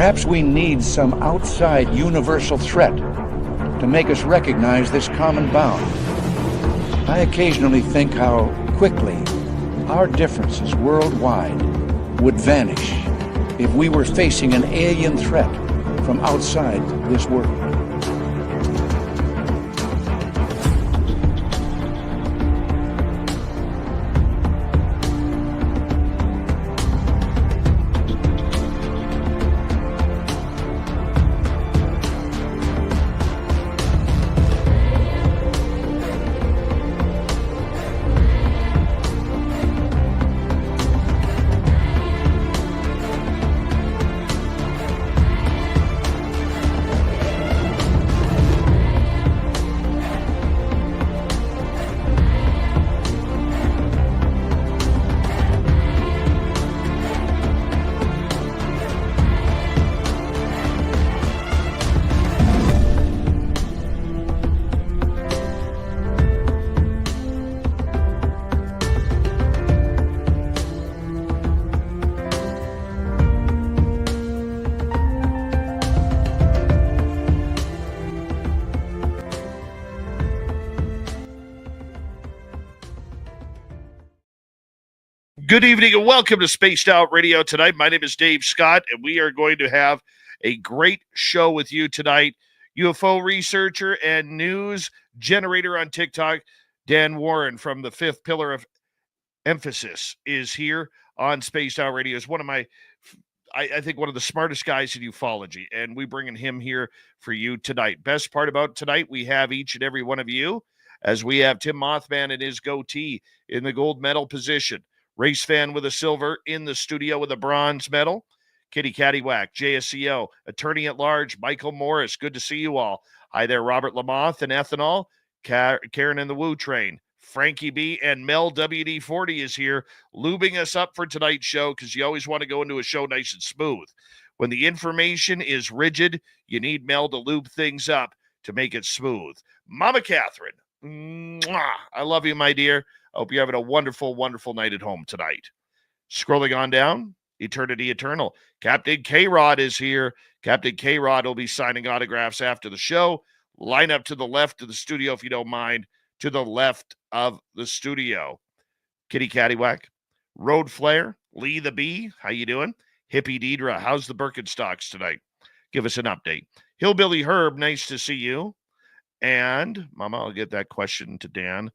Perhaps we need some outside universal threat to make us recognize this common bound. I occasionally think how quickly our differences worldwide would vanish if we were facing an alien threat from outside this world. Good evening and welcome to Spaced Out Radio tonight. My name is Dave Scott, and we are going to have a great show with you tonight. UFO researcher and news generator on TikTok, Dan Warren from the Fifth Pillar of Emphasis is here on Spaced Out Radio. Is one of my, I think, one of the smartest guys in ufology, and we bringing him here for you tonight. Best part about tonight, we have each and every one of you, as we have Tim Mothman and his goatee in the gold medal position. Race fan with a silver in the studio with a bronze medal. Kitty Caddywhack, JSCO, attorney at large, Michael Morris. Good to see you all. Hi there, Robert Lamoth and Ethanol, Karen and the Woo Train, Frankie B, and Mel WD-40 is here, lubing us up for tonight's show because you always want to go into a show nice and smooth. When the information is rigid, you need Mel to lube things up to make it smooth. Mama Catherine, mwah, I love you, my dear. I hope you're having a wonderful, wonderful night at home tonight. Scrolling on down, Eternity Eternal. Captain K-Rod is here. Captain K-Rod will be signing autographs after the show. Line up to the left of the studio, if you don't mind, to the left of the studio. Kitty Caddywhack. Road Flare. Lee the Bee, how you doing? Hippie Deidre, how's the Birkenstocks tonight? Give us an update. Hillbilly Herb, nice to see you. And, Mama, I'll get that question to Dan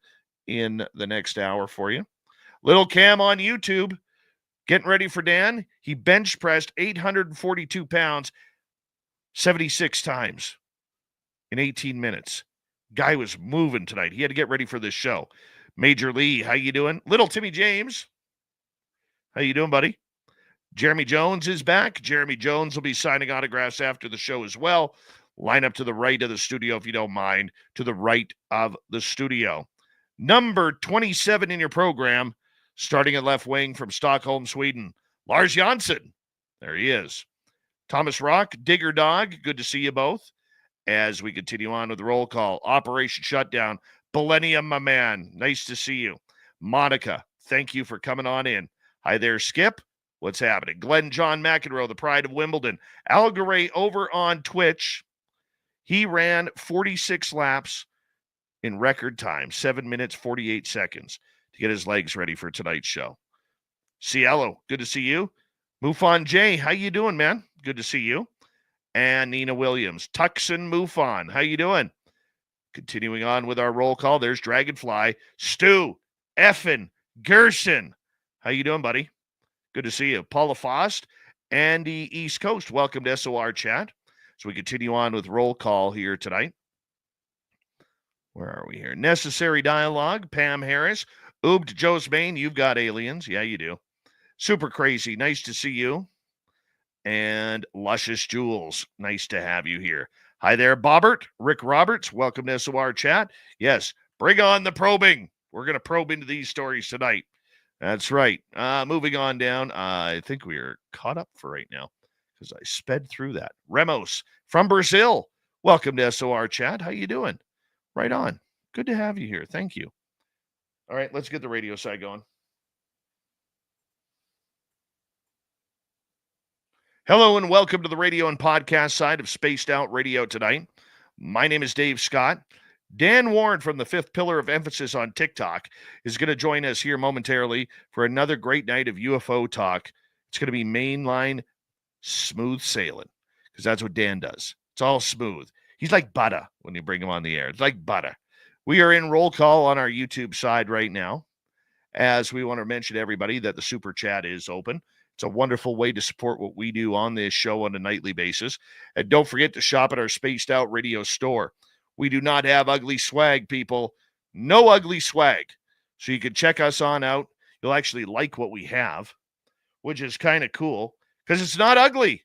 in the next hour for you. Little Cam on YouTube, getting ready for Dan. He bench pressed 842 pounds 76 times in 18 minutes. Guy was moving tonight. He had to get ready for this show. Major Lee, how you doing? Little Timmy James, how you doing, buddy? Jeremy Jones is back. Jeremy Jones will be signing autographs after the show as well. Line up to the right of the studio, if you don't mind, to the right of the studio. Number 27 in your program, starting at left wing from Stockholm, Sweden, Lars Jansson. There he is. Thomas Rock, Digger Dog, good to see you both. As we continue on with the roll call, Operation Shutdown, Millennium, my man, nice to see you. Monica, thank you for coming on in. Hi there, Skip. What's happening? Glenn John McEnroe, the pride of Wimbledon. Al Garay over on Twitch. He ran 46 laps in record time, 7 minutes, 48 seconds to get his legs ready for tonight's show. Cielo, good to see you. Mufon J, how you doing, man? Good to see you. And Nina Williams, Tucson Mufon, how you doing? Continuing on with our roll call, there's Dragonfly, Stu, Effin, Gerson. How you doing, buddy? Good to see you. Paula Fost, Andy East Coast, welcome to SOR Chat. So we continue on with roll call here tonight. Where are we here? Necessary Dialogue, Pam Harris. Oobed Joe's Main, you've got aliens. Yeah, you do. Super Crazy, nice to see you. And Luscious Jules, nice to have you here. Hi there, Bobbert. Rick Roberts, welcome to SOR Chat. Yes, bring on the probing. We're going to probe into these stories tonight. That's right. Moving on down, I think we are caught up for right now because I sped through that. Remos from Brazil, welcome to SOR Chat. How you doing? Right on. Good to have you here. Thank you. All right, let's get the radio side going. Hello and welcome to the radio and podcast side of Spaced Out Radio tonight. My name is Dave Scott. Dan Warren from the Fifth Pillar of Emphasis on TikTok is going to join us here momentarily for another great night of UFO talk. It's going to be mainline smooth sailing because that's what Dan does. It's all smooth. He's like butter when you bring him on the air. It's like butter. We are in roll call on our YouTube side right now, as we want to mention to everybody that the super chat is open. It's a wonderful way to support what we do on this show on a nightly basis. And don't forget to shop at our Spaced Out Radio store. We do not have ugly swag, people. No ugly swag. So you can check us on out. You'll actually like what we have, which is kind of cool because it's not ugly.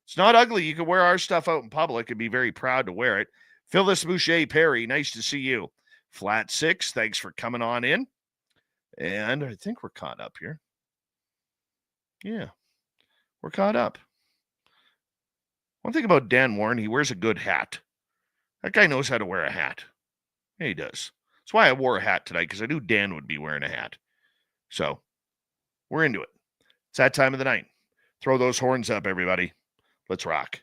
It's not ugly. You can wear our stuff out in public and be very proud to wear it. Phyllis Boucher Perry, nice to see you. Flat Six, thanks for coming on in. And I think we're caught up here. Yeah, we're caught up. One thing about Dan Warren, he wears a good hat. That guy knows how to wear a hat. Yeah, he does. That's why I wore a hat tonight, because I knew Dan would be wearing a hat. So, we're into it. It's that time of the night. Throw those horns up, everybody. Let's rock.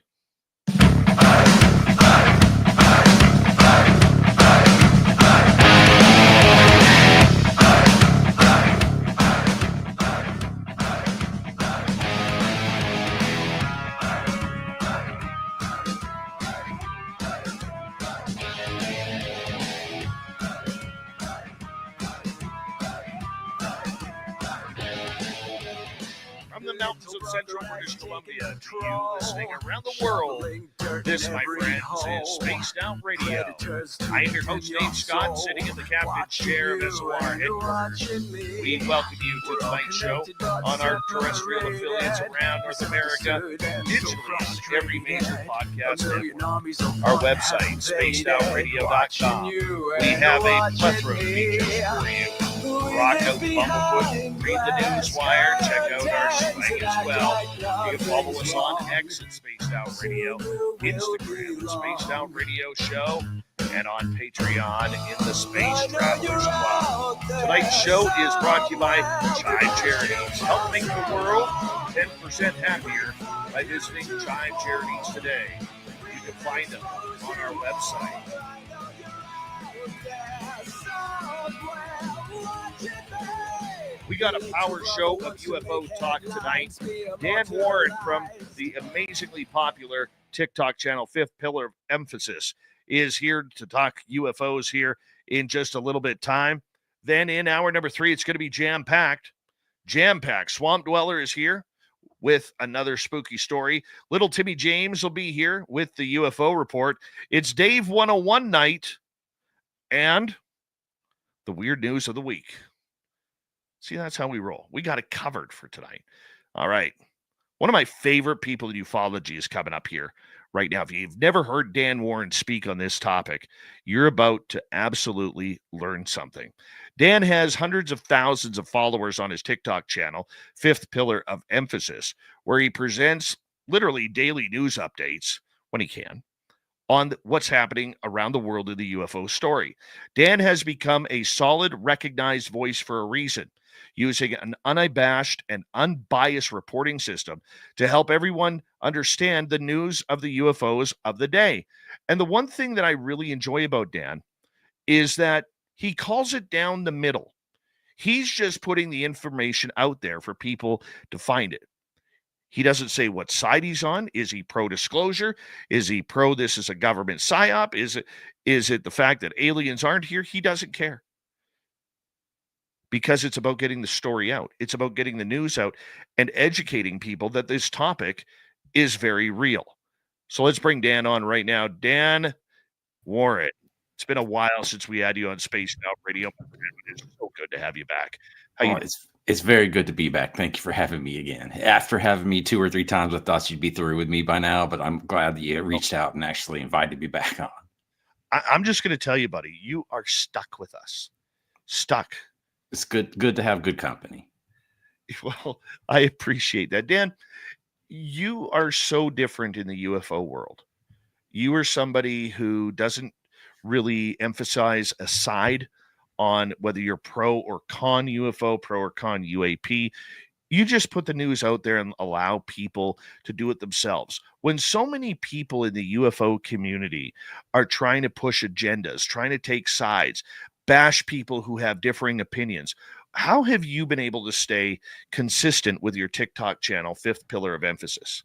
Mountains of central British Columbia to you listening around the world. This, my friends, is Spaced Out Radio. I am your host, Dave Scott, sitting in the captain's chair of SOR headquarters. We welcome you to tonight's show on our terrestrial affiliates around North America, digitally on every major podcast network. Our website, spacedoutradio.com. We have a plethora of features for you. Rock out the Bumblefoot, read the Newswire, check out our slang as well. You can follow us on X at Spaced Out Radio, Instagram at Spaced Out Radio Show, and on Patreon in the Space Travelers Club. Tonight's show is brought to you by Chive Charities. Help make the world 10% happier by visiting Chive Charities today. You can find them on our website. We got a power show of UFO talk tonight. Dan Warren from the amazingly popular TikTok channel Fifth Pillar of Emphasis is here to talk UFOs here in just a little bit time. Then in hour number 3, it's going to be jam-packed. Jam-packed. Swamp Dweller is here with another spooky story. Little Timmy James will be here with the UFO report. It's Dave 101 night and the weird news of the week. See, that's how we roll. We got it covered for tonight. All right. One of my favorite people in ufology is coming up here right now. If you've never heard Dan Warren speak on this topic, you're about to absolutely learn something. Dan has hundreds of thousands of followers on his TikTok channel, Fifth Pillar of Emphasis, where he presents literally daily news updates when he can on what's happening around the world in the UFO story. Dan has become a solid, recognized voice for a reason, using an unabashed and unbiased reporting system to help everyone understand the news of the UFOs of the day. And the one thing that I really enjoy about Dan is that he calls it down the middle. He's just putting the information out there for people to find it. He doesn't say what side he's on. Is he pro-disclosure? Is he pro this is a government psyop? Is it the fact that aliens aren't here? He doesn't care. Because it's about getting the story out. It's about getting the news out and educating people that this topic is very real. So let's bring Dan on right now. Dan Warren, it's been a while since we had you on Spaced Out Radio. It is so good to have you back. How you doing? It's very good to be back. Thank you for having me again. After having me 2 or 3 times, I thought you'd be through with me by now, but I'm glad that you reached out and actually invited me back on. I'm just going to tell you, buddy, you are stuck with us. Stuck. It's good to have good company. Well, I appreciate that. Dan, you are so different in the UFO world. You are somebody who doesn't really emphasize a side on whether you're pro or con UFO, pro or con UAP. You just put the news out there and allow people to do it themselves. When so many people in the UFO community are trying to push agendas, trying to take sides, bash people who have differing opinions, how have you been able to stay consistent with your TikTok channel, Fifth Pillar of Emphasis?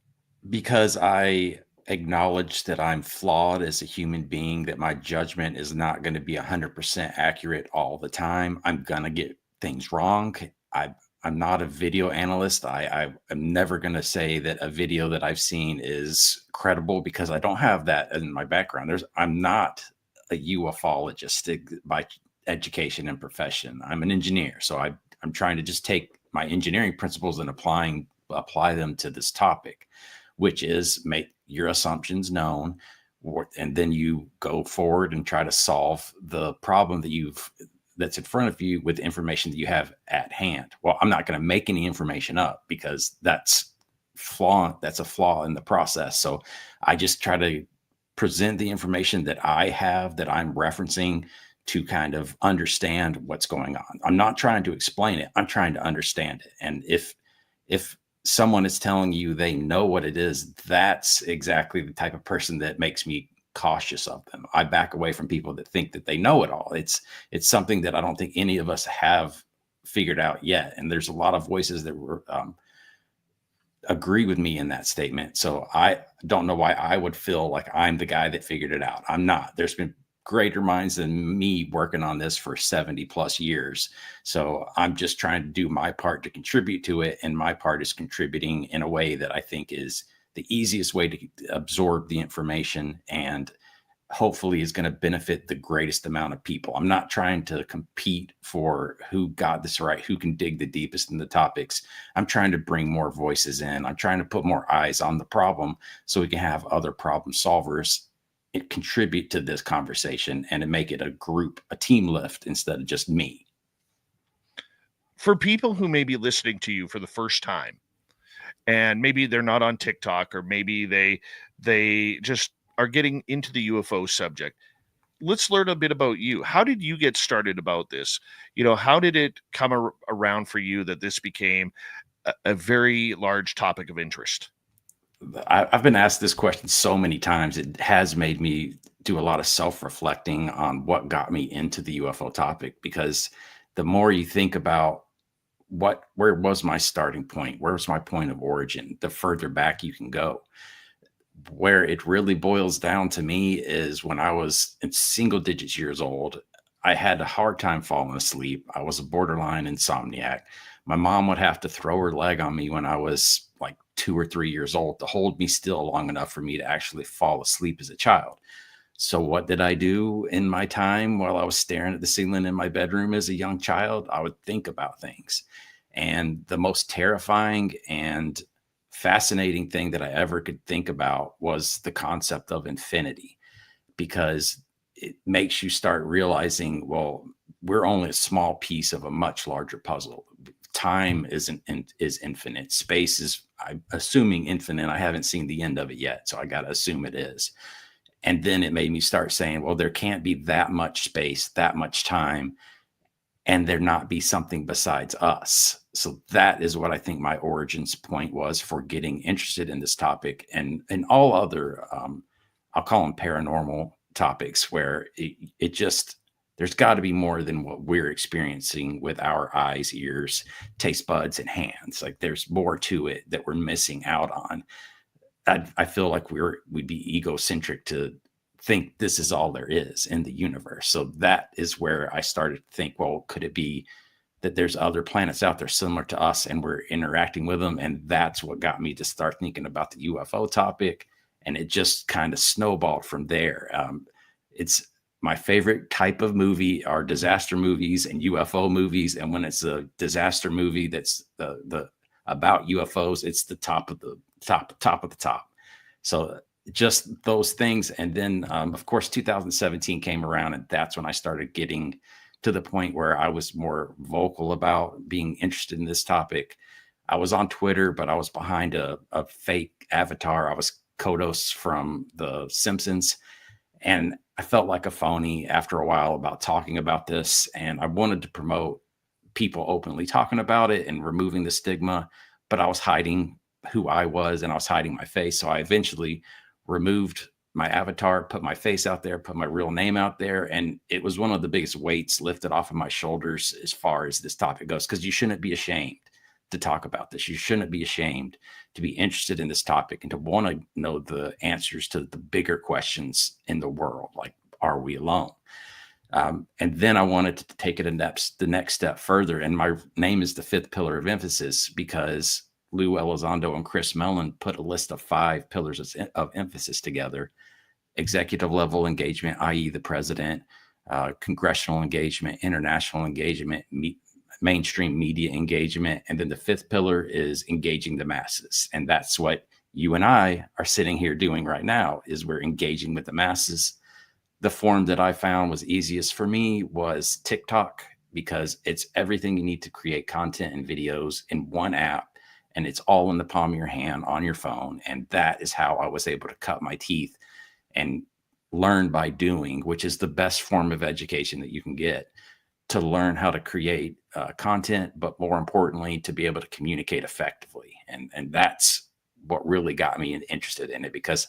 Because I acknowledge that I'm flawed as a human being, that my judgment is not going to be 100% accurate all the time. I'm going to get things wrong. I, I'm not a video analyst. I am never going to say that a video that I've seen is credible because I don't have that in my background. I'm not a ufologist by education and profession. I'm an engineer. So I'm trying to just take my engineering principles and apply them to this topic, which is make your assumptions known, and then you go forward and try to solve the problem that's in front of you with the information that you have at hand. Well, I'm not going to make any information up because that's a flaw in the process. So I just try to present the information that I have, that I'm referencing, to kind of understand what's going on. I'm not trying to explain it. I'm trying to understand it. And if someone is telling you they know what it is, that's exactly the type of person that makes me cautious of them. I back away from people that think that they know it all. It's something that I don't think any of us have figured out yet. And there's a lot of voices that agree with me in that statement. So I don't know why I would feel like I'm the guy that figured it out. I'm not. There's been greater minds than me working on this for 70 plus years. So I'm just trying to do my part to contribute to it. And my part is contributing in a way that I think is the easiest way to absorb the information and hopefully is going to benefit the greatest amount of people. I'm not trying to compete for who got this right, who can dig the deepest in the topics. I'm trying to bring more voices in. I'm trying to put more eyes on the problem so we can have other problem solvers contribute to this conversation and to make it a team lift instead of just me. For people who may be listening to you for the first time, and maybe they're not on TikTok, or maybe they just are getting into the UFO subject, let's learn a bit about you. How did you get started about this? How did it come around for you that this became a very large topic of interest? I've been asked this question so many times. It has made me do a lot of self-reflecting on what got me into the UFO topic, because the more you think about where was my starting point, where was my point of origin, the further back you can go. Where it really boils down to me is when I was in single digits years old, I had a hard time falling asleep. I was a borderline insomniac. My mom would have to throw her leg on me when I was like 2 or 3 years old to hold me still long enough for me to actually fall asleep as a child. So what did I do in my time while I was staring at the ceiling in my bedroom as a young child? I would think about things. And the most terrifying and fascinating thing that I ever could think about was the concept of infinity, because it makes you start realizing, well, we're only a small piece of a much larger puzzle. Time is infinite. Space is, I'm assuming, infinite. I haven't seen the end of it yet, so I got to assume it is. And then it made me start saying, well, there can't be that much space, that much time, and there not be something besides us. So that is what I think my origins point was for getting interested in this topic, and all other, I'll call them paranormal topics, where it just, there's got to be more than what we're experiencing with our eyes, ears, taste buds, and hands. Like there's more to it that we're missing out on. I feel like we'd be egocentric to think this is all there is in the universe. So that is where I started to think, well, could it be that there's other planets out there similar to us and we're interacting with them? And that's what got me to start thinking about the UFO topic. And it just kind of snowballed from there. It's my favorite type of movie are disaster movies and UFO movies. And when it's a disaster movie that's the about UFOs, it's the top of the top. So just those things. And then, of course, 2017 came around, and that's when I started getting to the point where I was more vocal about being interested in this topic. I was on Twitter, but I was behind a fake avatar. I was Kodos from The Simpsons, and I felt like a phony after a while about talking about this. And I wanted to promote people openly talking about it and removing the stigma, but I was hiding who I was and I was hiding my face. So I eventually removed my avatar, put my face out there, put my real name out there. And it was one of the biggest weights lifted off of my shoulders as far as this topic goes, because you shouldn't be ashamed to talk about this. You shouldn't be ashamed to be interested in this topic and to want to know the answers to the bigger questions in the world, like, are we alone? And then I wanted to take it the next step further. And my name is the fifth pillar of emphasis because Lou Elizondo and Chris Mellon put a list of 5 pillars of emphasis together: executive level engagement, i.e. the president, congressional engagement, international engagement, mainstream media engagement. And then the 5th pillar is engaging the masses. And that's what you and I are sitting here doing right now, is we're engaging with the masses. The form that I found was easiest for me was TikTok, because it's everything you need to create content and videos in one app. And it's all in the palm of your hand on your phone. And that is how I was able to cut my teeth and learn by doing, which is the best form of education that you can get, to learn how to create content, but more importantly, to be able to communicate effectively. And that's what really got me interested in it, because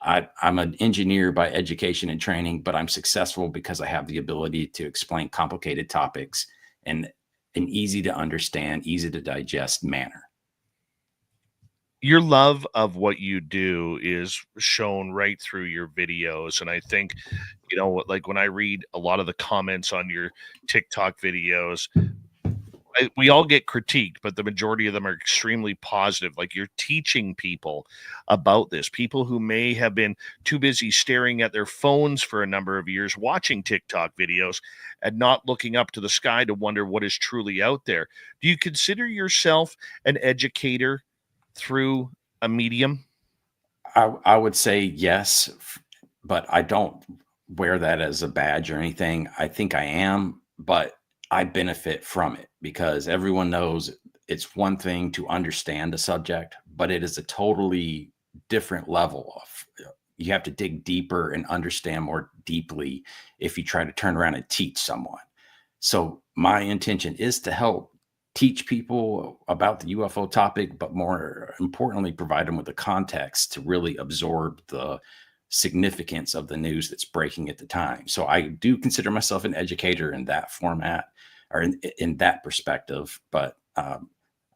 I'm an engineer by education and training, but I'm successful because I have the ability to explain complicated topics in an easy to understand, easy to digest manner. Your love of what you do is shown right through your videos. And I think, like when I read a lot of the comments on your TikTok videos, we all get critiqued, but the majority of them are extremely positive. Like, you're teaching people about this, people who may have been too busy staring at their phones for a number of years, watching TikTok videos and not looking up to the sky to wonder what is truly out there. Do you consider yourself an educator through a medium? I would say yes, but I don't wear that as a badge or anything. I think I am, but I benefit from it, because everyone knows it's one thing to understand a subject, but it is a totally different level of, you have to dig deeper and understand more deeply if you try to turn around and teach someone. So my intention is to help teach people about the UFO topic, but more importantly, provide them with the context to really absorb the significance of the news that's breaking at the time. So I do consider myself an educator in that format, or in that perspective, but I'm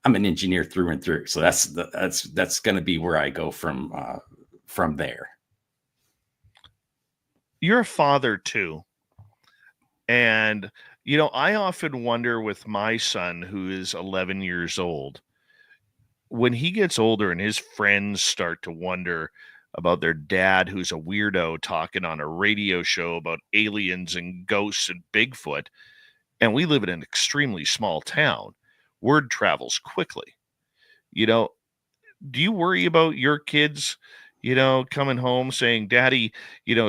an engineer through and through. So that's going to be where I go from there. You're a father too. And, I often wonder with my son, who is 11 years old, when he gets older and his friends start to wonder about their dad, who's a weirdo talking on a radio show about aliens and ghosts and Bigfoot, and we live in an extremely small town, word travels quickly. Do you worry about your kids, coming home saying, Daddy,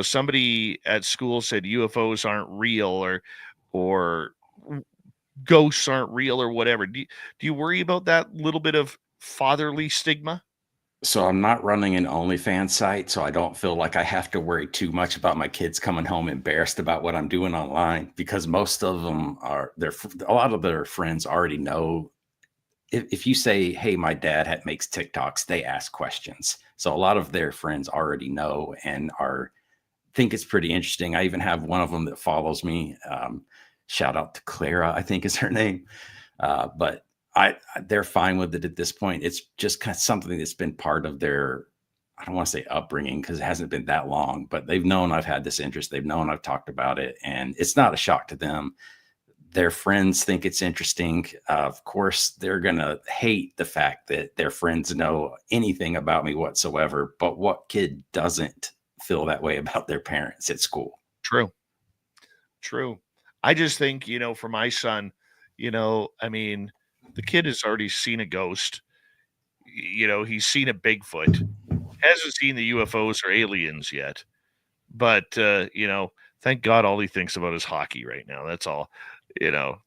somebody at school said UFOs aren't real, or ghosts aren't real, or whatever? Do you worry about that little bit of fatherly stigma? So I'm not running an OnlyFans site, so I don't feel like I have to worry too much about my kids coming home embarrassed about what I'm doing online, because most of them a lot of their friends already know. If you say, hey, my dad makes TikToks, they ask questions. So a lot of their friends already know and think it's pretty interesting. I even have one of them that follows me. Shout out to Clara, I think is her name. But they're fine with it at this point. It's just kind of something that's been part of their, I don't want to say upbringing, because it hasn't been that long, but they've known I've had this interest. They've known I've talked about it, and it's not a shock to them. Their friends think it's interesting. Of course, they're going to hate the fact that their friends know anything about me whatsoever, but what kid doesn't feel that way about their parents at school? True. I just think, for my son, the kid has already seen a ghost. He's seen a Bigfoot, hasn't seen the UFOs or aliens yet. But, thank God all he thinks about is hockey right now. That's all.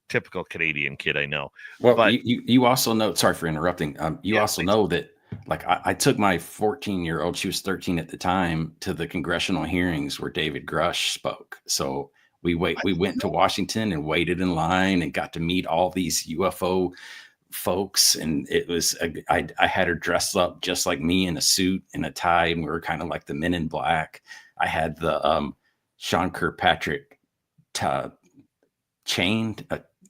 Typical Canadian kid, I know. Well, but you also know, sorry for interrupting. Also know that, like, I took my 14-year-old, she was 13 at the time, to the congressional hearings where David Grush spoke. So We went to Washington and waited in line and got to meet all these UFO folks. And it was, I had her dressed up just like me in a suit and a tie. And we were kind of like the Men in Black. I had the Sean Kirkpatrick chain.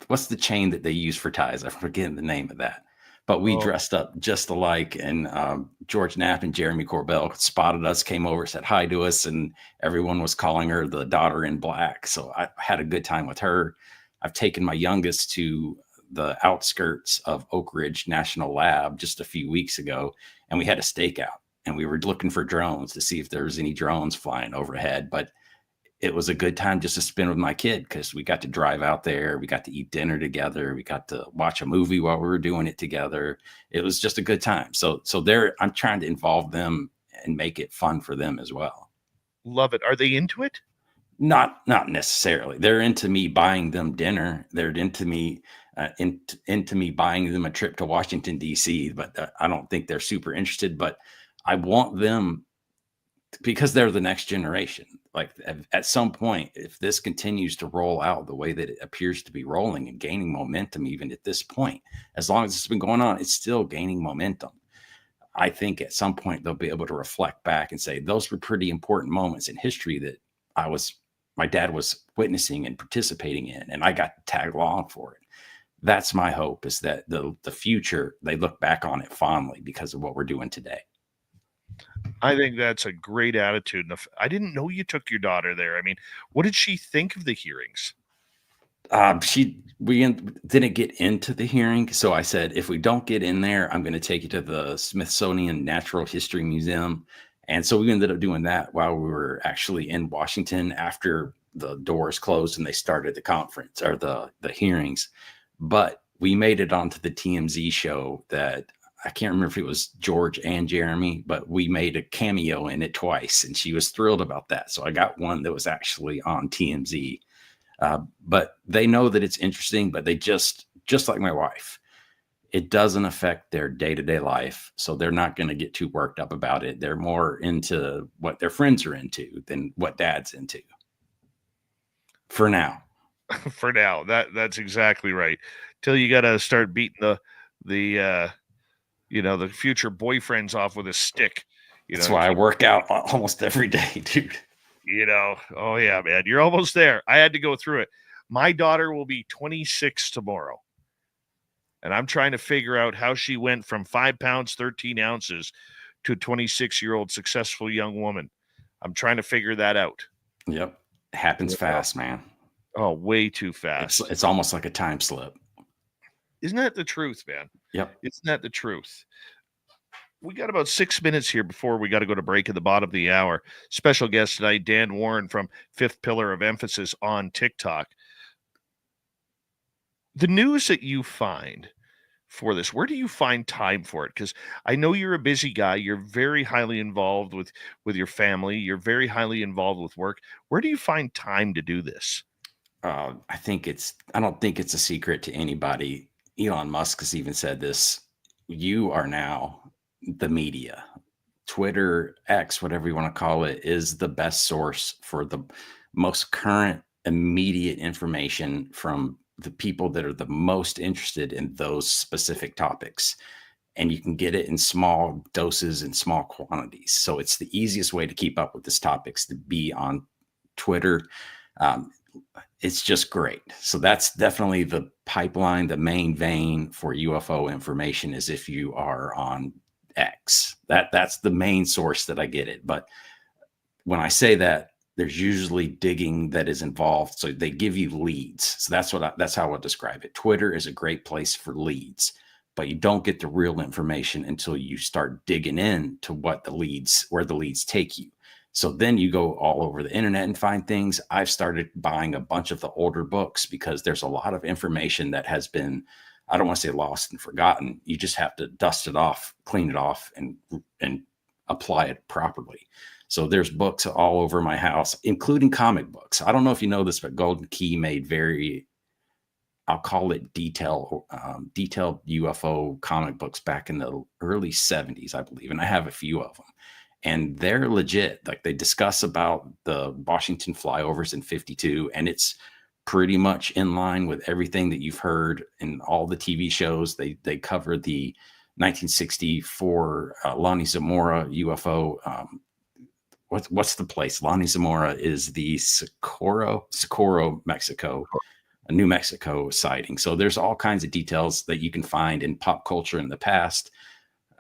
What's the chain that they use for ties? I forget the name of that. But we dressed up just alike, and George Knapp and Jeremy Corbell spotted us, came over, said hi to us, and everyone was calling her the daughter in black. So I had a good time with her. I've taken my youngest to the outskirts of Oak Ridge National Lab just a few weeks ago, and we had a stakeout, and we were looking for drones to see if there was any drones flying overhead. But it was a good time just to spend with my kid, because we got to drive out there. We got to eat dinner together. We got to watch a movie while we were doing it together. It was just a good time. So I'm trying to involve them and make it fun for them as well. Love it. Are they into it? Not necessarily. They're into me buying them dinner. They're into me into me buying them a trip to Washington, D.C. But I don't think they're super interested. But I want them, because they're the next generation. Like at some point, if this continues to roll out the way that it appears to be rolling and gaining momentum, even at this point, as long as it's been going on, it's still gaining momentum. I think at some point they'll be able to reflect back and say, those were pretty important moments in history that my dad was witnessing and participating in, and I got to tag along for it. That's my hope, is that the future, they look back on it fondly because of what we're doing today. I think that's a great attitude. And I didn't know you took your daughter there. I mean, what did she think of the hearings? We didn't get into the hearing. So I said, if we don't get in there, I'm going to take you to the Smithsonian Natural History Museum. And so we ended up doing that while we were actually in Washington, after the doors closed and they started the conference or the hearings. But we made it onto the TMZ show that, I can't remember if it was George and Jeremy, but we made a cameo in it twice, and she was thrilled about that. So I got one that was actually on TMZ. But they know that it's interesting, but they just like my wife, it doesn't affect their day-to-day life. So they're not going to get too worked up about it. They're more into what their friends are into than what dad's into. For now. For now. That's exactly right. Till you got to start beating the future boyfriends off with a stick. That's why I work out almost every day, dude. Oh yeah, man, you're almost there. I had to go through it. My daughter will be 26 tomorrow, and I'm trying to figure out how she went from 5 pounds, 13 ounces to a 26-year-old successful young woman. I'm trying to figure that out. Yep. It happens fast, man. Oh, way too fast. It's almost like a time slip. Isn't that the truth, man? Yep. Isn't that the truth? We got about 6 minutes here before we got to go to break at the bottom of the hour. Special guest tonight, Dan Warren from Fifth Pillar of Emphasis on TikTok. The news that you find for this, where do you find time for it? Because I know you're a busy guy. You're very highly involved with your family. You're very highly involved with work. Where do you find time to do this? I don't think it's a secret to anybody. Elon Musk has even said this. You are now the media. Twitter, X, whatever you want to call it, is the best source for the most current, immediate information from the people that are the most interested in those specific topics. And you can get it in small doses and small quantities. So it's the easiest way to keep up with this topics, to be on Twitter. It's just great. So that's definitely the pipeline, the main vein for UFO information, is if you are on X. That's the main source that I get it. But when I say that, there's usually digging that is involved. So they give you leads. So that's how I would describe it. Twitter is a great place for leads, but you don't get the real information until you start digging into where the leads take you. So then you go all over the internet and find things. I've started buying a bunch of the older books because there's a lot of information that has been, I don't want to say lost and forgotten. You just have to dust it off, clean it off, and apply it properly. So there's books all over my house, including comic books. I don't know if you know this, but Golden Key made I'll call it detailed UFO comic books back in the early 70s, I believe. And I have a few of them. and they're legit. Like, they discuss about the Washington flyovers in 52, and it's pretty much in line with everything that you've heard in all the TV shows. They cover the 1964 Lonnie Zamora UFO. What's the place? Lonnie Zamora is the Socorro, Mexico, New Mexico sighting. So there's all kinds of details that you can find in pop culture in the past.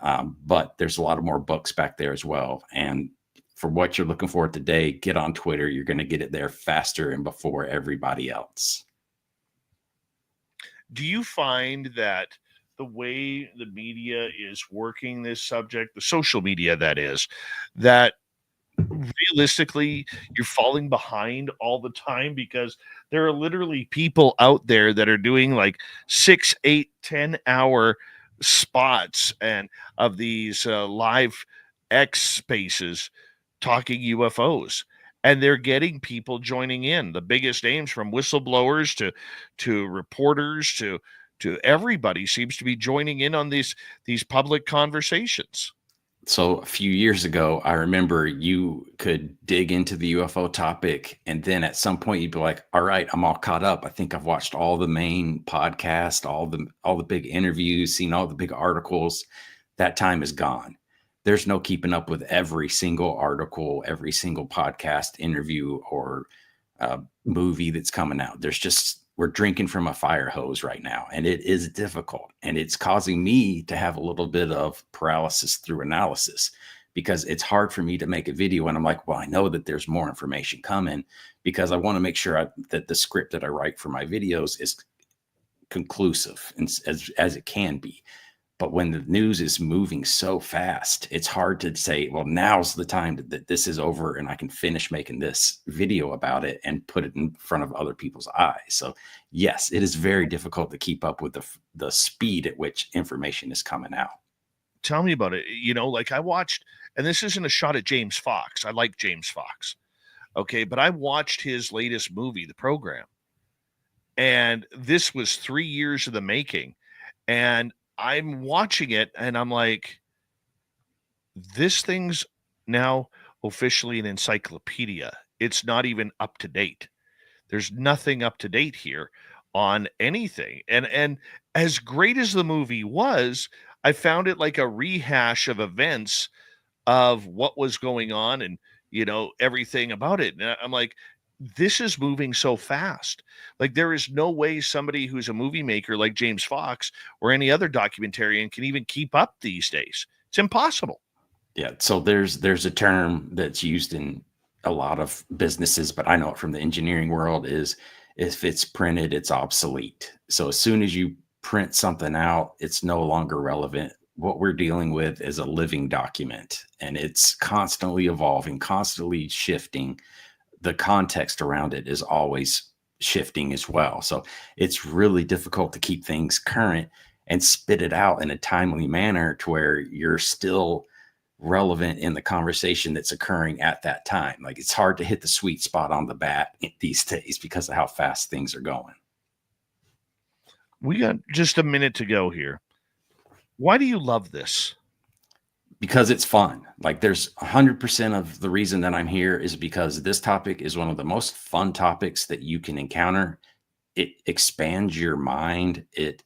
But there's a lot of more books back there as well. And for what you're looking for today, get on Twitter. You're going to get it there faster and before everybody else. Do you find that the way the media is working this subject, the social media that is, that realistically you're falling behind all the time? Because there are literally people out there that are doing like 6, 8, 10-hour spots and of these live X spaces talking UFOs, and they're getting people joining in. The biggest names, from whistleblowers to reporters to everybody, seems to be joining in on these public conversations. So a few years ago, I remember you could dig into the UFO topic, and then at some point you'd be like, all right, I'm all caught up. I think I've watched all the main podcasts, all the big interviews, seen all the big articles. That time is gone. There's no keeping up with every single article, every single podcast interview or movie that's coming out. We're drinking from a fire hose right now, and it is difficult, and it's causing me to have a little bit of paralysis through analysis, because it's hard for me to make a video and I'm like, well, I know that there's more information coming, because I want to make sure that the script that I write for my videos is conclusive and as it can be. But when the news is moving so fast, it's hard to say, well, now's the time that this is over and I can finish making this video about it and put it in front of other people's eyes. So yes, it is very difficult to keep up with the speed at which information is coming out. Tell me about it. Like, I watched, and this isn't a shot at James Fox. I like James Fox. Okay. But I watched his latest movie, The Program. And this was 3 years of the making. And I'm watching it and I'm like, this thing's now officially an encyclopedia. It's not even up to date. There's nothing up to date here on anything. And as great as the movie was, I found it like a rehash of events of what was going on and, everything about it. And I'm like, this is moving so fast. Like, there is no way somebody who's a movie maker like James Fox or any other documentarian can even keep up these days. It's impossible. Yeah. So there's a term that's used in a lot of businesses, but I know it from the engineering world, is if it's printed, it's obsolete. So as soon as you print something out, it's no longer relevant. What we're dealing with is a living document, and it's constantly evolving, constantly shifting. The context around it is always shifting as well. So it's really difficult to keep things current and spit it out in a timely manner to where you're still relevant in the conversation that's occurring at that time. Like, it's hard to hit the sweet spot on the bat these days because of how fast things are going. We got just a minute to go here. Why do you love this? Because it's fun. Like, there's 100% of the reason that I'm here is because this topic is one of the most fun topics that you can encounter. It expands your mind. It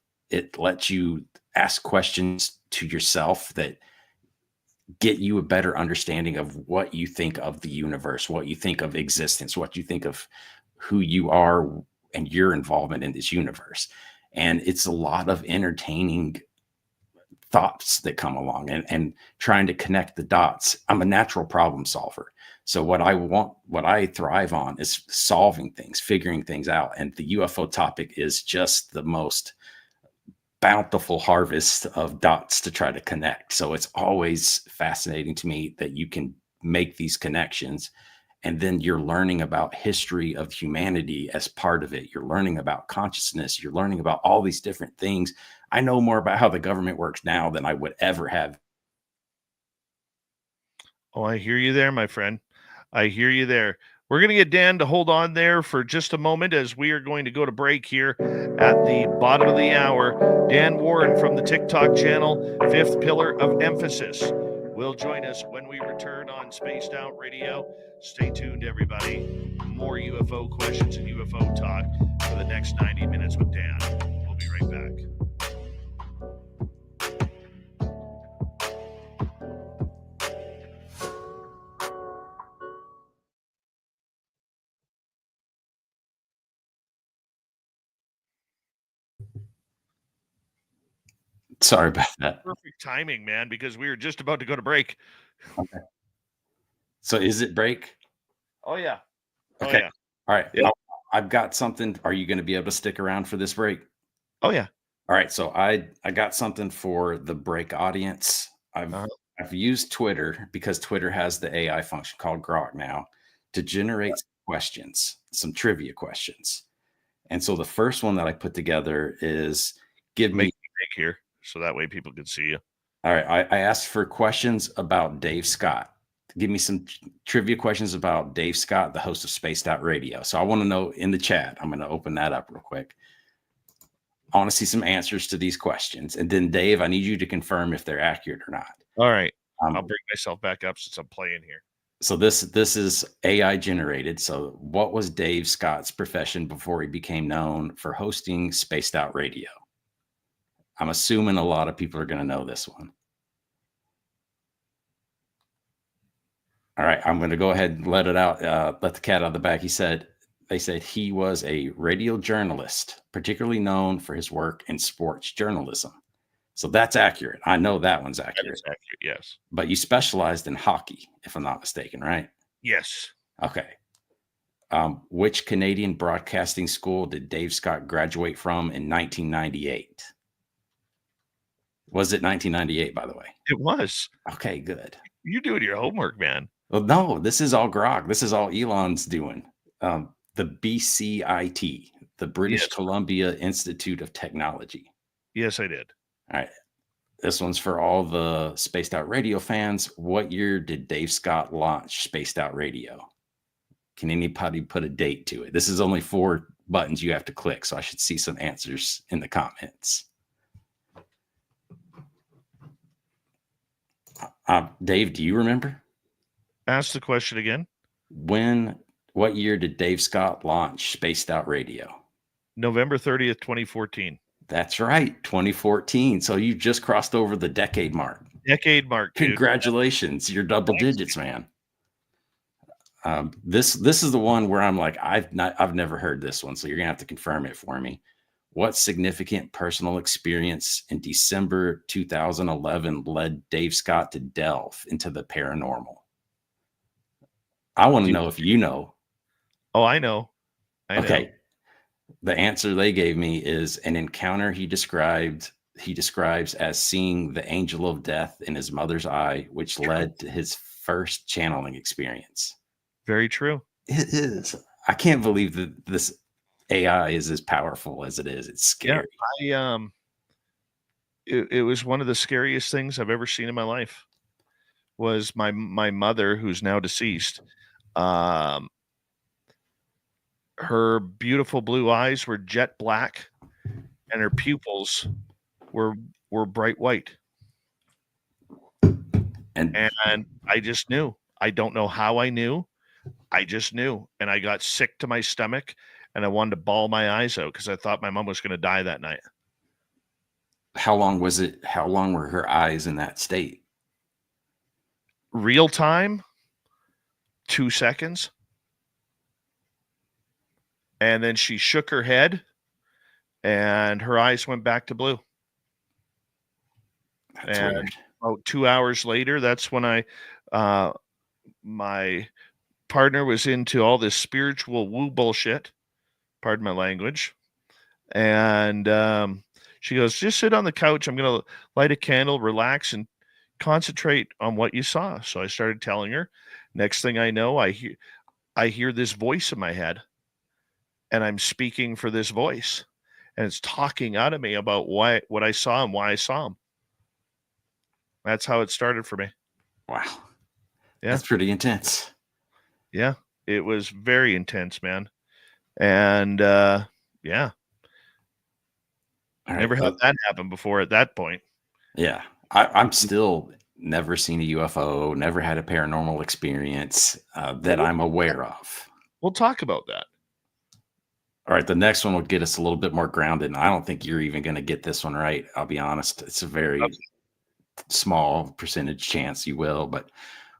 lets you ask questions to yourself that get you a better understanding of what you think of the universe, what you think of existence, what you think of who you are and your involvement in this universe. And it's a lot of entertaining thoughts that come along and trying to connect the dots. I'm a natural problem solver. So what I thrive on is solving things, figuring things out. And the UFO topic is just the most bountiful harvest of dots to try to connect. So it's always fascinating to me that you can make these connections. And then you're learning about history of humanity as part of it. You're learning about consciousness. You're learning about all these different things. I know more about how the government works now than I would ever have. Oh, I hear you there, my friend. I hear you there. We're going to get Dan to hold on there for just a moment as we are going to go to break here at the bottom of the hour. Dan Warren from the TikTok channel, Fifth Pillar of Emphasis. will join us when we return on Spaced Out Radio. Stay tuned, everybody. More UFO questions and UFO talk for the next 90 minutes with Dan. We'll be right back. Sorry about that. Perfect timing, man, because we were just about to go to break. Okay. So is it break? Oh, yeah. Okay. Oh, yeah. All right. Yep. I've got something. Are you going to be able to stick around for this break? Oh, yeah. All right. So I got something for the break audience. I've used Twitter because Twitter has the AI function called Grok now to generate questions, some trivia questions. And so the first one that I put together is Make here so that way people can see you. All right. I asked for questions about Dave Scott. Give me some trivia questions about Dave Scott, the host of Spaced Out Radio. So I want to know in the chat. I'm going to open that up real quick. I want to see some answers to these questions. And then, Dave, I need you to confirm if they're accurate or not. All right. I'll bring myself back up since I'm playing here. So this is AI generated. So what was Dave Scott's profession before he became known for hosting Spaced Out Radio? I'm assuming a lot of people are going to know this one. All right, I'm going to go ahead and let it out. Let the cat out of the bag. They said he was a radio journalist, particularly known for his work in sports journalism. So that's accurate. I know that one's accurate. That is accurate, yes. But you specialized in hockey, if I'm not mistaken, right? Yes. Okay. Which Canadian broadcasting school did Dave Scott graduate from in 1998? Was it 1998, by the way? It was. Okay, good. You're doing your homework, man. Well, no, this is all Grok. This is all Elon's doing. The BCIT, the British Columbia Institute of Technology. Yes, I did. All right. This one's for all the Spaced Out Radio fans. What year did Dave Scott launch Spaced Out Radio? Can anybody put a date to it? This is only 4 buttons you have to click, so I should see some answers in the comments. Dave, do you remember? Ask the question again. What year did Dave Scott launch Spaced Out Radio? November 30th, 2014. That's right, 2014. So you just crossed over the decade mark. Decade mark. Dude. Congratulations. You're double digits, man. This is the one where I'm like, I've never heard this one, so you're gonna have to confirm it for me. What significant personal experience in December 2011 led Dave Scott to delve into the paranormal? I want to know if you know. Oh, I know. Okay. The answer they gave me is an encounter he describes as seeing the angel of death in his mother's eye, which led to his first channeling experience. Very true. It is. I can't believe that this AI is as powerful as it is. It's scary. Yeah, it was one of the scariest things I've ever seen in my life. Was my mother, who's now deceased. Her beautiful blue eyes were jet black, and her pupils were bright white. And I just knew. I don't know how I knew. I just knew, and I got sick to my stomach. And I wanted to bawl my eyes out because I thought my mom was going to die that night. How long was it? How long were her eyes in that state? Real time, 2 seconds. And then she shook her head and her eyes went back to blue. That's weird. About 2 hours later, that's when my partner was into all this spiritual woo bullshit. Pardon my language. And she goes, just sit on the couch. I'm going to light a candle, relax, and concentrate on what you saw. So I started telling her. Next thing I know, I hear this voice in my head, and I'm speaking for this voice, and it's talking out of me about what I saw and why I saw him. That's how it started for me. Wow. Yeah. That's pretty intense. Yeah. It was very intense, man. And yeah. All right, never had that happen before at that point. Yeah. I'm still never seen a UFO, never had a paranormal experience that I'm aware of. We'll talk about that. All right, the next one will get us a little bit more grounded. And I don't think you're even going to get this one right. I'll be honest. It's a very small percentage chance you will. But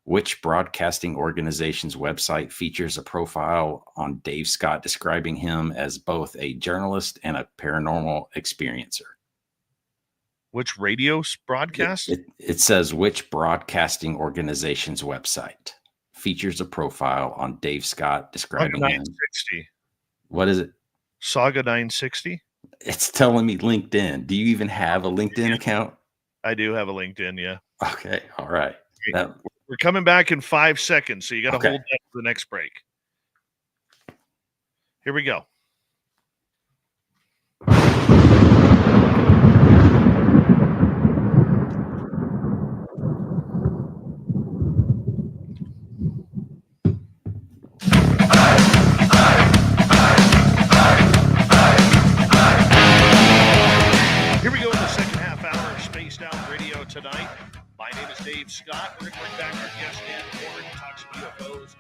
which broadcasting organization's website features a profile on Dave Scott describing him as both a journalist and a paranormal experiencer? Which radio broadcast? It says which broadcasting organization's website features a profile on Dave Scott describing Saga him. 960. What is it? Saga 960. It's telling me LinkedIn. Do you even have a LinkedIn account? I do have a LinkedIn, yeah. Okay, all right. We're coming back in 5 seconds, so you got to hold that for the next break. Here we go. Here we go in the second half hour of Spaced Out Radio tonight. My name is Dave Scott. We're going to bring back our guest, Dan Warren, to talk some UFOs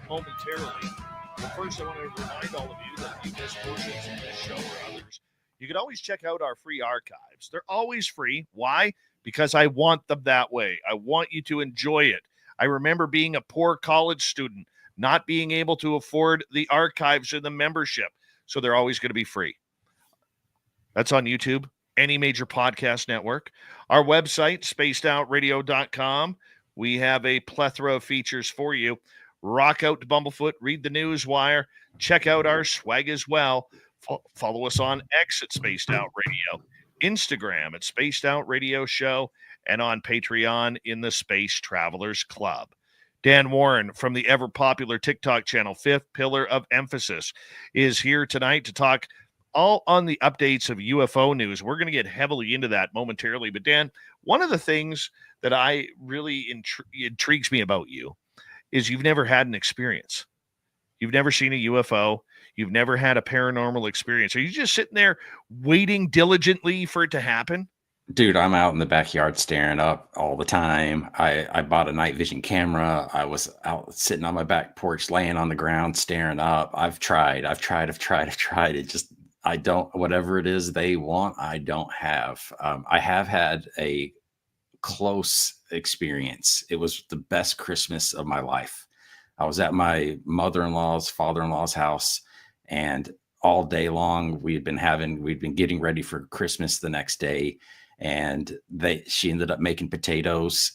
momentarily. But first, I want to remind all of you that if you missed portions of this show or others, you can always check out our free archives. They're always free. Why? Because I want them that way. I want you to enjoy it. I remember being a poor college student, not being able to afford the archives or the membership. So they're always going to be free. That's on YouTube, any major podcast network. Our website, spacedoutradio.com. We have a plethora of features for you. Rock out to Bumblefoot, read the news wire, check out our swag as well. Follow us on X at Spaced Out Radio, Instagram at Spaced Out Radio Show, and on Patreon in the Space Travelers Club. Dan Warren from the ever-popular TikTok channel, Fifth Pillar of Emphasis, is here tonight to talk all on the updates of UFO news. We're going to get heavily into that momentarily. But Dan, one of the things that I really intrigues me about you is you've never had an experience. You've never seen a UFO. You've never had a paranormal experience. Are you just sitting there waiting diligently for it to happen? Dude, I'm out in the backyard staring up all the time. I bought a night vision camera. I was out sitting on my back porch, laying on the ground, staring up. I've tried. It just, I don't, whatever it is they want, I don't have. I have had a close experience. It was the best Christmas of my life. I was at my mother-in-law's, father-in-law's house, and all day long we'd been getting ready for Christmas the next day, and she ended up making potatoes,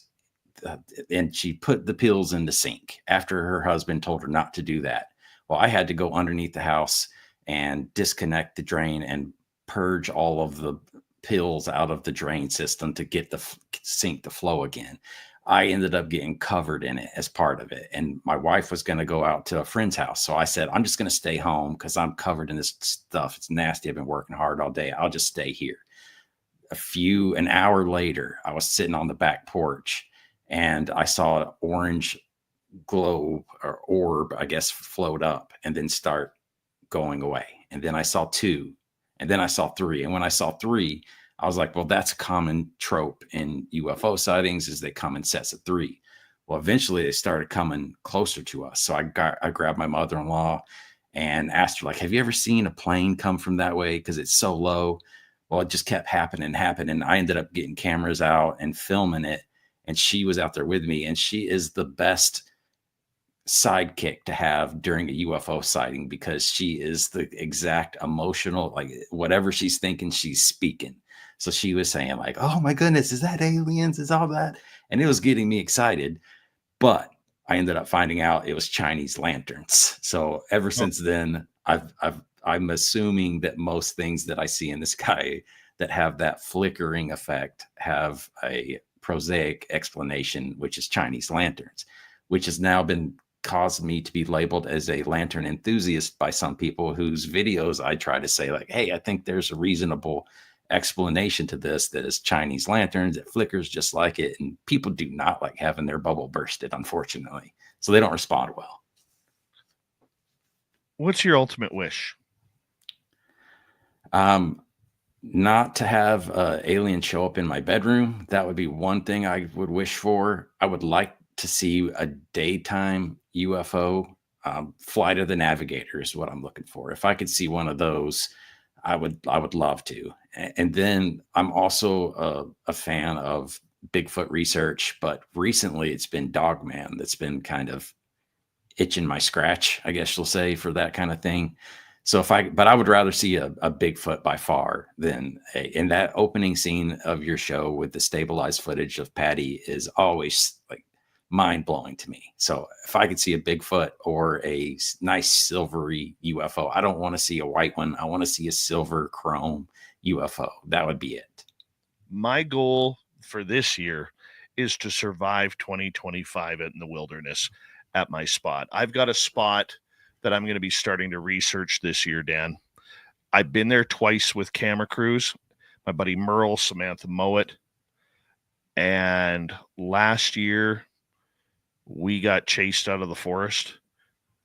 and she put the pills in the sink after her husband told her not to do that. Well, I had to go underneath the house and disconnect the drain and purge all of the pills out of the drain system to get the sink to flow again. I ended up getting covered in it as part of it. And my wife was going to go out to a friend's house. So I said, I'm just going to stay home because I'm covered in this stuff. It's nasty. I've been working hard all day. I'll just stay here. An hour later, I was sitting on the back porch and I saw an orange globe or orb, I guess, float up and then start going away. And then I saw 2, and then I saw 3. And when I saw 3, I was like, well, that's a common trope in UFO sightings is they come in sets of 3. Well, eventually they started coming closer to us. So I grabbed my mother-in-law and asked her, like, have you ever seen a plane come from that way? Because it's so low. Well, it just kept happening. I ended up getting cameras out and filming it. And she was out there with me. And she is the best sidekick to have during a UFO sighting because she is the exact emotional, like whatever she's thinking, she's speaking. So she was saying like, oh my goodness, is that aliens? Is all that? And it was getting me excited. But I ended up finding out it was Chinese lanterns. So ever since then, I'm assuming that most things that I see in the sky that have that flickering effect have a prosaic explanation, which is Chinese lanterns, which has now been caused me to be labeled as a lantern enthusiast by some people whose videos I try to say like, hey, I think there's a reasonable explanation to this that is Chinese lanterns. It flickers just like it. And people do not like having their bubble bursted, unfortunately. So they don't respond well. What's your ultimate wish? Not to have alien show up in my bedroom. That would be one thing I would wish for. I would like to see a daytime UFO. Flight of the Navigator is what I'm looking for. If I could see one of those, I would love to. And then I'm also a fan of Bigfoot research, but recently it's been Dogman that's been kind of itching my scratch, I guess you'll say, for that kind of thing. So but I would rather see a Bigfoot by far than in that opening scene of your show with the stabilized footage of Patty is always like mind blowing to me. So if I could see a Bigfoot or a nice silvery UFO, I don't want to see a white one. I want to see a silver chrome UFO. That would be it. My goal for this year is to survive 2025 in the wilderness at my spot. I've got a spot that I'm going to be starting to research this year, Dan. I've been there twice with camera crews, my buddy Merle, Samantha Mowat. And last year, we got chased out of the forest.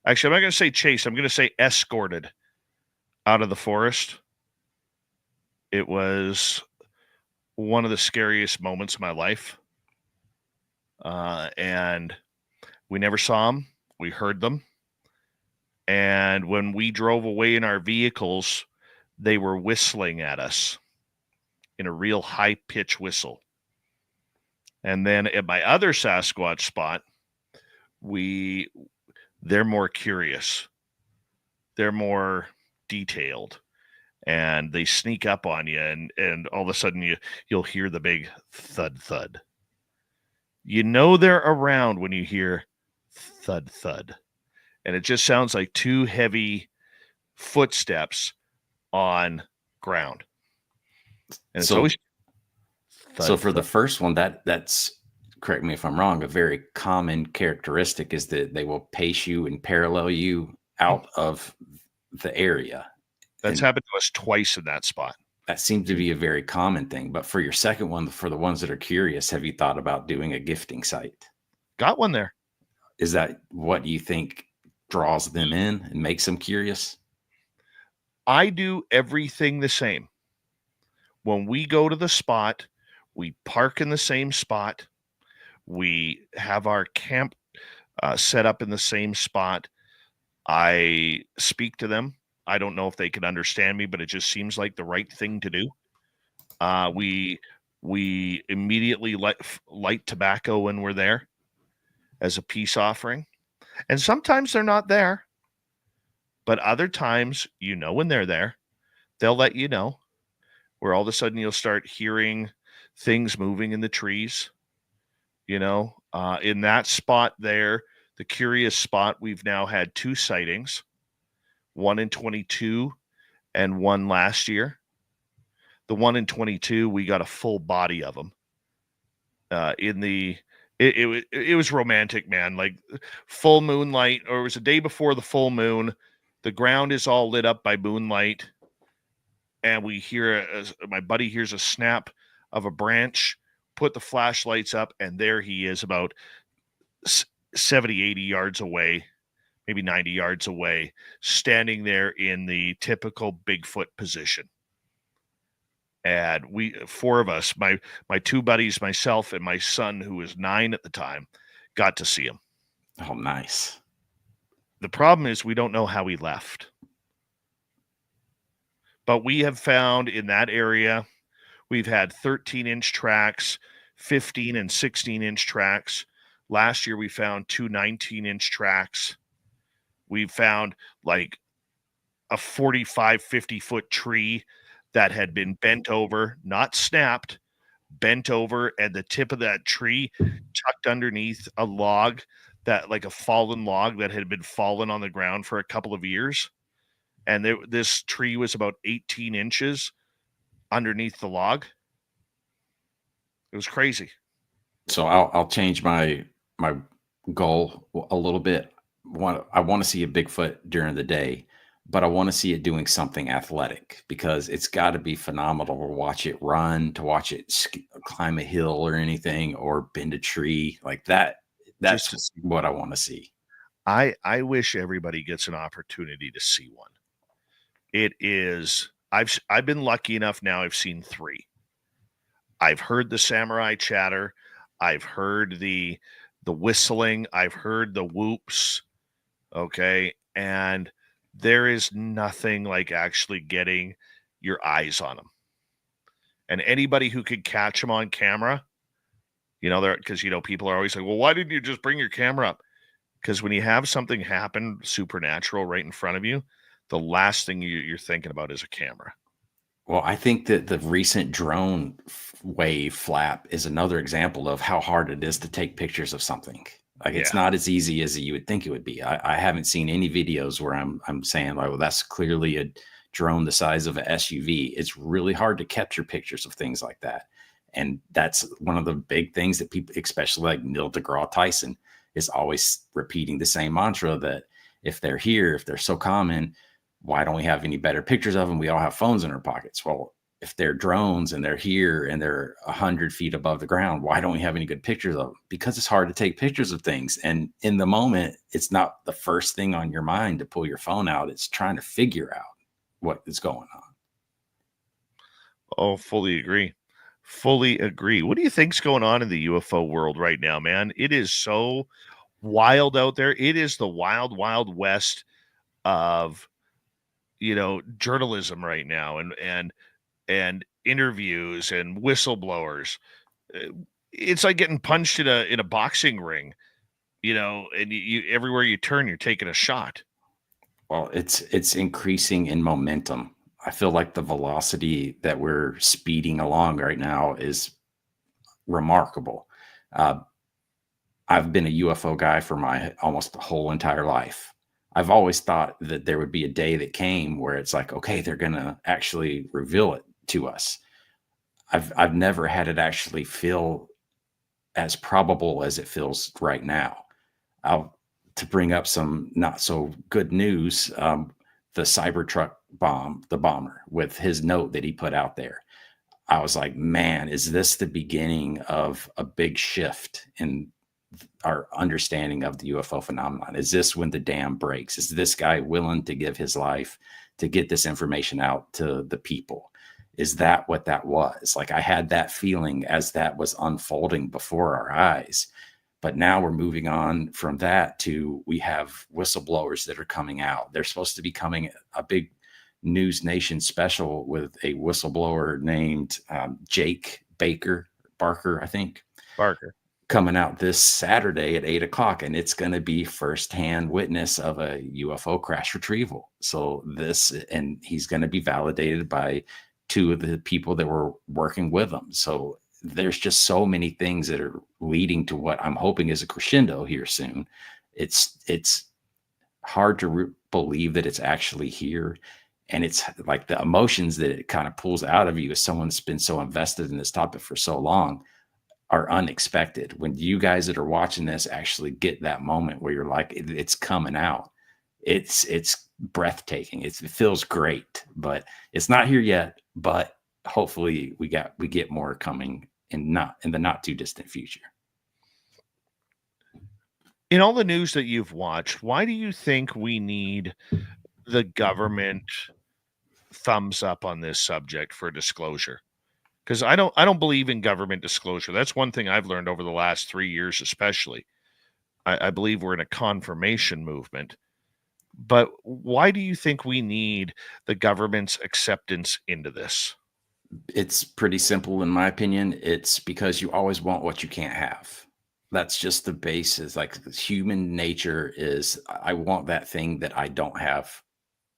Actually, I'm not going to say chased. I'm going to say escorted out of the forest. It was one of the scariest moments of my life. And we never saw them. We heard them. And when we drove away in our vehicles, they were whistling at us in a real high-pitched whistle. And then at my other Sasquatch spot, they're more curious. They're more detailed. And they sneak up on you, and all of a sudden you'll hear the big thud, thud. You know they're around when you hear thud, thud. And it just sounds like two heavy footsteps on ground. And it's always thud, so for thud. the first one, that's, correct me if I'm wrong, a very common characteristic is that they will pace you and parallel you out of the area. That's happened to us twice in that spot. That seems to be a very common thing. But for your second one, for the ones that are curious, have you thought about doing a gifting site? Got one there. Is that what you think draws them in and makes them curious? I do everything the same. When we go to the spot, we park in the same spot. We have our camp set up in the same spot. I speak to them. I don't know if they can understand me, but it just seems like the right thing to do. We immediately light tobacco when we're there as a peace offering. And sometimes they're not there. But other times, when they're there, they'll let you know, where all of a sudden you'll start hearing things moving in the trees. In that spot there, the curious spot, we've now had 2 sightings, one in 22 and one last year. The one in 22, we got a full body of them. It was romantic, man. Like full moonlight, or it was a day before the full moon. The ground is all lit up by moonlight, and we hear my buddy hears a snap of a branch, put the flashlights up, and there he is about 70, 80 yards away, maybe 90 yards away, standing there in the typical Bigfoot position. And we, 4 of us, my 2 buddies, myself, and my son, who was 9 at the time, got to see him. Oh, nice. The problem is we don't know how he left. But we have found in that area, we've had 13-inch tracks, 15 and 16-inch tracks. Last year, we found 2 19-inch tracks. We found like a 45, 50-foot tree that had been bent over, not snapped, bent over, and the tip of that tree tucked underneath a log, that like a fallen log that had been fallen on the ground for a couple of years. And this tree was about 18 inches underneath the log. It was crazy. So I'll change my goal a little bit. I want to see a Bigfoot during the day, but I want to see it doing something athletic, because it's got to be phenomenal to watch it run, to watch it climb a hill or anything, or bend a tree like that. That's just what I want to see. I wish everybody gets an opportunity to see one. It is I've been lucky enough now. I've seen 3. I've heard the samurai chatter. I've heard the whistling. I've heard the whoops. Okay. And there is nothing like actually getting your eyes on them. And anybody who could catch them on camera, because, people are always like, well, why didn't you just bring your camera up? Because when you have something happen supernatural right in front of you, the last thing you're thinking about is a camera. Well, I think that the recent drone wave flap is another example of how hard it is to take pictures of something. Like, it's not as easy as you would think it would be. I haven't seen any videos where I'm saying, like, well, that's clearly a drone the size of an SUV. It's really hard to capture pictures of things like that. And that's one of the big things that people, especially like Neil deGrasse Tyson, is always repeating the same mantra that if they're here, if they're so common, why don't we have any better pictures of them? We all have phones in our pockets. Well, if they're drones and they're here and they're 100 feet above the ground, why don't we have any good pictures of them? Because it's hard to take pictures of things. And in the moment, it's not the first thing on your mind to pull your phone out. It's trying to figure out what is going on. Oh, fully agree. Fully agree. What do you think's going on in the UFO world right now, man? It is so wild out there. It is the wild, wild west of, journalism right now, and interviews and whistleblowers. It's like getting punched in a boxing ring, and you everywhere you turn, you're taking a shot. Well, it's increasing in momentum. I feel like the velocity that we're speeding along right now is remarkable. I've been a UFO guy for my almost whole entire life. I've always thought that there would be a day that came where it's like, okay, they're going to actually reveal it to us. I've never had it actually feel as probable as it feels right now. To bring up some not so good news, the Cybertruck the bomber, with his note that he put out there, I was like, man, is this the beginning of a big shift in our understanding of the UFO phenomenon? Is this when the dam breaks? Is this guy willing to give his life to get this information out to the people? Is that what that was? Like, I had that feeling as that was unfolding before our eyes. But now we're moving on from that to, we have whistleblowers that are coming out. They're supposed to be coming a big News Nation special with a whistleblower named Jake Barker, I think. Barker. Coming out this Saturday at 8:00, and it's going to be firsthand witness of a UFO crash retrieval. So and he's going to be validated by 2 of the people that were working with him. So there's just so many things that are leading to what I'm hoping is a crescendo here soon. It's hard to believe that it's actually here. And it's like the emotions that it kind of pulls out of you as someone that's been so invested in this topic for so long are unexpected. When you guys that are watching this actually get that moment where you're like, it's coming out, it's breathtaking. It feels great, but it's not here yet. But hopefully we get more coming in the not too distant future. In all the news that you've watched, why do you think we need the government thumbs up on this subject for disclosure? Because I don't believe in government disclosure. That's one thing I've learned over the last 3 years, especially. I believe we're in a confirmation movement. But why do you think we need the government's acceptance into this? It's pretty simple, in my opinion. It's because you always want what you can't have. That's just the basis. Like, human nature is, I want that thing that I don't have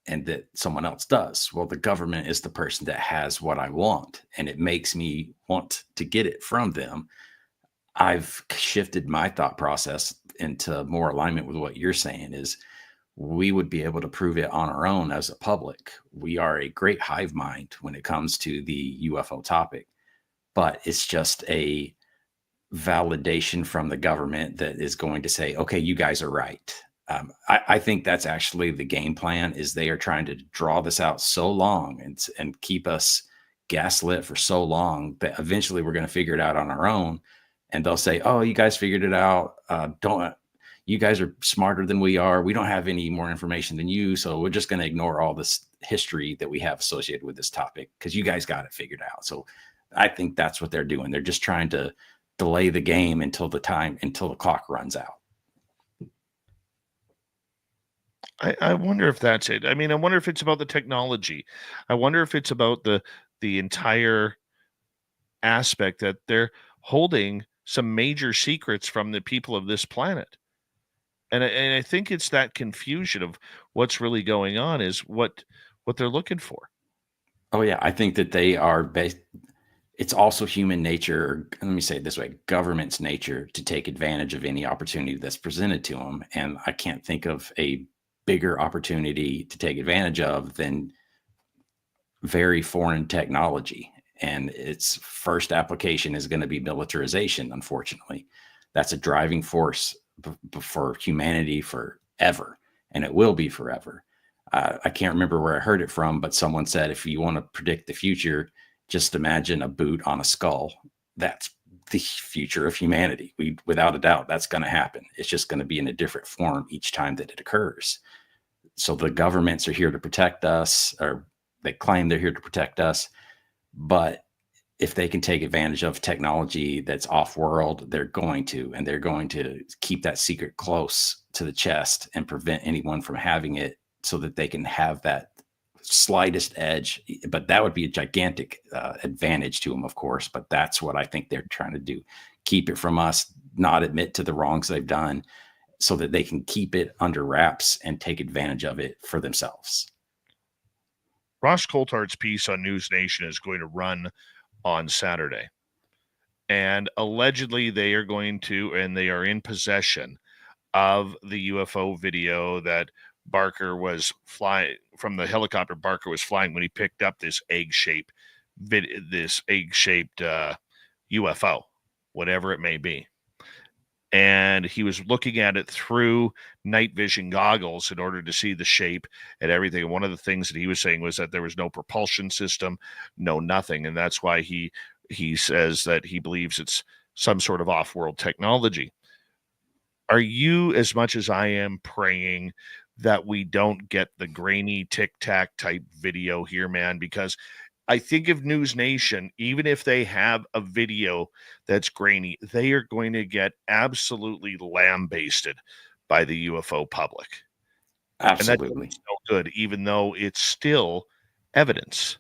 and that someone else does. Well, the government is the person that has what I want, and it makes me want to get it from them. I've shifted my thought process into more alignment with what you're saying, is we would be able to prove it on our own as a public. We are a great hive mind when it comes to the UFO topic, but it's just a validation from the government that is going to say, okay, you guys are right. I think that's actually the game plan, is they are trying to draw this out so long and keep us gaslit for so long that eventually we're going to figure it out on our own. And they'll say, oh, you guys figured it out. you guys are smarter than we are. We don't have any more information than you. So we're just going to ignore all this history that we have associated with this topic because you guys got it figured out. So I think that's what they're doing. They're just trying to delay the game until the clock runs out. I wonder if that's it. I mean, I wonder if it's about the technology. I wonder if it's about the entire aspect that they're holding some major secrets from the people of this planet. And I think it's that confusion of what's really going on is what they're looking for. Oh yeah, I think that they are based. It's also human nature. Let me say it this way: government's nature to take advantage of any opportunity that's presented to them. And I can't think of a bigger opportunity to take advantage of than very foreign technology. And its first application is going to be militarization. Unfortunately, that's a driving force for humanity forever, and it will be forever. I can't remember where I heard it from, but someone said, if you want to predict the future, just imagine a boot on a skull. That's the future of humanity. Without a doubt, that's going to happen. It's just going to be in a different form each time that it occurs. So the governments are here to protect us, or they claim they're here to protect us. But if they can take advantage of technology that's off-world, they're going to, and they're going to keep that secret close to the chest and prevent anyone from having it, so that they can have that slightest edge. But that would be a gigantic advantage to them, of course. But that's what I think they're trying to do: keep it from us, not admit to the wrongs they've done, so that they can keep it under wraps and take advantage of it for themselves. Ross Coulthard's piece on News Nation is going to run on Saturday. And allegedly they are going to, and they are in possession of the UFO video that Barker was flying from the helicopter. Barker was flying when he picked up this egg-shaped UFO, whatever it may be. And he was looking at it through night vision goggles in order to see the shape and everything. And one of the things that he was saying was that there was no propulsion system, no nothing. And that's why he says that he believes it's some sort of off-world technology. Are you, as much as I am, praying that we don't get the grainy tic-tac type video here, man? Because I think of News Nation, even if they have a video that's grainy, they are going to get absolutely lambasted by the UFO public. Absolutely. And that's no good, even though it's still evidence.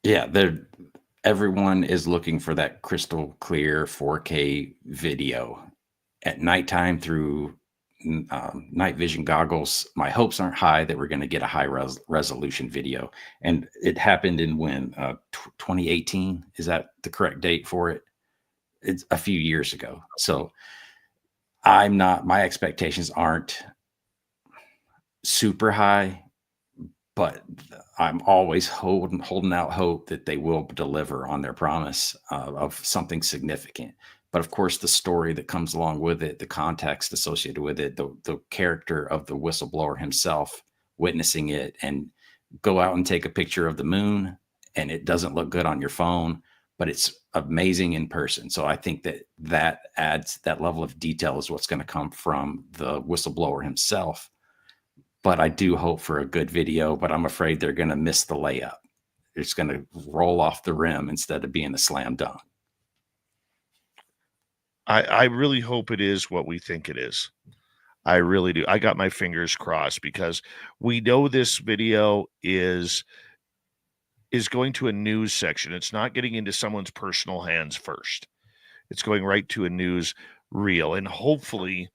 Yeah, everyone is looking for that crystal clear 4K video at nighttime through night vision goggles. My hopes aren't high that we're going to get a high resolution video. And it happened in 2018. Is that the correct date for it? It's a few years ago. So my expectations aren't super high, but I'm always holding out hope that they will deliver on their promise of something significant. But of course, the story that comes along with it, the context associated with it, the character of the whistleblower himself witnessing it, and go out and take a picture of the moon and it doesn't look good on your phone, but it's amazing in person. So I think that adds that level of detail is what's going to come from the whistleblower himself. But I do hope for a good video, but I'm afraid they're going to miss the layup. It's going to roll off the rim instead of being a slam dunk. I really hope it is what we think it is. I really do. I got my fingers crossed, because we know this video is going to a news section. It's not getting into someone's personal hands first. It's going right to a news reel, and hopefully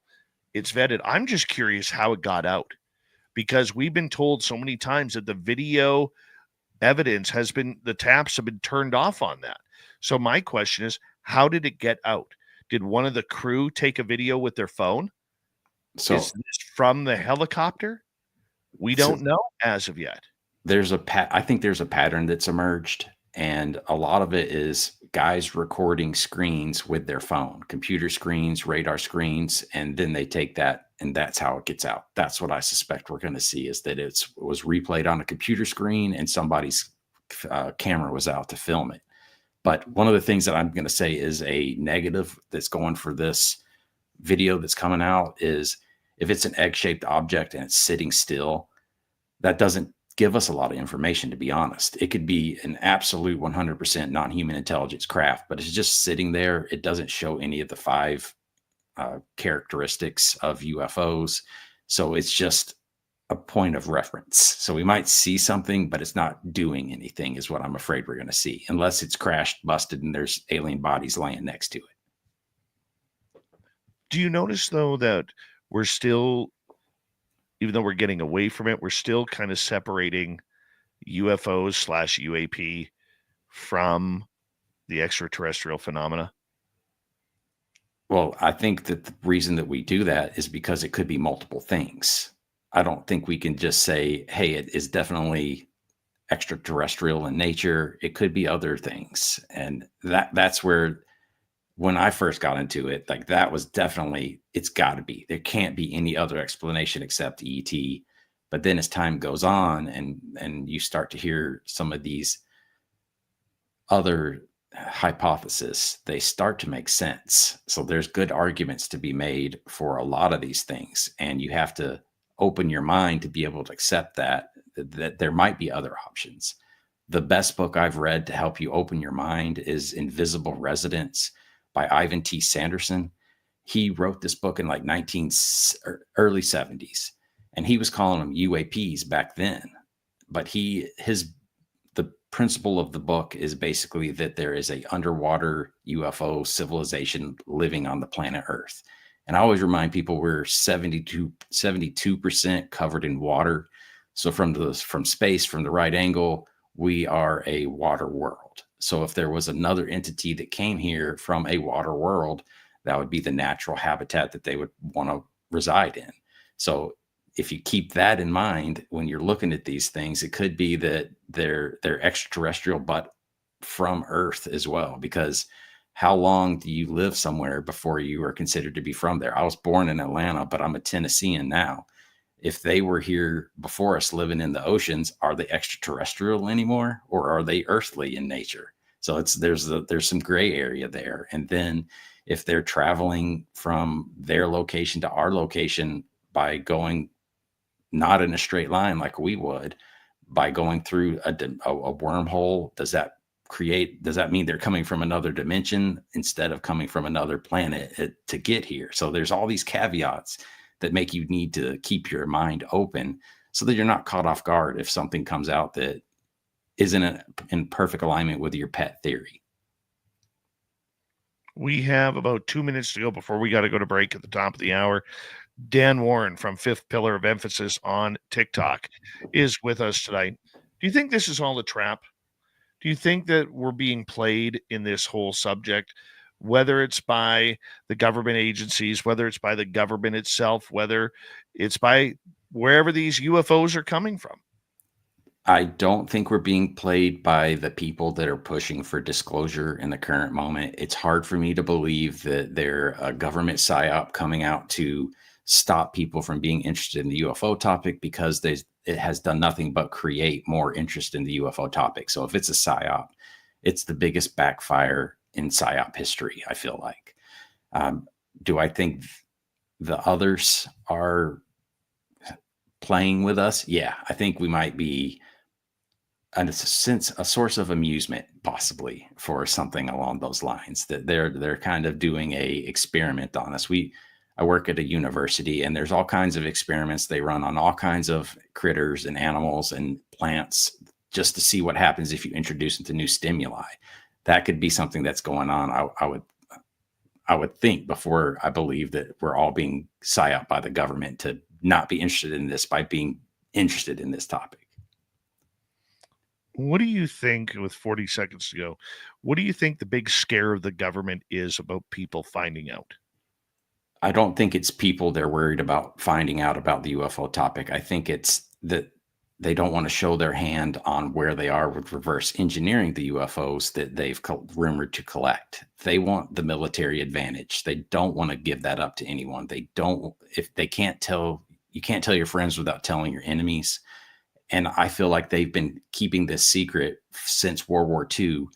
it's vetted. I'm just curious how it got out, because we've been told so many times that the video evidence the taps have been turned off on that. So my question is, how did it get out? Did one of the crew take a video with their phone? So is this from the helicopter? We don't know as of yet. I think there's a pattern that's emerged, and a lot of it is guys recording screens with their phone, computer screens, radar screens, and then they take that, and that's how it gets out. That's what I suspect we're going to see, is that it was replayed on a computer screen and somebody's camera was out to film it. But one of the things that I'm going to say is a negative that's going for this video that's coming out is if it's an egg-shaped object and it's sitting still, that doesn't give us a lot of information, to be honest. It could be an absolute 100% non-human intelligence craft, but it's just sitting there. It doesn't show any of the 5 characteristics of UFOs. So it's just a point of reference. So we might see something, but it's not doing anything, is what I'm afraid we're going to see, unless it's crashed, busted, and there's alien bodies laying next to it. Do you notice, though, that we're still, even though we're getting away from it, we're still kind of separating UFOs / UAP from the extraterrestrial phenomena? Well, I think that the reason that we do that is because it could be multiple things. I don't think we can just say, hey, it is definitely extraterrestrial in nature. It could be other things. And that's where, when I first got into it, like, that was definitely, it's got to be. There can't be any other explanation except ET. But then as time goes on and you start to hear some of these other hypotheses, they start to make sense. So there's good arguments to be made for a lot of these things, and you have to open your mind to be able to accept that there might be other options. The best book I've read to help you open your mind is Invisible Residents by Ivan T. Sanderson. He wrote this book in like early 70s, and he was calling them UAPs back then. But the principle of the book is basically that there is a underwater UFO civilization living on the planet Earth. And I always remind people we're 72% covered in water. So from space, from the right angle, we are a water world. So if there was another entity that came here from a water world, that would be the natural habitat that they would want to reside in. So if you keep that in mind when you're looking at these things, it could be that they're extraterrestrial, but from Earth as well. Because how long do you live somewhere before you are considered to be from there? I was born in Atlanta, but I'm a Tennessean now. If they were here before us living in the oceans, are they extraterrestrial anymore, or are they earthly in nature? So there's some gray area there. And then if they're traveling from their location to our location by going not in a straight line like we would, by going through a wormhole, does that mean they're coming from another dimension instead of coming from another planet to get here? So there's all these caveats that make you need to keep your mind open so that you're not caught off guard if something comes out that isn't in perfect alignment with your pet theory. We have about 2 minutes to go before we got to go to break at the top of the hour. Dan Warren from Fifth Pillar of Emphasis on TikTok is with us tonight. Do you think this is all a trap? Do you think that we're being played in this whole subject, whether it's by the government agencies, whether it's by the government itself, whether it's by wherever these UFOs are coming from? I don't think we're being played by the people that are pushing for disclosure in the current moment. It's hard for me to believe that they're a government psyop coming out to stop people from being interested in the UFO topic, because it has done nothing but create more interest in the UFO topic. So if it's a psyop, it's the biggest backfire in psyop history, I feel like. Do I think the others are playing with us? Yeah, I think we might be, in a sense, a source of amusement, possibly, for something along those lines, that they're kind of doing a experiment on us. I work at a university, and there's all kinds of experiments they run on all kinds of critters and animals and plants, just to see what happens if you introduce them to new stimuli. That could be something that's going on. I would think, before I believe that we're all being psyoped by the government to not be interested in this by being interested in this topic. What do you think, with 40 seconds to go, what do you think the big scare of the government is about people finding out? I don't think it's people they're worried about finding out about the UFO topic. I think it's that they don't want to show their hand on where they are with reverse engineering the UFOs that they've rumored to collect. They want the military advantage. They don't want to give that up to anyone. If they can't tell, you can't tell your friends without telling your enemies. And I feel like they've been keeping this secret since World War II,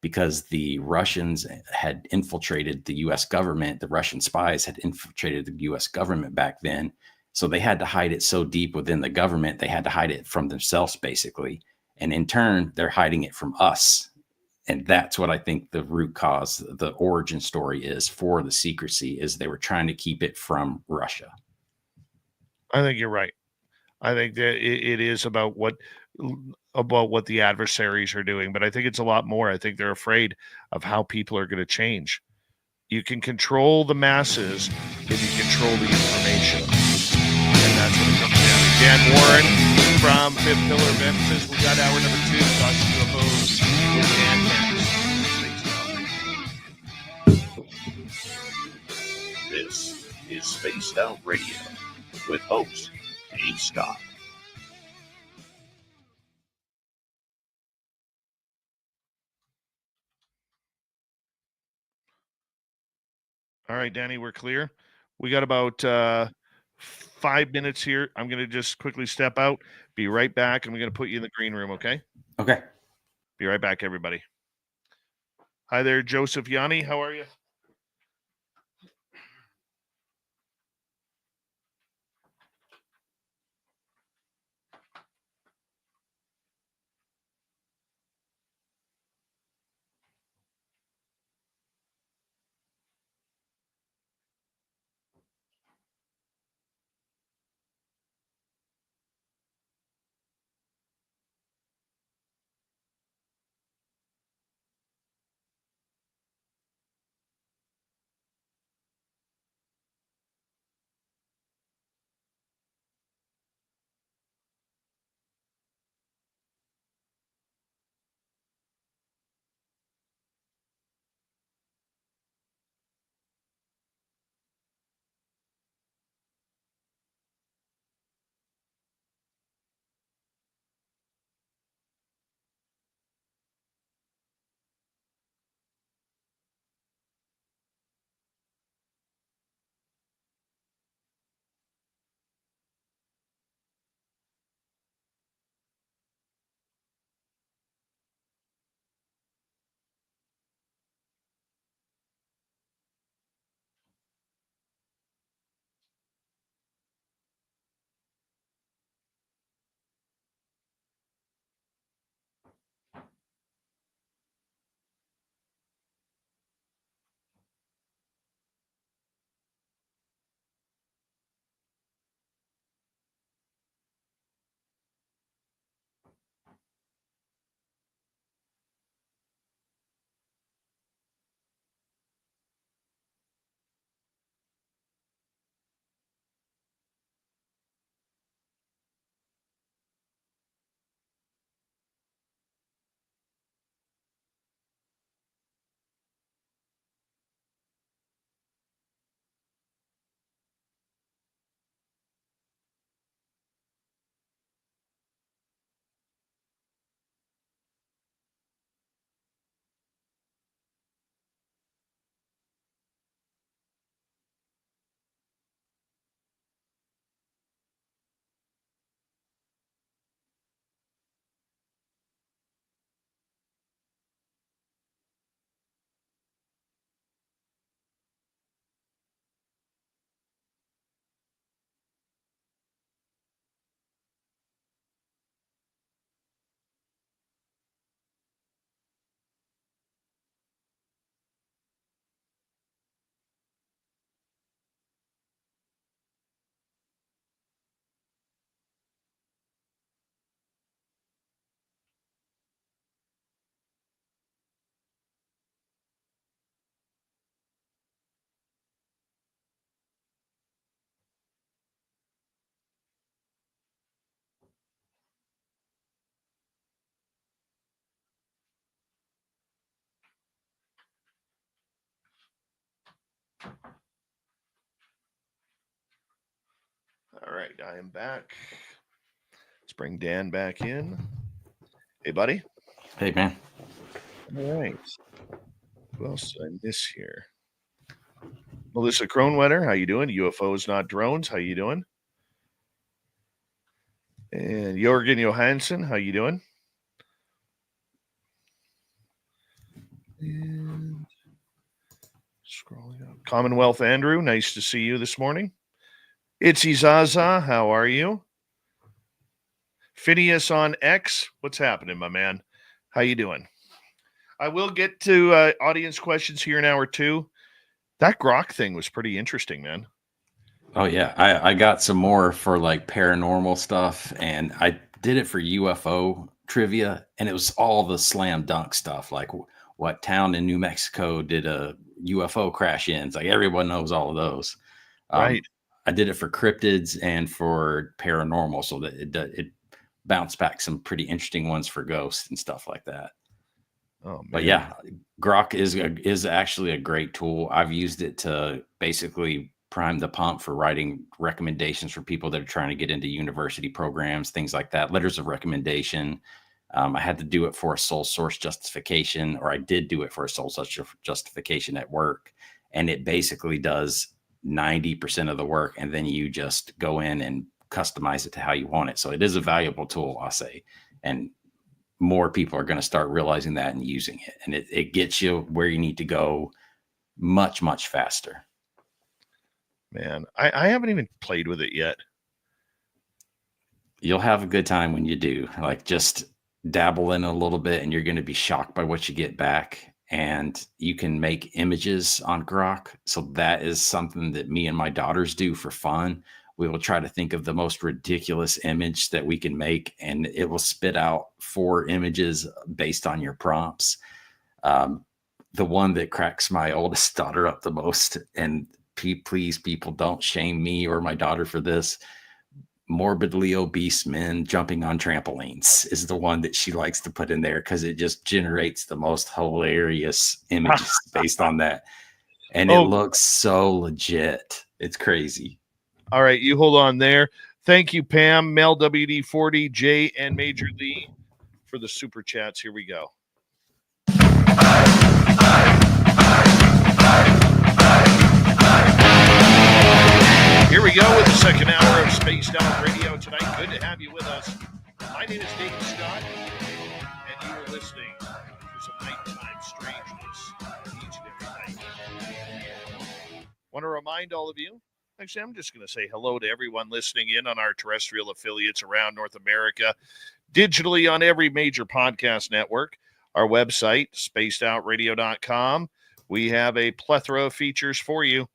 because the Russians had infiltrated the US government. The Russian spies had infiltrated the US government back then. So they had to hide it so deep within the government, they had to hide it from themselves, basically. And in turn, they're hiding it from us. And that's what I think the root cause, the origin story is for the secrecy, is they were trying to keep it from Russia. I think you're right. I think that it is about what the adversaries are doing, but I think it's a lot more. I think they're afraid of how people are going to change. You can control the masses if you control the information, and that's what it comes down to. Dan Warren from Fifth Pillar of Emphasis. We got hour number 2, talking UFOs with Dan Spaced Out. This is Spaced Out Radio with host Dave Scott. All right, Danny, we're clear. We got about 5 minutes here. I'm going to just quickly step out, be right back, and we're going to put you in the green room, okay? Okay. Be right back, everybody. Hi there, Joseph Yanni. How are you? All right, I am back. Let's bring Dan back in. Hey, buddy. Hey, man. All right. Who else did I miss here? Melissa Kronwetter, how you doing? UFOs, not drones. How you doing? And Jorgen Johansson, how you doing? Scrolling up. Commonwealth Andrew, nice to see you this morning. Itsy Zaza, how are you? Phineas on X, what's happening, my man? How you doing? I will get to audience questions here in hour 2. That grok thing was pretty interesting, man. Oh yeah, I got some more for like paranormal stuff, and I did it for UFO trivia, and it was all the slam dunk stuff, like what town in New Mexico did a UFO crash in? It's like everyone knows all of those. Right. I did it for cryptids and for paranormal, so that it bounced back some pretty interesting ones for ghosts and stuff like that. Oh, man. But yeah, grok is actually a great tool. I've used it to basically prime the pump for writing recommendations for people that are trying to get into university programs, things like that, letters of recommendation. I had to do it for a sole source justification, or I did do it for a sole source justification at work. And it basically does 90% of the work. And then you just go in and customize it to how you want it. So it is a valuable tool, I'll say. And more people are going to start realizing that and using it. And it gets you where you need to go much, much faster. Man, I haven't even played with it yet. You'll have a good time when you do. Like, just dabble in a little bit and you're going to be shocked by what you get back. And you can make images on grok. So that is something that me and my daughters do for fun. We will try to think of the most ridiculous image that we can make, and it will spit out 4 images based on your prompts. The one that cracks my oldest daughter up the most, and please, people, don't shame me or my daughter for this. Morbidly obese men jumping on trampolines is the one that she likes to put in there, because it just generates the most hilarious images based on that. And it looks so legit. It's crazy. All right, you hold on there. Thank you, Pam, Mel WD40, Jay, and Major Lee for the super chats. Here we go. Here we go with the second hour of Spaced Out Radio tonight. Good to have you with us. My name is Dave Scott, and you are listening to some nighttime strangeness each and every night. Want to remind all of you, actually, I'm just going to say hello to everyone listening in on our terrestrial affiliates around North America, digitally on every major podcast network, our website, spacedoutradio.com. We have a plethora of features for you.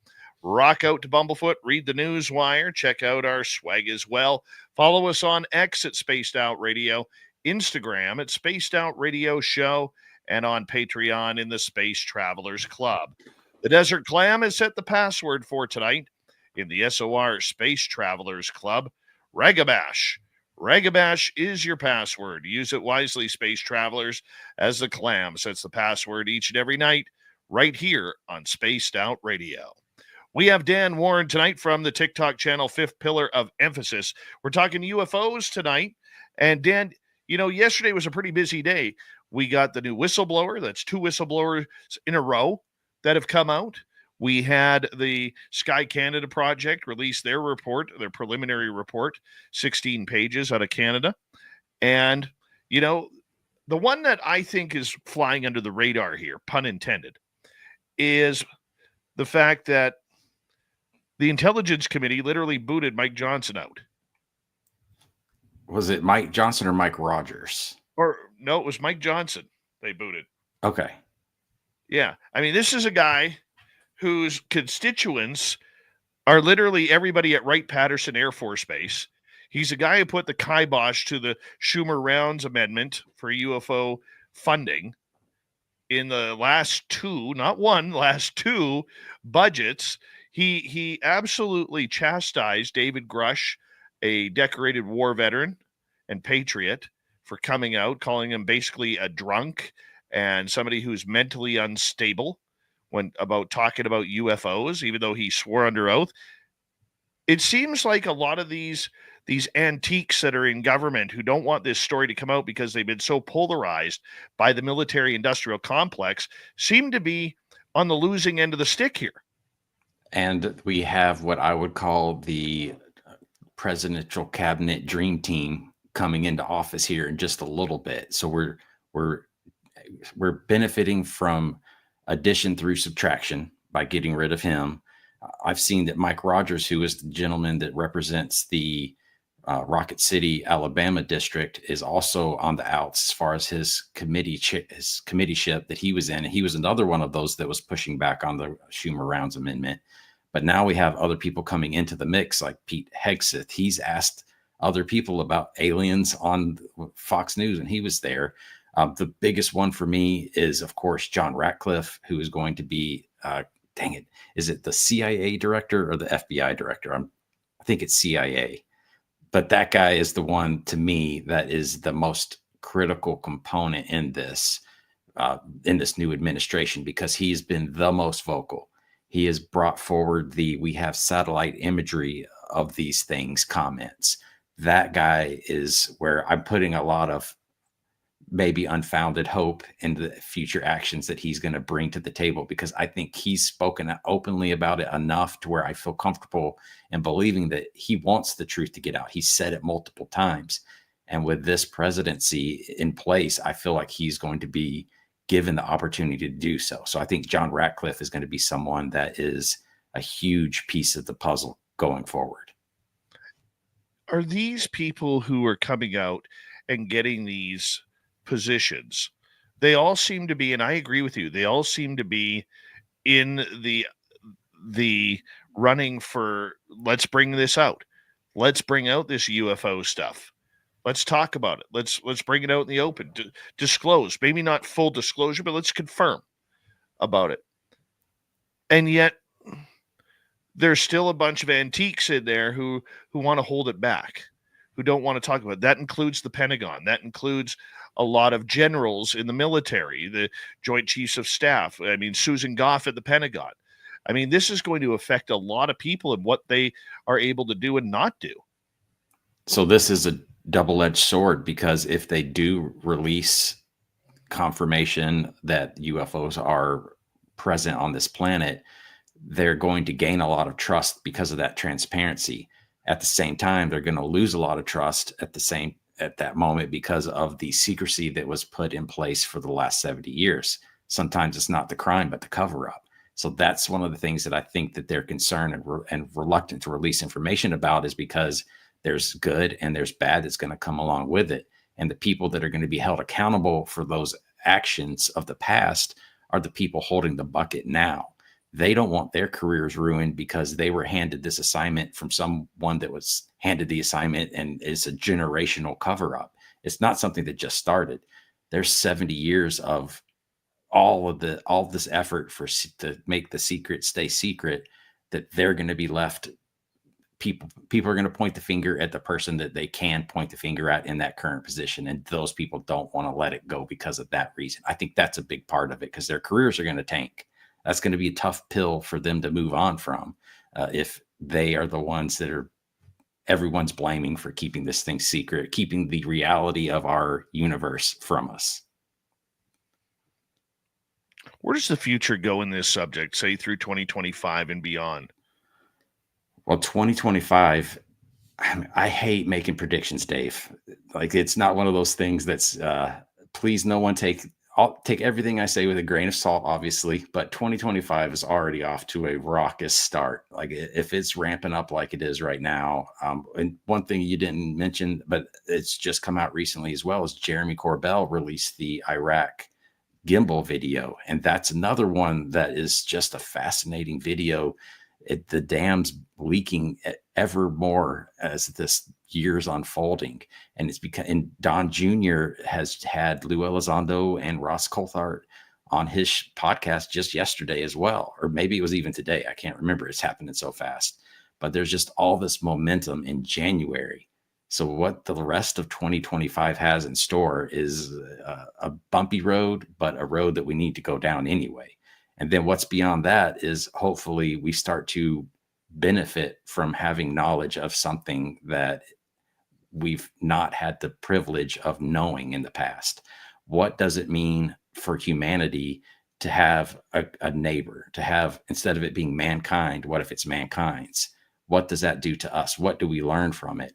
Rock out to Bumblefoot, read the news wire, check out our swag as well. Follow us on X at Spaced Out Radio, Instagram at Spaced Out Radio Show, and on Patreon in the Space Travelers Club. The Desert Clam has set the password for tonight in the SOR Space Travelers Club. Ragabash. Ragabash is your password. Use it wisely, Space Travelers, as the Clam sets the password each and every night right here on Spaced Out Radio. We have Dan Warren tonight from the TikTok channel Fifth Pillar of Emphasis. We're talking UFOs tonight. And Dan, you know, yesterday was a pretty busy day. We got the new Whistleblower. That's 2 whistleblowers in a row that have come out. We had the Sky Canada Project release their report, their preliminary report, 16 pages out of Canada. And, you know, the one that I think is flying under the radar here, pun intended, is the fact that the Intelligence Committee literally booted Mike Johnson out. Was it Mike Johnson or Mike Rogers? Or no, it was Mike Johnson they booted. Okay. Yeah. I mean, this is a guy whose constituents are literally everybody at Wright-Patterson Air Force Base. He's a guy who put the kibosh to the Schumer-Rounds amendment for UFO funding in the last 2, not one, last 2 budgets. He absolutely chastised David Grush, a decorated war veteran and patriot, for coming out, calling him basically a drunk and somebody who's mentally unstable when about talking about UFOs, even though he swore under oath. It seems like a lot of these antiques that are in government who don't want this story to come out because they've been so polarized by the military-industrial complex seem to be on the losing end of the stick here. And we have what I would call the presidential cabinet dream team coming into office here in just a little bit. So we're benefiting from addition through subtraction. by getting rid of him. I've seen that Mike Rogers, who is the gentleman that represents the Rocket City, Alabama district, is also on the outs as far as his committeeship that he was in. And he was another one of those that was pushing back on the Schumer Rounds Amendment. But now we have other people coming into the mix, like Pete Hegseth. He's asked other people about aliens on Fox News, and he was there. The biggest one for me is, of course, John Ratcliffe, who is going to be, is it the CIA director or the FBI director? I think it's CIA. But that guy is the one, to me, that is the most critical component in this new administration, because he's been the most vocal. He has brought forward we have satellite imagery of these things comments. That guy is where I'm putting a lot of maybe unfounded hope in the future actions that he's going to bring to the table, because I think he's spoken openly about it enough to where I feel comfortable in believing that he wants the truth to get out. He's said it multiple times. And with this presidency in place, I feel like he's going to be given the opportunity to do so. So I think John Ratcliffe is going to be someone that is a huge piece of the puzzle going forward. Are these people who are coming out and getting these positions, they all seem to be, and I agree with you, they all seem to be in the running for, let's bring this out. Let's bring out this UFO stuff. Let's talk about it. Let's bring it out in the open. Disclose, maybe not full disclosure, but let's confirm about it. And yet there's still a bunch of antiques in there who want to hold it back, who don't want to talk about it. That includes the Pentagon. That includes a lot of generals in the military, the Joint Chiefs of Staff. I mean, Susan Goff at the Pentagon. I mean, this is going to affect a lot of people and what they are able to do and not do. So this is a double-edged sword, because if they do release confirmation that UFOs are present on this planet, they're going to gain a lot of trust because of that transparency. At the same time, they're going to lose a lot of trust at that moment because of the secrecy that was put in place for the last 70 years. Sometimes it's not the crime, but the cover-up. So that's one of the things that I think that they're concerned and reluctant to release information about, is because there's good and there's bad that's going to come along with it. And the people that are going to be held accountable for those actions of the past are the people holding the bucket now. They don't want their careers ruined because they were handed this assignment from someone that was handed the assignment, and it's a generational cover-up. It's not something that just started. There's 70 years of all this effort to make the secret stay secret, that they're going to be left. People are going to point the finger at the person that they can point the finger at in that current position. And those people don't want to let it go because of that reason. I think that's a big part of it, because their careers are going to tank. That's going to be a tough pill for them to move on from, if they are the ones that everyone's blaming for keeping this thing secret, keeping the reality of our universe from us. Where does the future go in this subject, say through 2025 and beyond? Well, 2025, I hate making predictions, Dave. Like, it's not one of those things that's, please, no one I'll take everything I say with a grain of salt, obviously, but 2025 is already off to a raucous start. Like, if it's ramping up like it is right now. And one thing you didn't mention, but it's just come out recently as well, is Jeremy Corbell released the Iraq gimbal video. And that's another one that is just a fascinating video. The dam's leaking ever more as this year's unfolding. And it's because, and Don Jr. has had Lou Elizondo and Ross Coulthart on his podcast just yesterday as well. Or maybe it was even today. I can't remember. It's happening so fast. But there's just all this momentum in January. So what the rest of 2025 has in store is a bumpy road, but a road that we need to go down anyway. And then what's beyond that is hopefully we start to benefit from having knowledge of something that we've not had the privilege of knowing in the past. What does it mean for humanity to have a neighbor, to have, instead of it being mankind, what if it's mankind's? What does that do to us? What do we learn from it?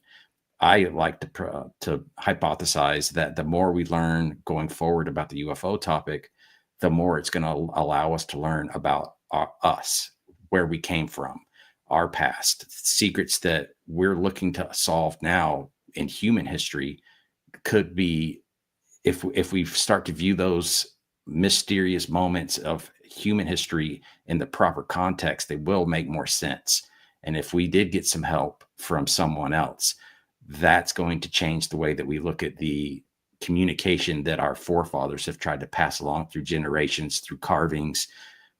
I like to hypothesize that the more we learn going forward about the UFO topic, the more it's going to allow us to learn about us, where we came from, our past, secrets that we're looking to solve now in human history could be, if we start to view those mysterious moments of human history in the proper context, they will make more sense. And if we did get some help from someone else, that's going to change the way that we look at the communication that our forefathers have tried to pass along through generations, through carvings,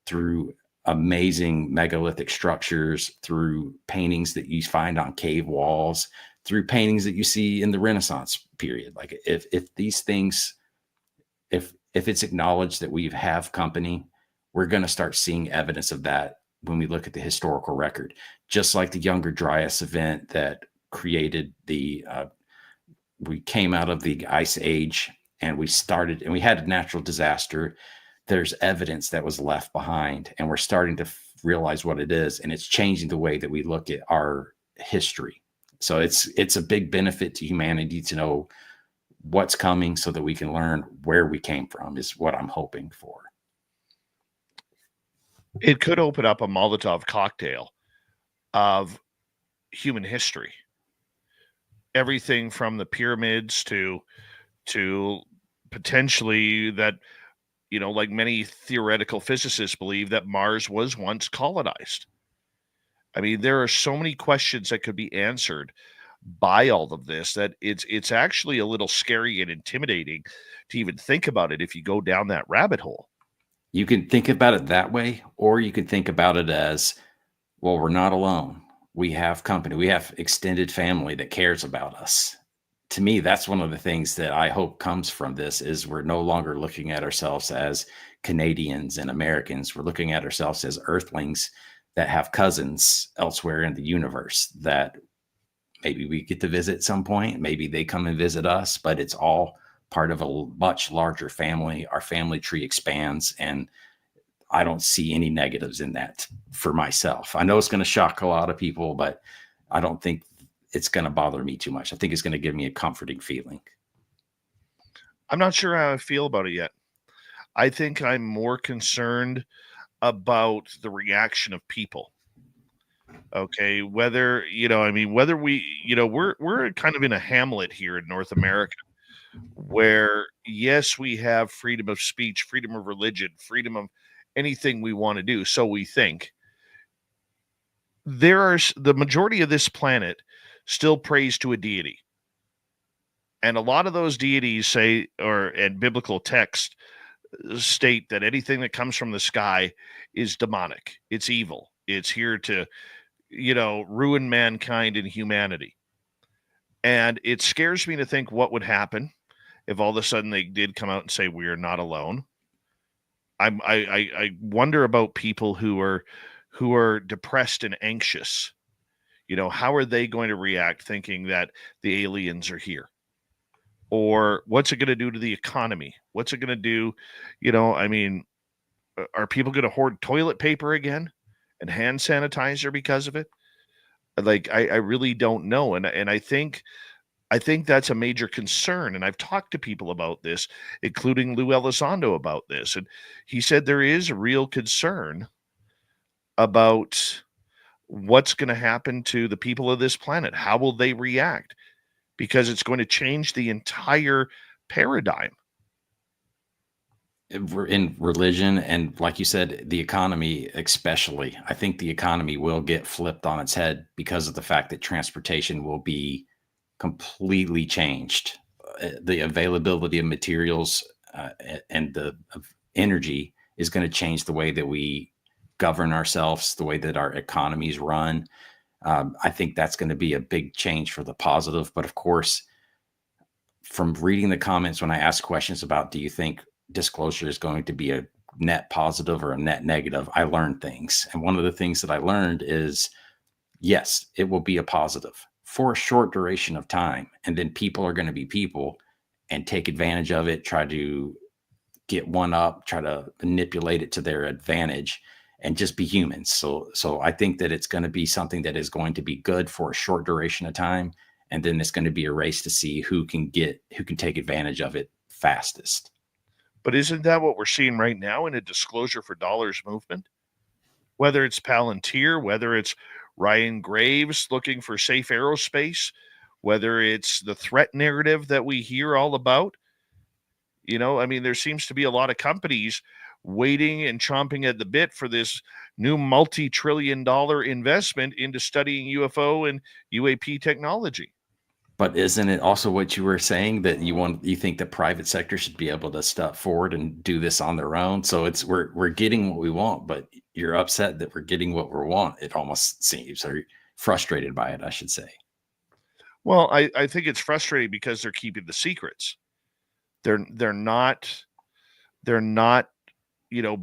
through amazing megalithic structures, through paintings that you find on cave walls, through paintings that you see in the Renaissance period. Like if these things, if it's acknowledged that we have company, we're going to start seeing evidence of that when we look at the historical record. Just like the Younger Dryas event that created we came out of the ice age and we had a natural disaster. There's evidence that was left behind, and we're starting to realize what it is, and it's changing the way that we look at our history. So it's a big benefit to humanity to know what's coming so that we can learn where we came from, is what I'm hoping for. It could open up a Molotov cocktail of human history. Everything from the pyramids to potentially that, like many theoretical physicists believe that Mars was once colonized. I mean, there are so many questions that could be answered by all of this that it's actually a little scary and intimidating to even think about it if you go down that rabbit hole. You can think about it that way, or you can think about it as, well, we're not alone. We have company. We have extended family that cares about us. To me, that's one of the things that I hope comes from this, is we're no longer looking at ourselves as Canadians and Americans. We're looking at ourselves as earthlings that have cousins elsewhere in the universe that maybe we get to visit at some point. Maybe they come and visit us, but it's all part of a much larger family. Our family tree expands, and I don't see any negatives in that for myself. I know it's going to shock a lot of people, but I don't think it's going to bother me too much. I think it's going to give me a comforting feeling. I'm not sure how I feel about it yet. I think I'm more concerned about the reaction of people. Okay, whether we're kind of in a hamlet here in North America where, yes, we have freedom of speech, freedom of religion, freedom of anything we want to do. So we think the majority of this planet still prays to a deity. And a lot of those deities and biblical text state that anything that comes from the sky is demonic. It's evil. It's here to, ruin mankind and humanity. And it scares me to think what would happen if all of a sudden they did come out and say, we are not alone. I wonder about people who are depressed and anxious. How are they going to react thinking that the aliens are here? Or what's it going to do to the economy? What's it going to do? Are people going to hoard toilet paper again and hand sanitizer because of it? Like, I really don't know. And I think that's a major concern. And I've talked to people about this, including Lou Elizondo about this. And he said there is a real concern about what's going to happen to the people of this planet. How will they react? Because it's going to change the entire paradigm. We're in religion, and like you said, the economy especially. I think the economy will get flipped on its head because of the fact that transportation will be completely changed. The availability of materials and the energy is going to change the way that we govern ourselves, the way that our economies run. I think that's going to be a big change for the positive. But of course, from reading the comments when I ask questions about, do you think disclosure is going to be a net positive or a net negative, I learned things. And one of the things that I learned is, yes, it will be a positive for a short duration of time. And then people are going to be people and take advantage of it, try to get one up, try to manipulate it to their advantage, and just be humans. So I think that it's going to be something that is going to be good for a short duration of time. And then it's going to be a race to see who can take advantage of it fastest. But isn't that what we're seeing right now in a disclosure for dollars movement? whether it's Palantir, whether it's Ryan Graves looking for safe aerospace, whether it's the threat narrative that we hear all about. I mean, there seems to be a lot of companies waiting and chomping at the bit for this new multi-trillion-dollar investment into studying UFO and UAP technology. But isn't it also what you were saying, that you think the private sector should be able to step forward and do this on their own? So we're getting what we want, but you're upset that we're getting what we want. It almost seems, or frustrated by it, I should say. Well, I think it's frustrating because they're keeping the secrets. They're not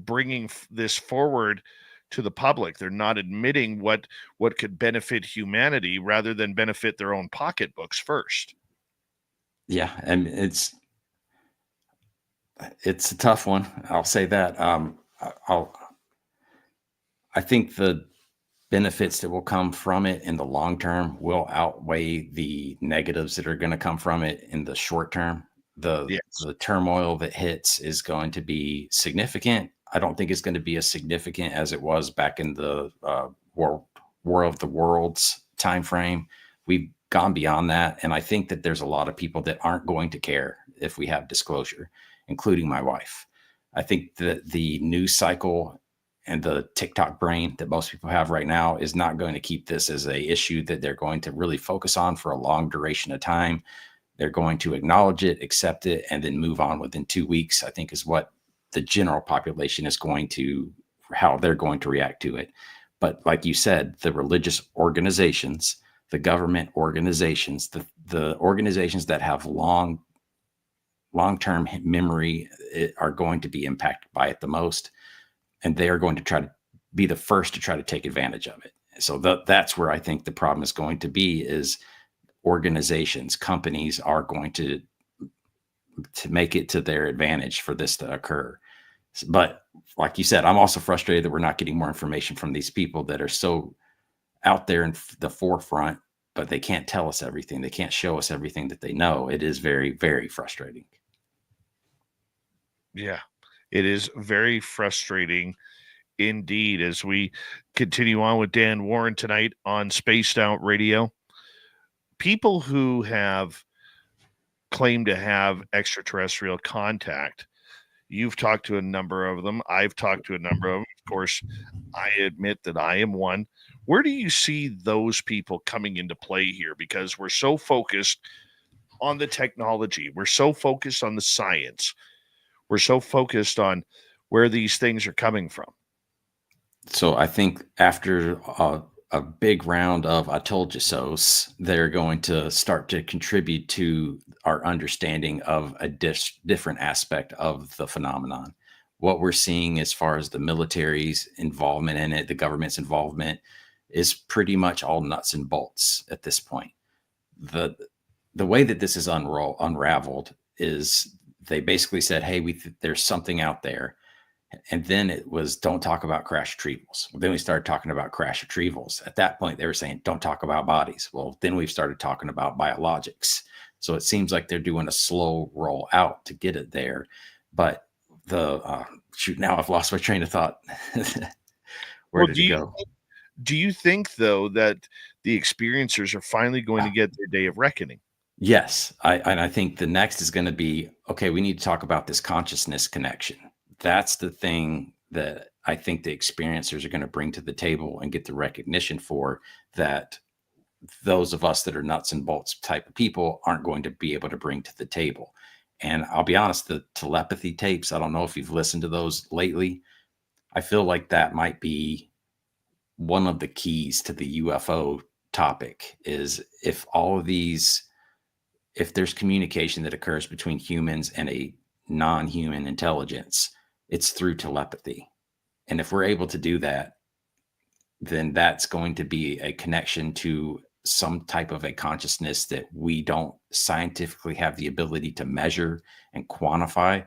bringing this forward to the public. They're not admitting what could benefit humanity rather than benefit their own pocketbooks first. Yeah, and it's a tough one. I'll say that. I think the benefits that will come from it in the long term will outweigh the negatives that are going to come from it in the short term. The turmoil that hits is going to be significant. I don't think it's going to be as significant as it was back in the War of the Worlds time frame. We've gone beyond that, and I think that there's a lot of people that aren't going to care if we have disclosure, including my wife. I think that the news cycle and the TikTok brain that most people have right now is not going to keep this as a issue that they're going to really focus on for a long duration of time. They're going to acknowledge it, accept it, and then move on within 2 weeks, I think, is what the general population is how they're going to react to it. But like you said, the religious organizations, the government organizations, the organizations that have long-term memory are going to be impacted by it the most. And they are going to try to be the first to try to take advantage of it. So that's where I think the problem is going to be, is organizations, companies are going to make it to their advantage for this to occur. But like you said, I'm also frustrated that we're not getting more information from these people that are so out there in the forefront, but they can't tell us everything. They can't show us everything that they know. It is very, very frustrating. Yeah, it is very frustrating indeed. As we continue on with Dan Warren tonight on Spaced Out Radio, people who have claimed to have extraterrestrial contact, you've talked to a number of them. I've talked to a number of them. Of course, I admit that I am one. Where do you see those people coming into play here? Because we're so focused on the technology. We're so focused on the science. We're so focused on where these things are coming from. So I think after a big round of I told you so's, they're going to start to contribute to our understanding of a different aspect of the phenomenon. What we're seeing as far as the military's involvement in it, the government's involvement, is pretty much all nuts and bolts at this point. The way that this is unraveled is they basically said, hey, there's something out there. And then it was, don't talk about crash retrievals. Well, then we started talking about crash retrievals. At that point, they were saying, don't talk about bodies. Well, then we've started talking about biologics. So it seems like they're doing a slow roll out to get it there. But now I've lost my train of thought. Where did it go? Do you think, though, that the experiencers are finally going to get their day of reckoning? Yes. I think the next is going to be, okay, we need to talk about this consciousness connection. That's the thing that I think the experiencers are going to bring to the table and get the recognition for, that those of us that are nuts and bolts type of people aren't going to be able to bring to the table. And I'll be honest, the telepathy tapes, I don't know if you've listened to those lately. I feel like that might be one of the keys to the UFO topic, is if there's communication that occurs between humans and a non-human intelligence, it's through telepathy. And if we're able to do that, then that's going to be a connection to some type of a consciousness that we don't scientifically have the ability to measure and quantify.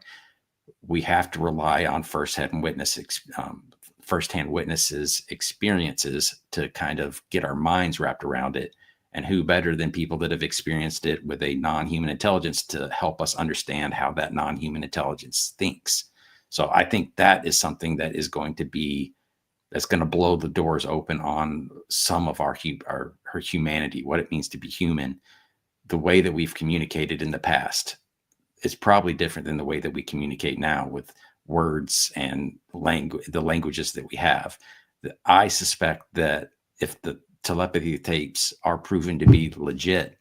We have to rely on firsthand witnesses' experiences to kind of get our minds wrapped around it. And who better than people that have experienced it with a non-human intelligence to help us understand how that non-human intelligence thinks. So I think that is something that is going to be that's going to blow the doors open on some of our her humanity, what it means to be human. The way that we've communicated in the past is probably different than the way that we communicate now with words and the languages that we have. I suspect that if the telepathy tapes are proven to be legit,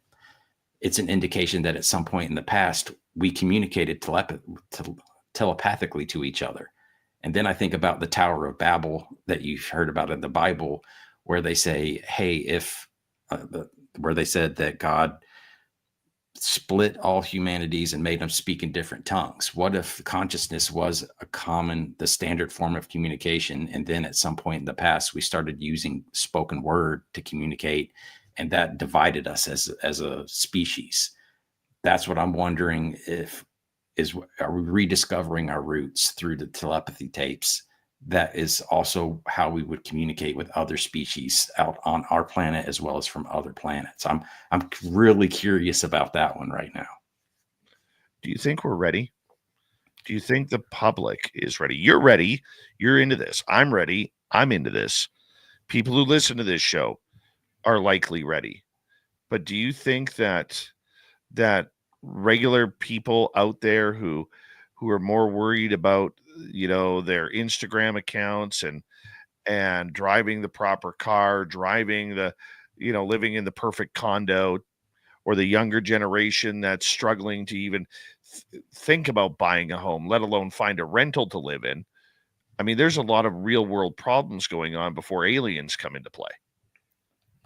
it's an indication that at some point in the past we communicated telepathically to each other. And then I think about the Tower of Babel that you've heard about in the Bible, where they say, hey, where they said that God split all humanities and made them speak in different tongues. What if consciousness was the standard form of communication, and then at some point in the past we started using spoken word to communicate, and that divided us as a species? That's what I'm wondering, are we rediscovering our roots through the telepathy tapes? That is also how we would communicate with other species out on our planet as well as from other planets. I'm really curious about that one right now. Do you think we're ready? Do you think the public is ready? You're ready. You're into this. I'm ready. I'm into this. People who listen to this show are likely ready. But do you think that regular people out there who are more worried about, their Instagram accounts and driving the proper car, driving living in the perfect condo, or the younger generation that's struggling to even think about buying a home, let alone find a rental to live in? I mean, there's a lot of real world problems going on before aliens come into play.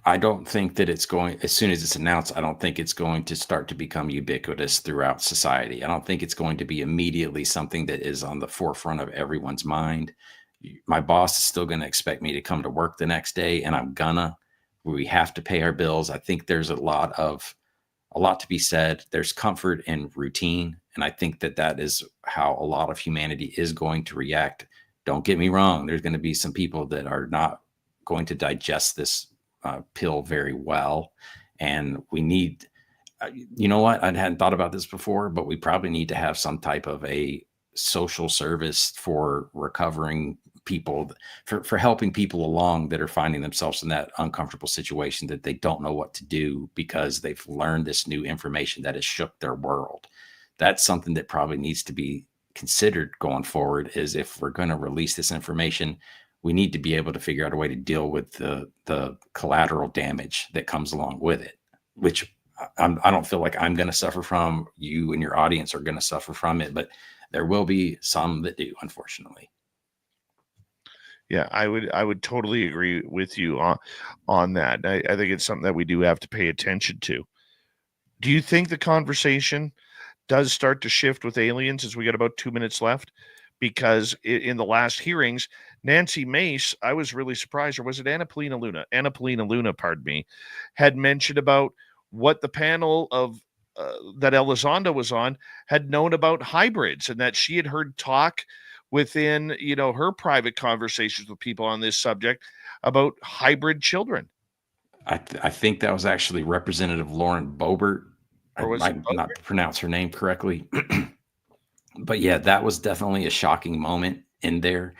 I don't think that it's going, as soon as it's announced, I don't think it's going to start to become ubiquitous throughout society. I don't think it's going to be immediately something that is on the forefront of everyone's mind. My boss is still going to expect me to come to work the next day, and we have to pay our bills. I think there's a lot to be said. There's comfort in routine. And I think that is how a lot of humanity is going to react. Don't get me wrong. There's going to be some people that are not going to digest this pill very well. And we need, you know what? I hadn't thought about this before, but we probably need to have some type of a social service for recovering people, for helping people along that are finding themselves in that uncomfortable situation that they don't know what to do because they've learned this new information that has shook their world. That's something that probably needs to be considered going forward, is if we're going to release this information, we need to be able to figure out a way to deal with the collateral damage that comes along with it, which I don't feel like I'm going to suffer from. You and your audience are going to suffer from it, but there will be some that do, unfortunately. Yeah, I would totally agree with you on that. I think it's something that we do have to pay attention to. Do you think the conversation does start to shift with aliens as we got about 2 minutes left? Because in the last hearings, Nancy Mace, I was really surprised, or was it Anna Paulina Luna? Anna Paulina Luna, pardon me, had mentioned about what the panel of that Elizondo was on had known about hybrids, and that she had heard talk within, her private conversations with people on this subject about hybrid children. I think that was actually Representative Lauren Boebert. I might not pronounce her name correctly. But yeah, that was definitely a shocking moment in there.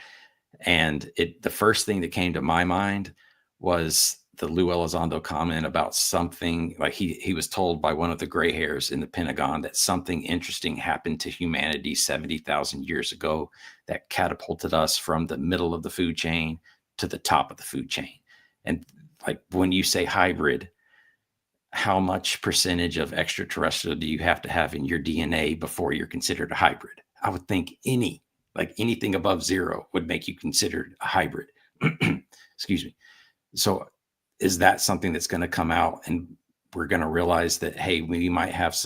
And the first thing that came to my mind was the Lou Elizondo comment about something like he was told by one of the gray hairs in the Pentagon that something interesting happened to humanity 70,000 years ago that catapulted us from the middle of the food chain to the top of the food chain. And like, when you say hybrid, how much percentage of extraterrestrial do you have to have in your DNA before you're considered a hybrid? I would think anything above 0 would make you considered a hybrid. Excuse me. So is that something that's going to come out, and we're going to realize that, hey, we might have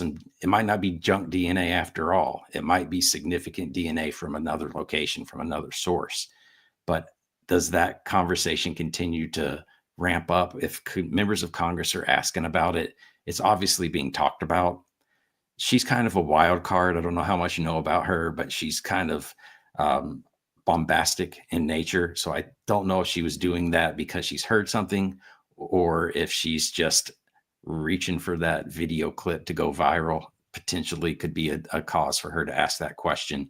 it might not be junk DNA after all. It might be significant DNA from another location, from another source. But does that conversation continue to ramp up? If members of Congress are asking about it, it's obviously being talked about. She's kind of a wild card. I don't know how much you know about her, but she's kind of bombastic in nature. So I don't know if she was doing that because she's heard something, or if she's just reaching for that video clip to go viral. Potentially could be a cause for her to ask that question.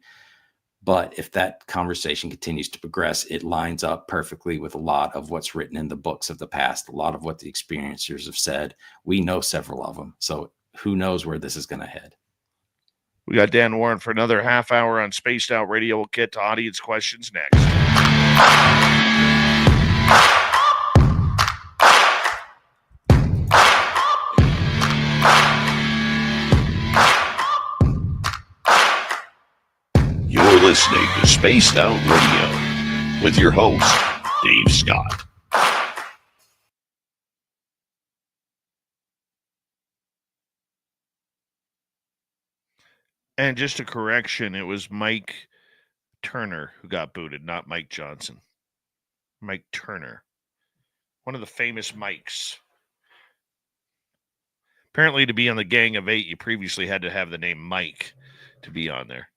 But if that conversation continues to progress, it lines up perfectly with a lot of what's written in the books of the past, a lot of what the experiencers have said. We know several of them. So who knows where this is going to head? We got Dan Warren for another half hour on Spaced Out Radio. We'll get to audience questions next. You're listening to Spaced Out Radio with your host, Dave Scott. And just a correction, it was Mike Turner who got booted, not Mike Johnson. Mike Turner. One of the famous Mikes. Apparently, to be on the Gang of Eight, you previously had to have the name Mike to be on there.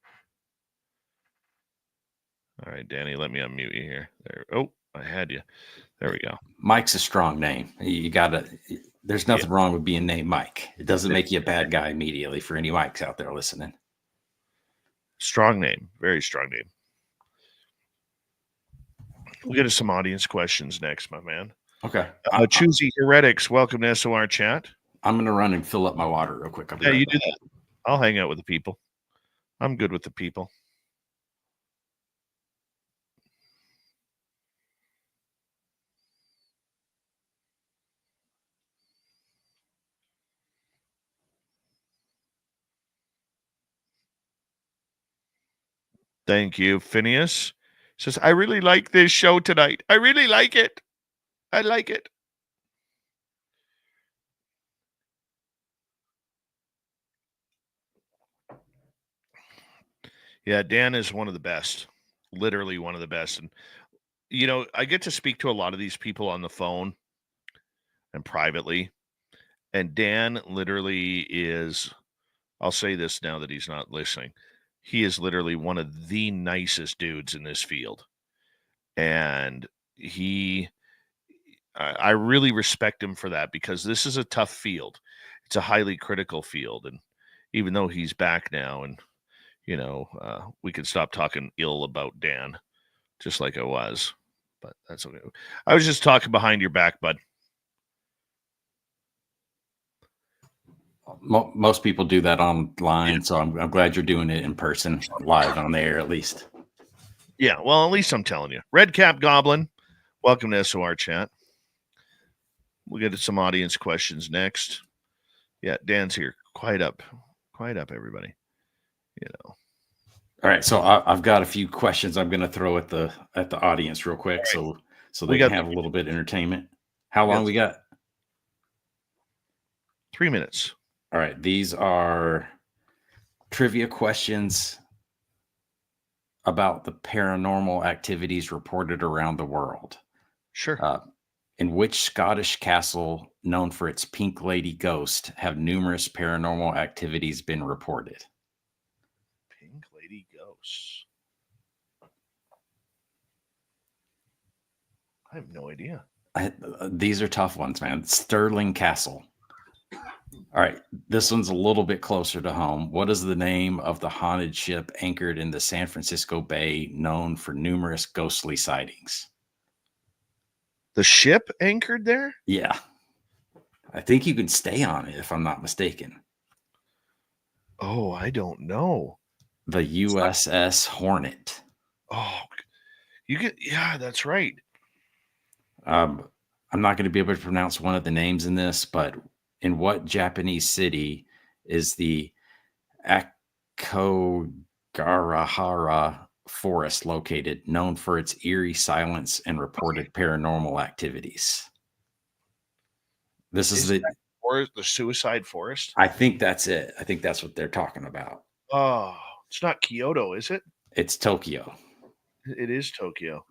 All right, Danny, let me unmute you here. There. Oh, I had you. There we go. Mike's a strong name. You gotta. There's nothing wrong with being named Mike. It doesn't make you a bad guy immediately for any Mikes out there listening. Strong name. Very strong name. We'll get to some audience questions next, my man. Okay. Choosy Heretics, welcome to SOR Chat. I'm going to run and fill up my water real quick. Yeah, you do that. I'll hang out with the people. I'm good with the people. Thank you. Phineas says, I really like this show tonight. I really like it. I like it. Yeah, Dan is one of the best. Literally one of the best. And, you know, I get to speak to a lot of these people on the phone and privately. And Dan literally is, I'll say this now that he's not listening. He is literally one of the nicest dudes in this field. And I really respect him for that, because this is a tough field. It's a highly critical field. And even though he's back now, and, you know, we can stop talking ill about Dan, just like I was. But that's okay. I was just talking behind your back, bud. Most people do that online, so I'm glad you're doing it in person, live on the air at least. Yeah, well, at least I'm telling you. Red Cap Goblin, welcome to SOR Chat. We'll get to some audience questions next. Yeah, Dan's here. Quiet up, everybody. You know. All right, so I've got a few questions I'm going to throw at the audience real quick, right, so they can have a little bit of entertainment. How long we got? 3 minutes. All right, these are trivia questions about the paranormal activities reported around the world. Sure. In which Scottish castle known for its pink lady ghost have numerous paranormal activities been reported? Pink lady ghosts. I have no idea. These are tough ones, man. Stirling Castle. All right, this one's a little bit closer to home. What is the name of the haunted ship anchored in the San Francisco Bay, known for numerous ghostly sightings? The ship anchored there? Yeah. I think you can stay on it, if I'm not mistaken. Oh, I don't know. The USS Hornet. Oh, yeah, that's right. I'm not going to be able to pronounce one of the names in this, but in what Japanese city is the Aokigahara forest located, known for its eerie silence and reported paranormal activities? This is the suicide forest? I think that's it. I think that's what they're talking about. Oh, it's not Kyoto, is it? It's Tokyo. It is Tokyo.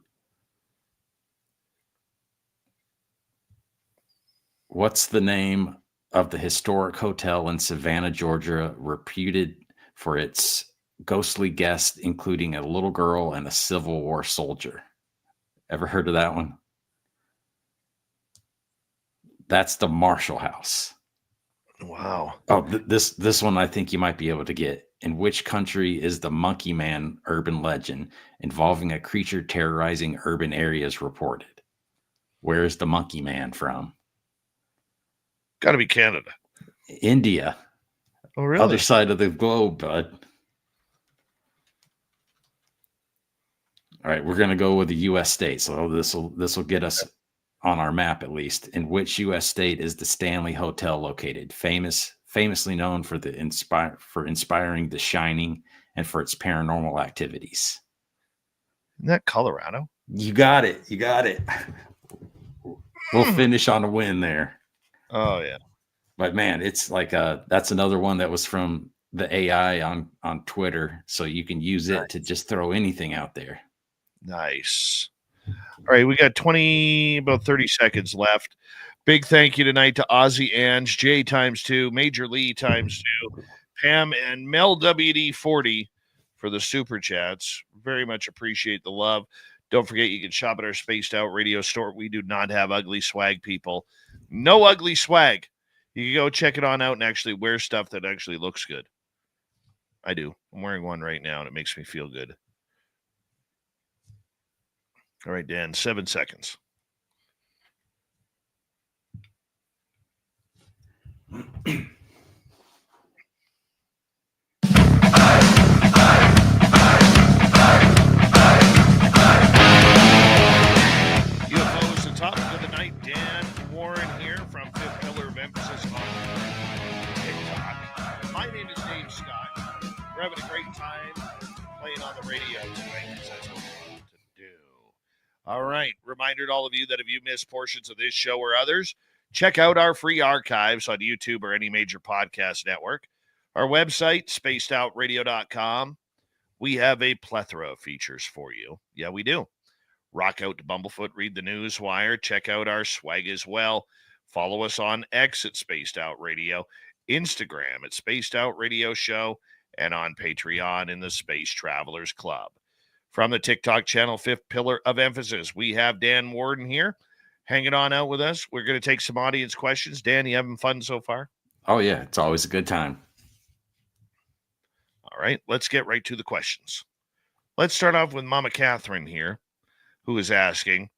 What's the name of the historic hotel in Savannah, Georgia, reputed for its ghostly guests, including a little girl and a Civil War soldier? Ever heard of that one? That's the Marshall House. Wow. Oh, this one I think you might be able to get. In which country is the Monkey Man urban legend involving a creature terrorizing urban areas reported? Where is the Monkey Man from? Got to be Canada. India. Oh, really? Other side of the globe, bud. All right, we're going to go with the U.S. state. So this will get us on our map at least. In which U.S. state is the Stanley Hotel located? Famously known for inspiring The Shining and for its paranormal activities. Isn't that Colorado? You got it. You got it. We'll finish on a win there. Oh yeah. But man, it's like that's another one that was from the AI on Twitter, so you can use it to just throw anything out there. Nice. All right, we got about 30 seconds left. Big thank you tonight to Ozzy Ange, J ×2, Major Lee ×2, Pam, and Mel WD40 for the super chats. Very much appreciate the love. Don't forget you can shop at our Spaced Out Radio store. We do not have ugly swag, people. No ugly swag. You can go check it on out and actually wear stuff that actually looks good. I do. I'm wearing one right now, and it makes me feel good. All right, Dan, 7 seconds. UFO is the topic of the night. Dan Warren here from Fifth Pillar of Emphasis on TikTok. My name is Dave Scott. We're having a great time playing on the radio tonight because that's what we want to do. All right. Reminder to all of you that if you missed portions of this show or others, check out our free archives on YouTube or any major podcast network. Our website, spacedoutradio.com. We have a plethora of features for you. Yeah, we do. Rock out to Bumblefoot, read the news wire, check out our swag as well. Follow us on X at Spaced Out Radio, Instagram at Spaced Out Radio Show, and on Patreon in the Space Travelers Club. From the TikTok channel, Fifth Pillar of Emphasis, we have Dan Warden here hanging on out with us. We're going to take some audience questions. Dan, you having fun so far? Oh, yeah. It's always a good time. All right. Let's get right to the questions. Let's start off with Mama Catherine here, who is asking,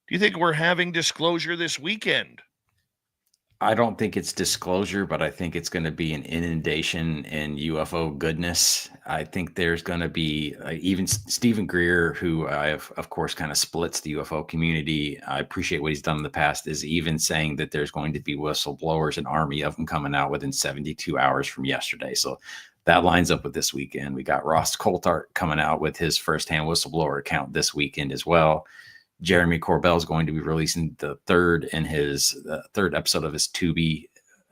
do you think we're having disclosure this weekend? I don't think it's disclosure, but I think it's going to be an inundation in UFO goodness. I think there's going to be even Stephen Greer, who I have, of course, kind of splits the UFO community. I appreciate what he's done in the past, is even saying that there's going to be whistleblowers, an army of them coming out within 72 hours from yesterday. So that lines up with this weekend. We got Ross Coulthart coming out with his firsthand whistleblower account this weekend as well. Jeremy Corbell is going to be releasing the third episode of his Tubi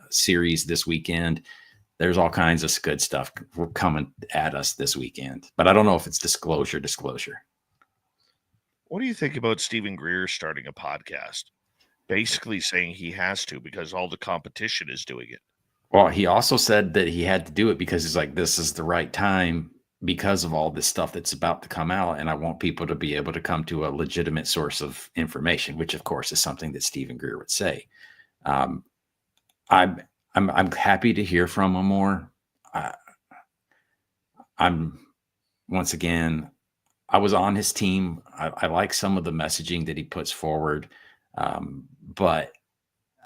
series this weekend. There's all kinds of good stuff coming at us this weekend, but I don't know if it's disclosure. What do you think about Stephen Greer starting a podcast? Basically saying he has to because all the competition is doing it. Well, he also said that he had to do it because he's like, this is the right time because of all this stuff that's about to come out. And I want people to be able to come to a legitimate source of information, which of course is something that Stephen Greer would say. I'm happy to hear from him more. Once again, I was on his team. I like some of the messaging that he puts forward. But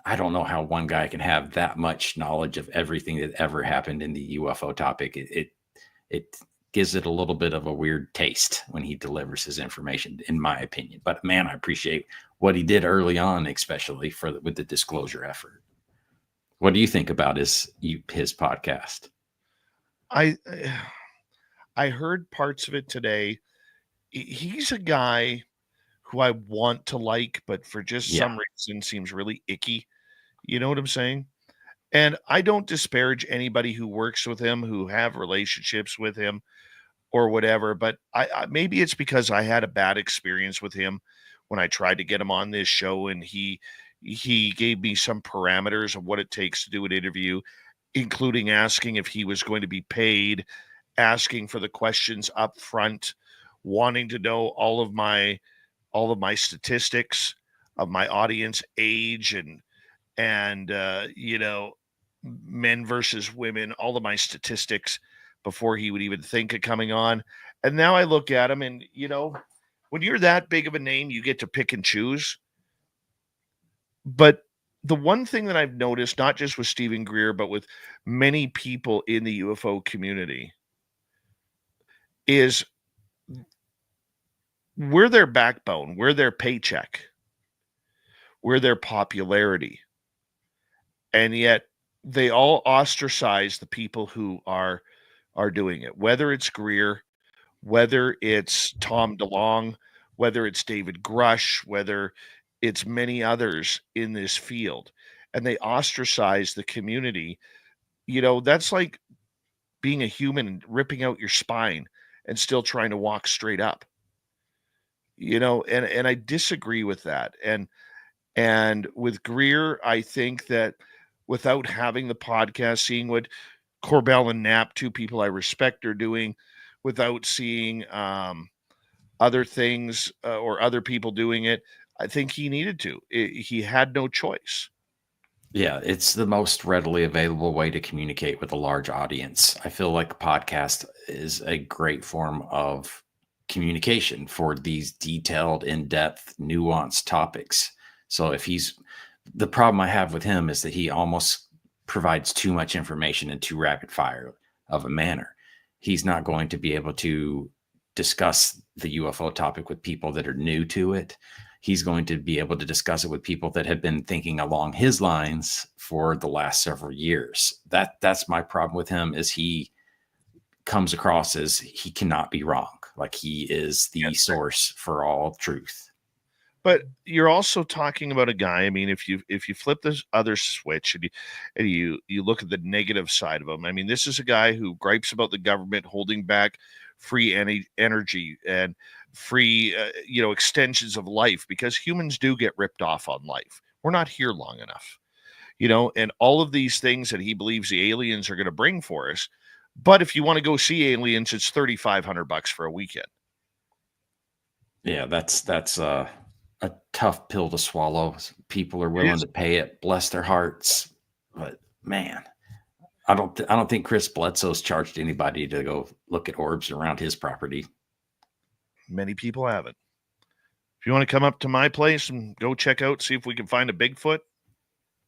I don't know how one guy can have that much knowledge of everything that ever happened in the UFO topic. It gives it a little bit of a weird taste when he delivers his information, in my opinion. But man, I appreciate what he did early on, especially with the disclosure effort. What do you think about his podcast? I heard parts of it today. He's a guy who I want to like, but for just some reason seems really icky. You know what I'm saying? And I don't disparage anybody who works with him, who have relationships with him or whatever, but I maybe it's because I had a bad experience with him when I tried to get him on this show, and he gave me some parameters of what it takes to do an interview, including asking if he was going to be paid, asking for the questions up front, wanting to know all of my statistics of my audience age and men versus women, all of my statistics before he would even think of coming on. And now I look at him and, when you're that big of a name, you get to pick and choose. But the one thing that I've noticed, not just with Stephen Greer, but with many people in the UFO community, is we're their backbone, we're their paycheck, we're their popularity. And yet they all ostracize the people who are doing it, whether it's Greer, whether it's Tom DeLonge, whether it's David Grush, whether it's many others in this field, and they ostracize the community. That's like being a human and ripping out your spine and still trying to walk straight up. And I disagree with that. And with Greer, I think that without having the podcast, seeing what Corbell and Knapp, two people I respect, are doing, without seeing other things or other people doing it, I think he needed to. He had no choice. Yeah, it's the most readily available way to communicate with a large audience. I feel like a podcast is a great form of communication for these detailed, in-depth, nuanced topics. So the problem I have with him is that he almost provides too much information in too rapid fire of a manner. He's not going to be able to discuss the UFO topic with people that are new to it. He's going to be able to discuss it with people that have been thinking along his lines for the last several years. That's my problem with him, is he comes across as he cannot be wrong. Like he is the source for all truth. But you're also talking about a guy. I mean, if you flip this other switch and you look at the negative side of him, I mean, this is a guy who gripes about the government holding back free energy and free, extensions of life, because humans do get ripped off on life. We're not here long enough, and all of these things that he believes the aliens are going to bring for us. But if you want to go see aliens, it's $3,500 for a weekend. Yeah, that's a tough pill to swallow. People are willing to pay it, bless their hearts. But man, I don't think Chris Bledsoe's charged anybody to go look at orbs around his property. Many people haven't. If you want to come up to my place and go check out, see if we can find a Bigfoot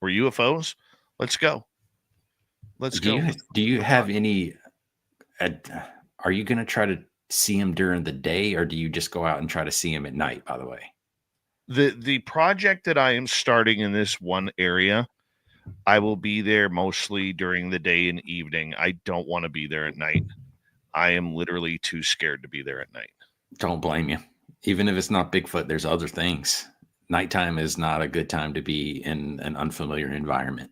or UFOs, let's go. Do you have any? Are you going to try to see him during the day, or do you just go out and try to see him at night? By the way, the project that I am starting in this one area, I will be there mostly during the day and evening. I don't want to be there at night. I am literally too scared to be there at night. Don't blame you. Even if it's not Bigfoot, there's other things. Nighttime is not a good time to be in an unfamiliar environment.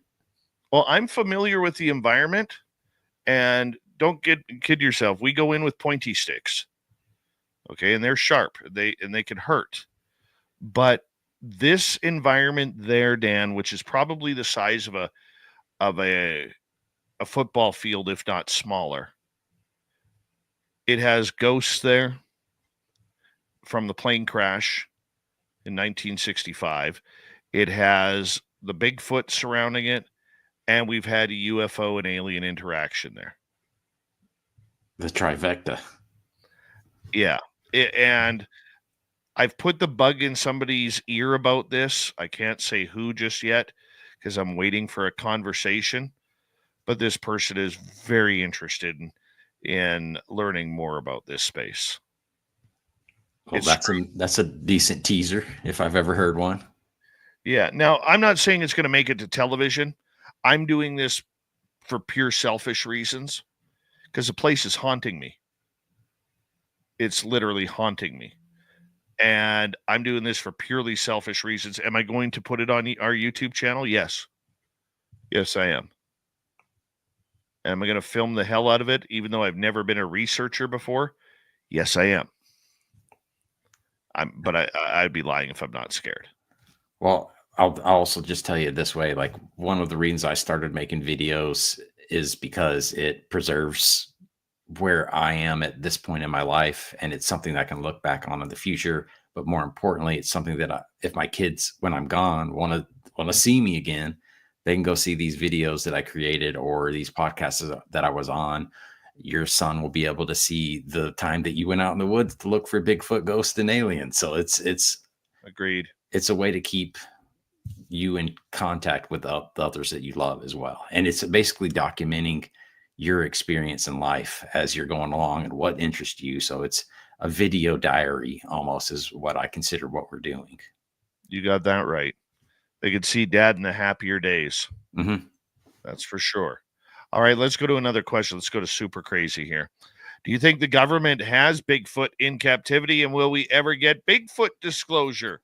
Well, I'm familiar with the environment, and don't kid yourself. We go in with pointy sticks, okay, and they're sharp. They can hurt. But this environment there, Dan, which is probably the size of a football field, if not smaller, it has ghosts there from the plane crash in 1965. It has the Bigfoot surrounding it, and we've had a UFO and alien interaction there. The trifecta. Yeah. And I've put the bug in somebody's ear about this. I can't say who just yet because I'm waiting for a conversation. But this person is very interested in learning more about this space. Well, that's a decent teaser if I've ever heard one. Yeah. Now, I'm not saying it's going to make it to television. I'm doing this for pure selfish reasons because the place is haunting me. It's literally haunting me. And I'm doing this for purely selfish reasons. Am I going to put it on our YouTube channel? Yes. Yes, I am. Am I going to film the hell out of it, even though I've never been a researcher before? Yes, I am. But I'd be lying if I'm not scared. Well, I'll also just tell you this way. Like, one of the reasons I started making videos is because it preserves where I am at this point in my life. And it's something that I can look back on in the future. But more importantly, it's something that if my kids, when I'm gone, want to see me again, They can go see these videos that I created or these podcasts that I was on. Your son will be able to see the time that you went out in the woods to look for Bigfoot, ghosts, and aliens. So it's Agreed. it's a way to keep you in contact with the others that you love as well. And it's basically documenting your experience in life as you're going along and what interests you. So it's a video diary almost is what I consider what we're doing. You got that right. They could see Dad in the happier days. Mm-hmm. That's for sure. All right, let's go to another question. Let's go to super crazy here. Do you think the government has Bigfoot in captivity, and will we ever get Bigfoot disclosure?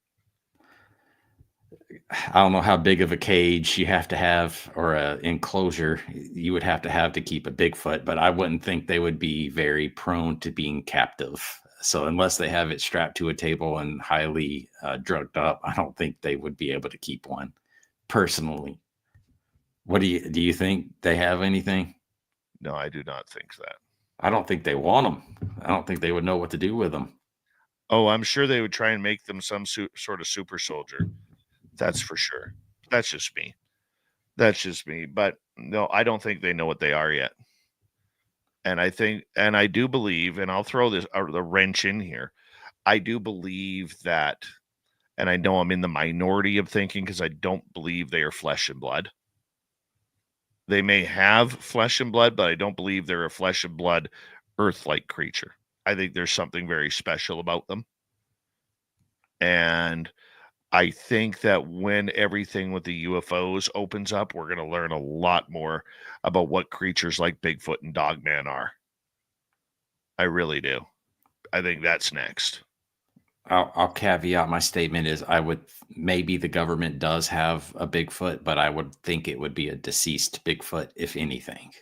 I don't know how big of a cage you have to have or a enclosure you would have to keep a Bigfoot, but I wouldn't think they would be very prone to being captive. So unless they have it strapped to a table and highly drugged up, I don't think they would be able to keep one personally. What do you think they have anything? No, I do not think that. I don't think they want them. I don't think they would know what to do with them. Oh, I'm sure they would try and make them some sort of super soldier. That's for sure. That's just me. That's just me. But no, I don't think they know what they are yet. And I do believe, and I'll throw the wrench in here. I do believe that, and I know I'm in the minority of thinking because I don't believe they are flesh and blood. They may have flesh and blood, but I don't believe they're a flesh and blood Earth-like creature. I think there's something very special about them. And I think that when everything with the UFOs opens up, we're going to learn a lot more about what creatures like Bigfoot and Dogman are. I really do. I think that's next. I'll caveat my statement is maybe the government does have a Bigfoot, but I would think it would be a deceased Bigfoot, if anything.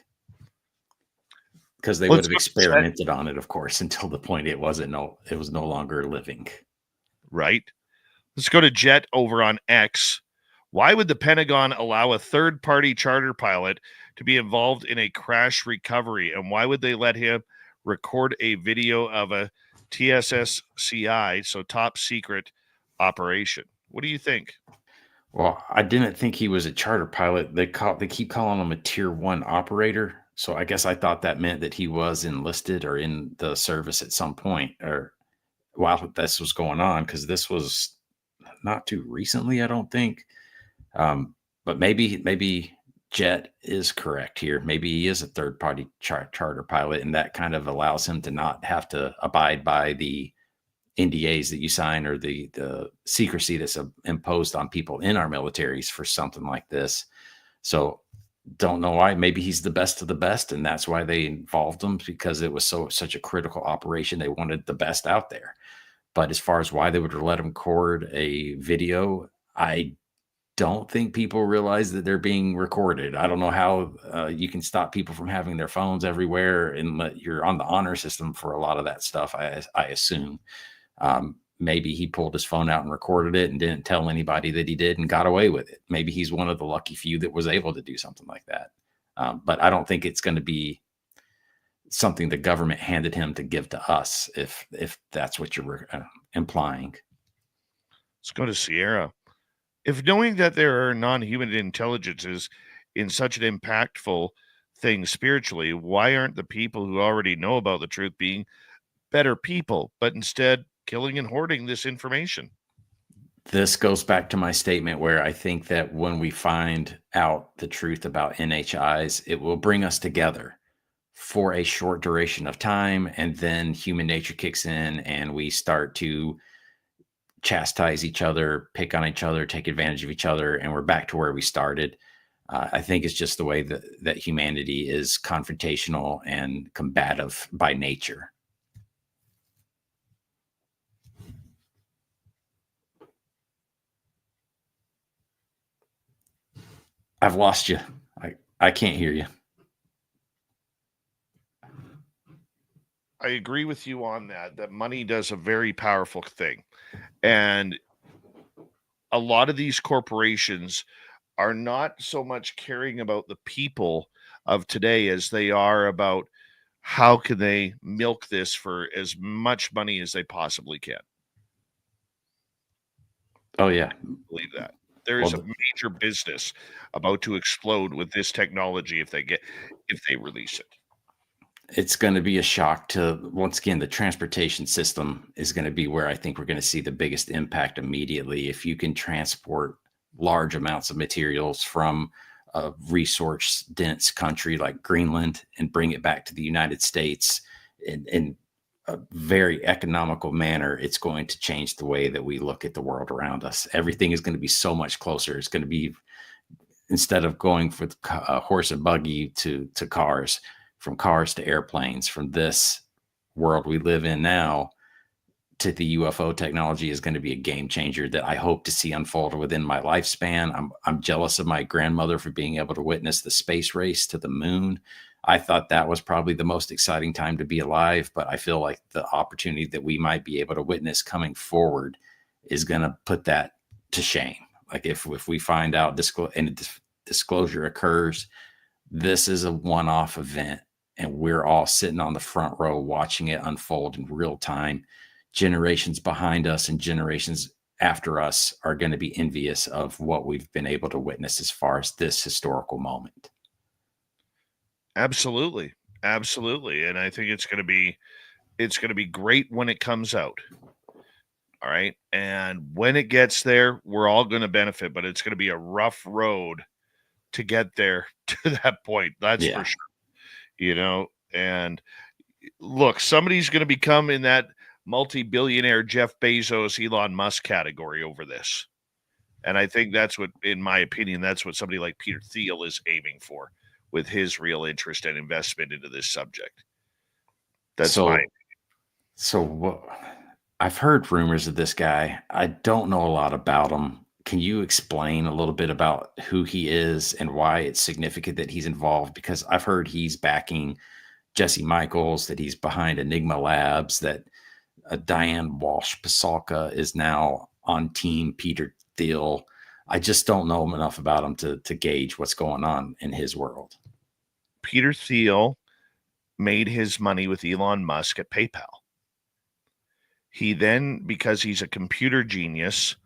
Because they would have experimented on it, of course, until the point it was no longer living. Right. Let's go to Jet over on X. Why would the Pentagon allow a third-party charter pilot to be involved in a crash recovery? And why would they let him record a video of a TSSCI, so top secret operation? What do you think? Well, I didn't think he was a charter pilot. They keep calling him a tier 1 operator. So I guess I thought that meant that he was enlisted or in the service at some point or while this was going on, because this was not too recently, I don't think. But maybe Jet is correct here. Maybe he is a third-party charter pilot, and that kind of allows him to not have to abide by the NDAs that you sign or the secrecy that's imposed on people in our militaries for something like this. So don't know why. Maybe he's the best of the best, and that's why they involved him, because it was such a critical operation. They wanted the best out there. But as far as why they would let him record a video, I don't think people realize that they're being recorded. I don't know how you can stop people from having their phones everywhere, and you're on the honor system for a lot of that stuff, I assume. Maybe he pulled his phone out and recorded it and didn't tell anybody that he did and got away with it. Maybe he's one of the lucky few that was able to do something like that. But I don't think it's going to be something the government handed him to give to us, if that's what you're implying. Let's go to Sierra. If knowing that there are non-human intelligences in such an impactful thing spiritually, why aren't the people who already know about the truth being better people, but instead killing and hoarding this information? This goes back to my statement where I think that when we find out the truth about NHIs, it will bring us together for a short duration of time, and then human nature kicks in and we start to chastise each other, pick on each other, take advantage of each other, and we're back to where we started. I think it's just the way that humanity is confrontational and combative by nature. I've lost you. I can't hear you. I agree with you on that money does a very powerful thing. And a lot of these corporations are not so much caring about the people of today as they are about how can they milk this for as much money as they possibly can. Oh, yeah. I believe that. There is a Well, major business about to explode with this technology if they release it. it's going to be a shock to, once again, the transportation system is going to be where I think we're going to see the biggest impact immediately. If you can transport large amounts of materials from a resource dense country like Greenland and bring it back to the United States in a very economical manner, it's going to change the way that we look at the world around us. Everything is going to be so much closer. It's going to be, instead of going for a horse and buggy to cars, from cars to airplanes, from this world we live in now to the UFO technology is going to be a game changer that I hope to see unfold within my lifespan. I'm jealous of my grandmother for being able to witness the space race to the moon. I thought that was probably the most exciting time to be alive, but I feel like the opportunity that we might be able to witness coming forward is going to put that to shame. Like if we find out disclosure occurs, this is a one-off event and we're all sitting on the front row watching it unfold in real time. Generations behind us and generations after us are going to be envious of what we've been able to witness as far as this historical moment. Absolutely. And I think it's going to be great when it comes out. All right. And when it gets there, we're all going to benefit, but it's going to be a rough road to get there to that point. That's for sure. And look, somebody's going to become in that multi-billionaire Jeff Bezos, Elon Musk category over this. And I think that's what, in my opinion, that's what somebody like Peter Thiel is aiming for with his real interest and investment into this subject. That's my opinion. So I've heard rumors of this guy. I don't know a lot about him. Can you explain a little bit about who he is and why it's significant that he's involved? Because I've heard he's backing Jesse Michaels, that he's behind Enigma Labs, that Diane Walsh-Pasulka is now on team Peter Thiel. I just don't know enough about him to gauge what's going on in his world. Peter Thiel made his money with Elon Musk at PayPal. He then, because he's a computer genius,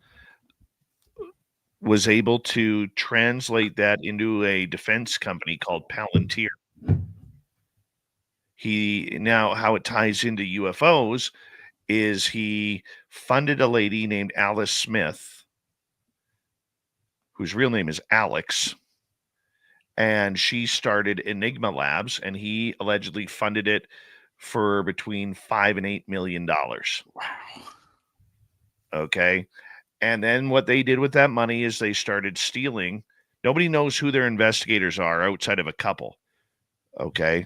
was able to translate that into a defense company called Palantir. How it ties into UFOs is he funded a lady named Alice Smith, whose real name is Alex, and she started Enigma Labs, and he allegedly funded it for between $5 and $8 million. Wow. Okay. And then what they did with that money is they started stealing. Nobody knows who their investigators are outside of a couple. Okay.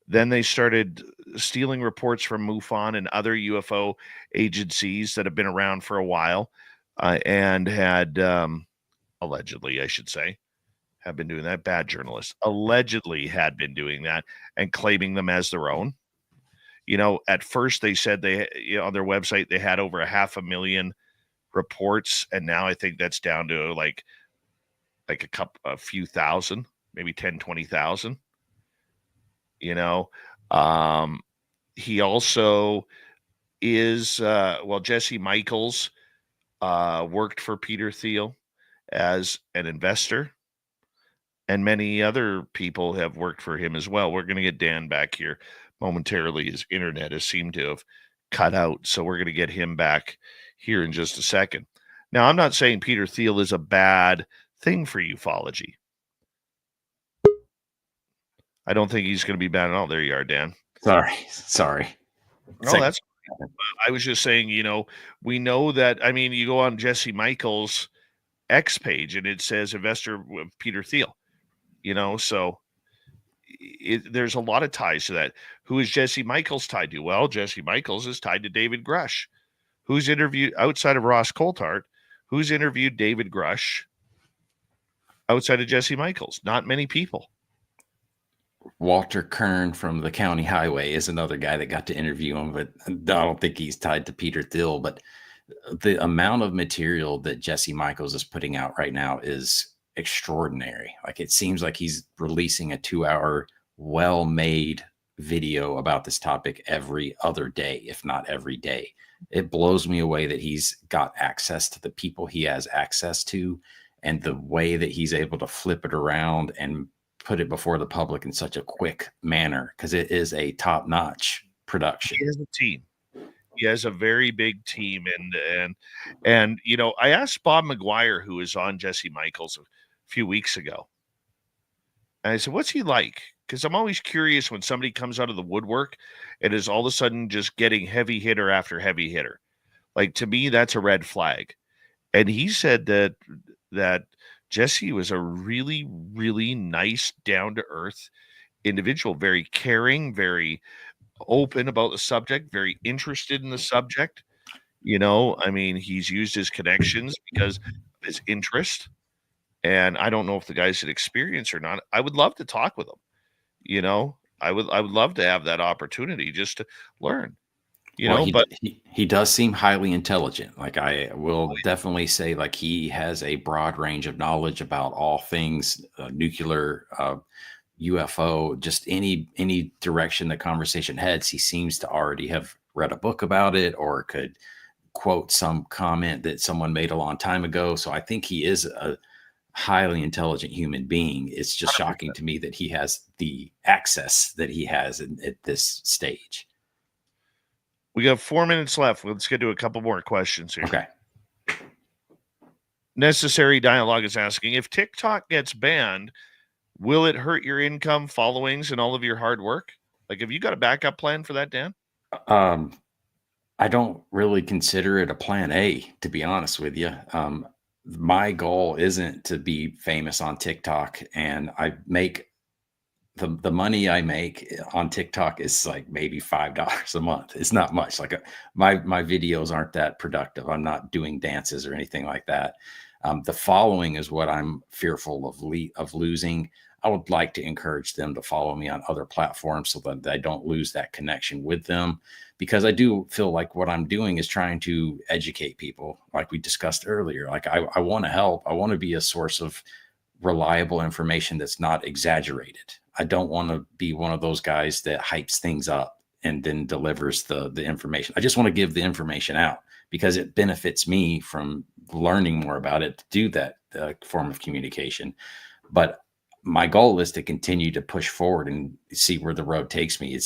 Then they started stealing reports from MUFON and other UFO agencies that have been around for a while and had allegedly, I should say, have been doing that. Bad journalists allegedly had been doing that and claiming them as their own. At first they said on their website they had over 500,000 reports, and now I think that's down to like a few thousand, maybe 10, 20,000. He also is Jesse Michaels worked for Peter Thiel as an investor, and many other people have worked for him as well. We're going to get Dan back here momentarily. His internet has seemed to have cut out, so we're going to get him back here in just a second. Now, I'm not saying Peter Thiel is a bad thing for ufology. I don't think he's going to be bad at all. There you are, Dan. Sorry. No, that's. I was just saying, we know that. I mean, you go on Jesse Michaels' X page and it says investor with Peter Thiel. So there's a lot of ties to that. Who is Jesse Michaels tied to? Well, Jesse Michaels is tied to David Grush, who's interviewed outside of Ross Coulthart. Who's interviewed David Grush outside of Jesse Michaels? Not many people. Walter Kern from the County Highway is another guy that got to interview him, but I don't think he's tied to Peter Thiel. But the amount of material that Jesse Michaels is putting out right now is extraordinary. Like, it seems like he's releasing a 2-hour, well-made video about this topic every other day, if not every day. It blows me away that he's got access to the people he has access to and the way that he's able to flip it around and put it before the public in such a quick manner, because it is a top-notch production. He has a team. He has a very big team, and you know, I asked Bob McGuire, who was on Jesse Michaels a few weeks ago, and I said, "What's he like?" Because I'm always curious when somebody comes out of the woodwork and is all of a sudden just getting heavy hitter after heavy hitter. Like, to me, that's a red flag. And he said that Jesse was a really, really nice, down to earth individual, very caring, very open about the subject, very interested in the subject. You know, I mean, he's used his connections because of his interest. And I don't know if the guy's an experience or not. I would love to talk with him. You know, I would love to have that opportunity just to learn. You Well, know, but he does seem highly intelligent. Like, I will definitely say, like, he has a broad range of knowledge about all things nuclear, UFO, just any direction the conversation heads. He seems to already have read a book about it, or could quote some comment that someone made a long time ago. So I think he is a highly intelligent human being. It's just shocking to me that he has the access that he has at this stage. we got 4 minutes left. Let's get to a couple more questions here. Okay. Necessary Dialogue is asking, if TikTok gets banned, will it hurt your income, followings, and all of your hard work? Like, have you got a backup plan for that, Dan? I don't really consider it a plan A, to be honest with you. My goal isn't to be famous on TikTok, and I make the money I make on TikTok is like maybe $5 a month. It's not much. Like, my videos aren't that productive. I'm not doing dances or anything like that. The following is what I'm fearful of losing. I would like to encourage them to follow me on other platforms so that I don't lose that connection with them, because I do feel like what I'm doing is trying to educate people, like we discussed earlier. Like, I want to help. I want to be a source of reliable information that's not exaggerated. I don't want to be one of those guys that hypes things up and then delivers the information. I just want to give the information out because it benefits me from learning more about it to do that form of communication. But my goal is to continue to push forward and see where the road takes me.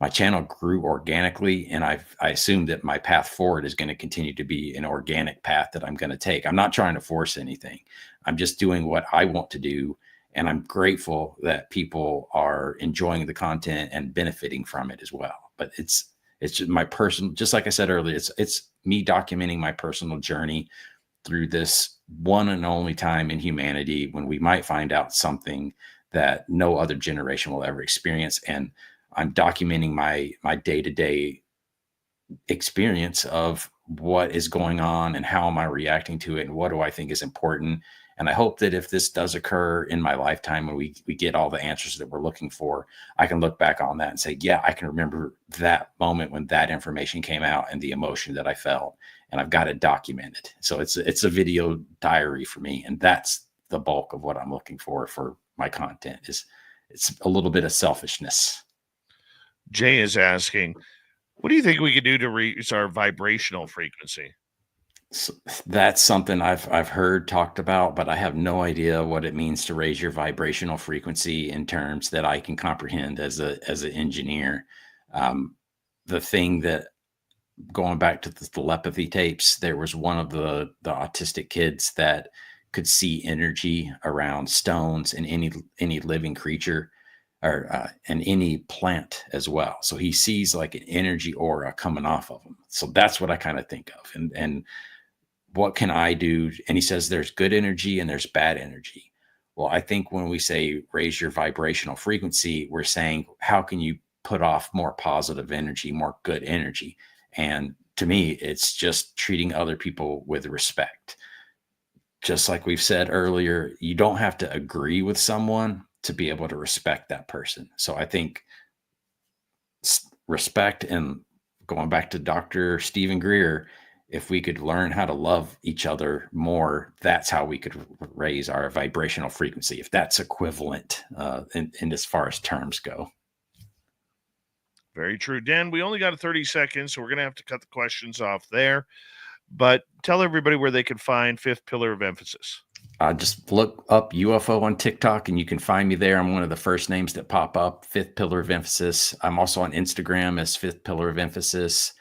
My channel grew organically, and I assume that my path forward is going to continue to be an organic path that I'm going to take. I'm not trying to force anything. I'm just doing what I want to do. And I'm grateful that people are enjoying the content and benefiting from it as well. But it's just my personal, just like I said earlier, it's me documenting my personal journey through this one and only time in humanity when we might find out something that no other generation will ever experience. And I'm documenting my day-to-day experience of what is going on and how am I reacting to it and what do I think is important. And I hope that if this does occur in my lifetime and we get all the answers that we're looking for, I can look back on that and say, yeah, I can remember that moment when that information came out and the emotion that I felt, and I've got it documented. So it's a video diary for me. And that's the bulk of what I'm looking for my content. It's a little bit of selfishness. Jay is asking, what do you think we could do to reduce our vibrational frequency? So that's something I've heard talked about, but I have no idea what it means to raise your vibrational frequency in terms that I can comprehend as an engineer. The thing that, going back to the telepathy tapes, there was one of the autistic kids that could see energy around stones and any living creature, or and any plant as well. So he sees like an energy aura coming off of them. So that's what I kind of think of. And what can I do? And he says there's good energy and there's bad energy. Well, I think when we say raise your vibrational frequency, we're saying, how can you put off more positive energy, more good energy? And to me, it's just treating other people with respect. Just like we've said earlier, you don't have to agree with someone to be able to respect that person. So I think respect, and going back to Dr. Stephen Greer, if we could learn how to love each other more, that's how we could raise our vibrational frequency, if that's equivalent in as far as terms go. Very true. Dan, we only got 30 seconds, so we're going to have to cut the questions off there. But tell everybody where they can find Fifth Pillar of Emphasis. Just look up UFO on TikTok and you can find me there. I'm one of the first names that pop up, Fifth Pillar of Emphasis. I'm also on Instagram as Fifth Pillar of Emphasis.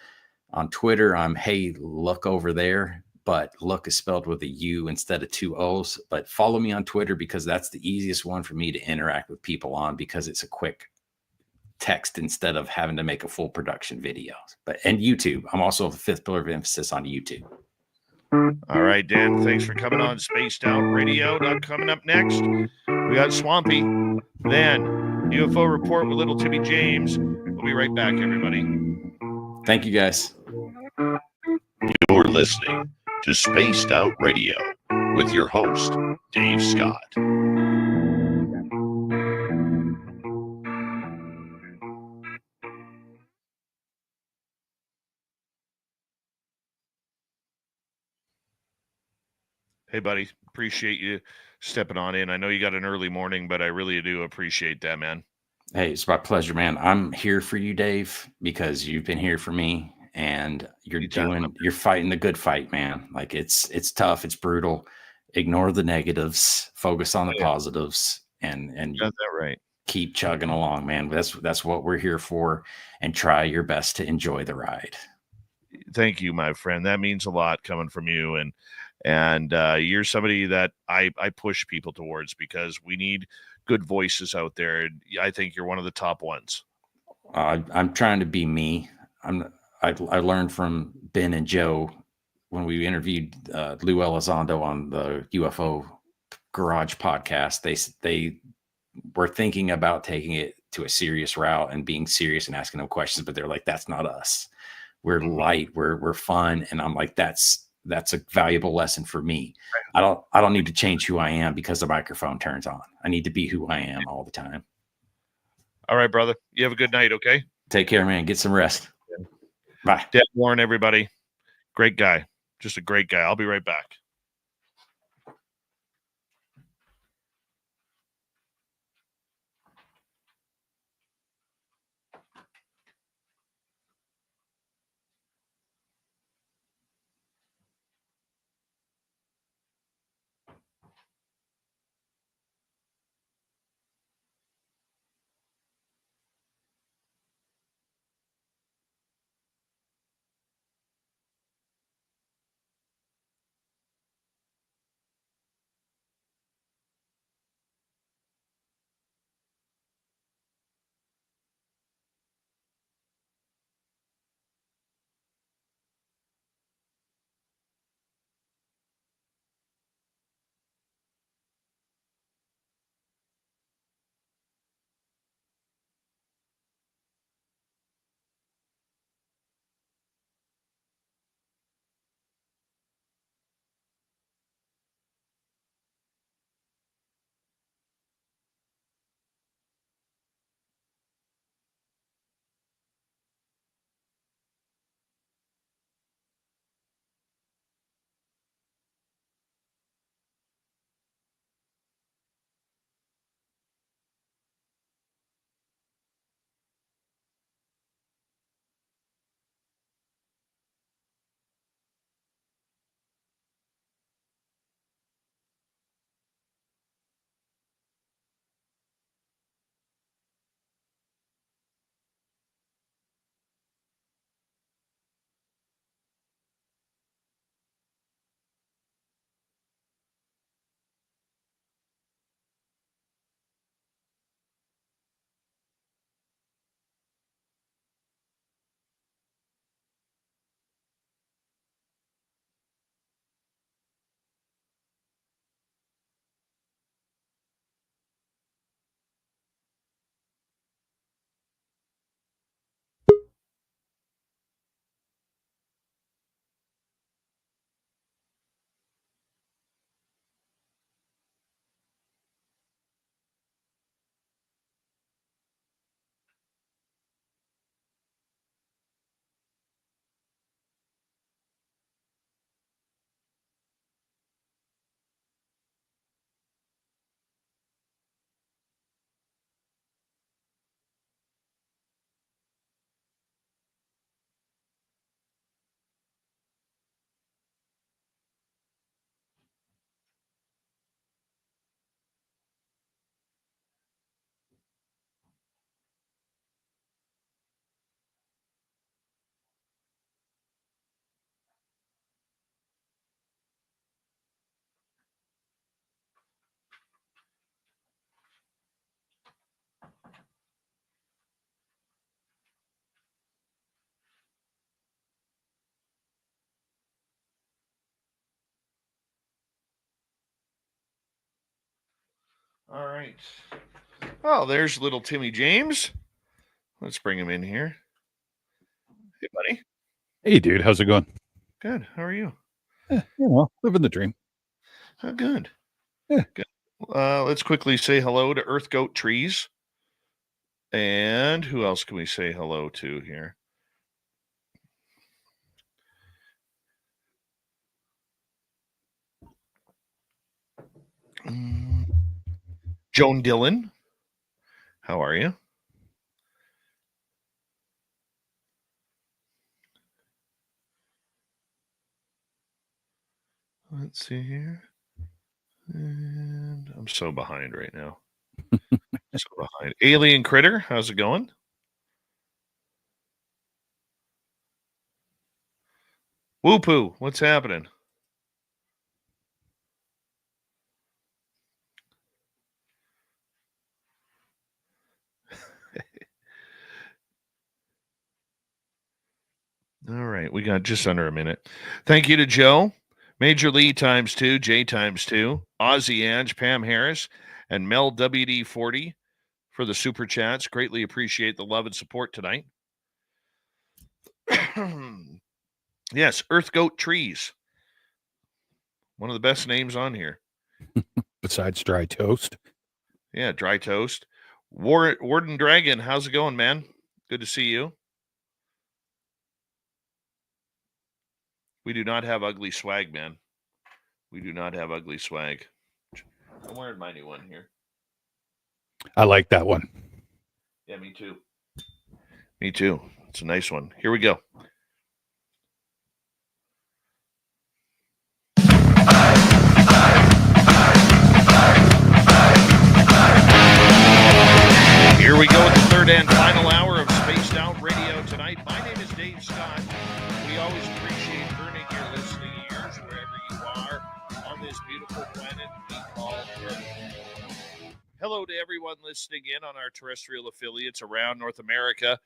On Twitter, I'm Hey Look over there, but look is spelled with a U instead of two O's. But follow me on Twitter because that's the easiest one for me to interact with people on because it's a quick text instead of having to make a full production video. And YouTube. I'm also the Fifth Pillar of Emphasis on YouTube. All right, Dan, thanks for coming on Spaced Out Radio. Now coming up next, we got Swampy, then UFO Report with little Timmy James. We'll be right back, everybody. Thank you, guys. You're listening to Spaced Out Radio with your host, Dave Scott. Hey, buddy, appreciate you stepping on in. I know you got an early morning, but I really do appreciate that, man. Hey, it's my pleasure, man. I'm here for you, Dave, because you've been here for me and you're fighting the good fight, man. Like it's tough. It's brutal. Ignore the negatives, focus on the positives and you got that right. Keep chugging along, man. That's what we're here for. And try your best to enjoy the ride. Thank you, my friend. That means a lot coming from you. And you're somebody that I push people towards because we need good voices out there. I think you're one of the top ones. I'm trying to be me. I learned from Ben and Joe when we interviewed Lou Elizondo on the UFO Garage podcast. They were thinking about taking it to a serious route and being serious and asking them questions, but they're like, that's not us. We're light, we're fun. And I'm like, that's a valuable lesson for me. I don't need to change who I am because the microphone turns on. I need to be who I am all the time. All right, brother. You have a good night, okay? Take care, man. Get some rest. Bye. Dan Warren, everybody. Great guy. Just a great guy. I'll be right back. All right. Oh, there's little Timmy James. Let's bring him in here. Hey, buddy. Hey, dude. How's it going? Good. How are you? Living the dream. Oh, good. Yeah. Good. Let's quickly say hello to Earth Goat Trees. And who else can we say hello to here? Joan Dillon. How are you? Let's see here. And I'm so behind right now. So behind. Alien Critter, how's it going? Whoopoo, what's happening? All right, we got just under a minute. Thank you to Joe, Major Lee ×2, J ×2, Ozzy Ange, Pam Harris, and Mel WD40 for the super chats. Greatly appreciate the love and support tonight. Yes, Earth Goat Trees. One of the best names on here. Besides dry toast. Yeah, dry toast. Warden Dragon, how's it going, man? Good to see you. We do not have ugly swag, man. We do not have ugly swag. I'm wearing my new one here. I like that one. Yeah, me too. Me too. It's a nice one. Here we go. Here we go with the third and final hour of Spaced Out Radio tonight. My name is Dave Scott. We always appreciate earning your listening ears wherever you are on this beautiful planet we call Earth. Hello to everyone listening in on our terrestrial affiliates around North America,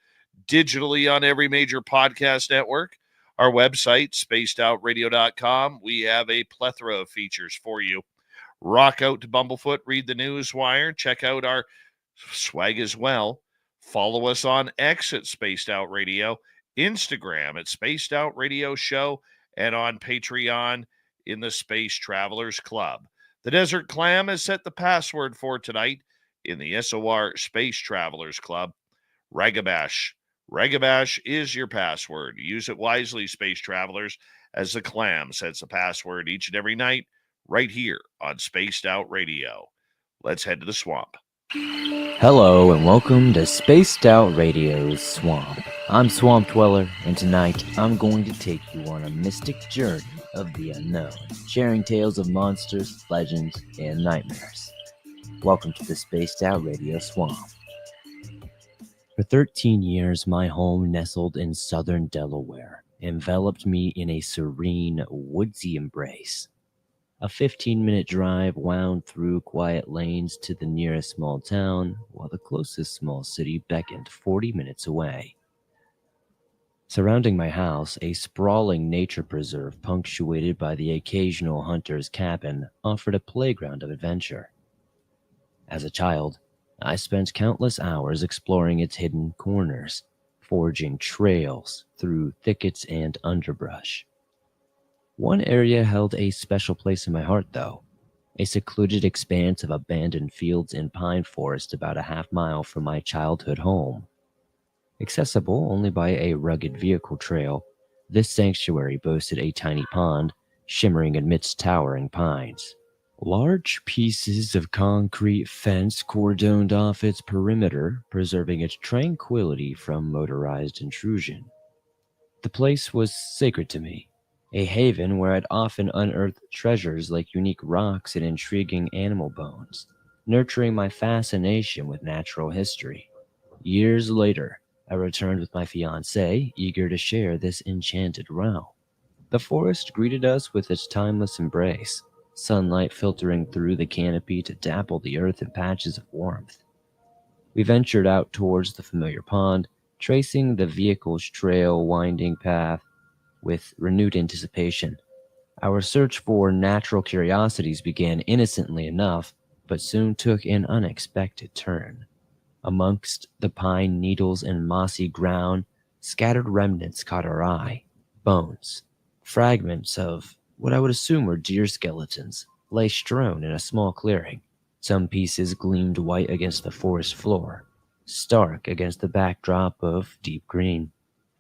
digitally on every major podcast network. Our website, spacedoutradio.com. We have a plethora of features for you. Rock out to Bumblefoot, read the news wire, check out our swag as well. Follow us on X at Spaced Out Radio, Instagram at Spaced Out Radio Show, and on Patreon in the Space Travelers Club. The Desert Clam has set the password for tonight in the SOR Space Travelers Club. Ragabash. Ragabash is your password. Use it wisely, Space Travelers, as the Clam sets the password each and every night right here on Spaced Out Radio. Let's head to the swamp. Hello and welcome to Spaced Out Radio's Swamp. I'm Swamp Dweller, and tonight I'm going to take you on a mystic journey of the unknown, sharing tales of monsters, legends, and nightmares. Welcome to the Spaced Out Radio Swamp. For 13 years, my home nestled in southern Delaware enveloped me in a serene, woodsy embrace. A 15-minute drive wound through quiet lanes to the nearest small town, while the closest small city beckoned 40 minutes away. Surrounding my house, a sprawling nature preserve punctuated by the occasional hunter's cabin offered a playground of adventure. As a child, I spent countless hours exploring its hidden corners, forging trails through thickets and underbrush. One area held a special place in my heart, though, a secluded expanse of abandoned fields and pine forest about a half-mile from my childhood home. Accessible only by a rugged vehicle trail, this sanctuary boasted a tiny pond, shimmering amidst towering pines. Large pieces of concrete fence cordoned off its perimeter, preserving its tranquility from motorized intrusion. The place was sacred to me, a haven where I'd often unearthed treasures like unique rocks and intriguing animal bones, nurturing my fascination with natural history. Years later, I returned with my fiancée, eager to share this enchanted realm. The forest greeted us with its timeless embrace, sunlight filtering through the canopy to dapple the earth in patches of warmth. We ventured out towards the familiar pond, tracing the vehicle's trail winding path with renewed anticipation. Our search for natural curiosities began innocently enough, but soon took an unexpected turn. Amongst the pine needles and mossy ground, scattered remnants caught our eye. Bones, fragments of what I would assume were deer skeletons, lay strewn in a small clearing. Some pieces gleamed white against the forest floor, stark against the backdrop of deep green.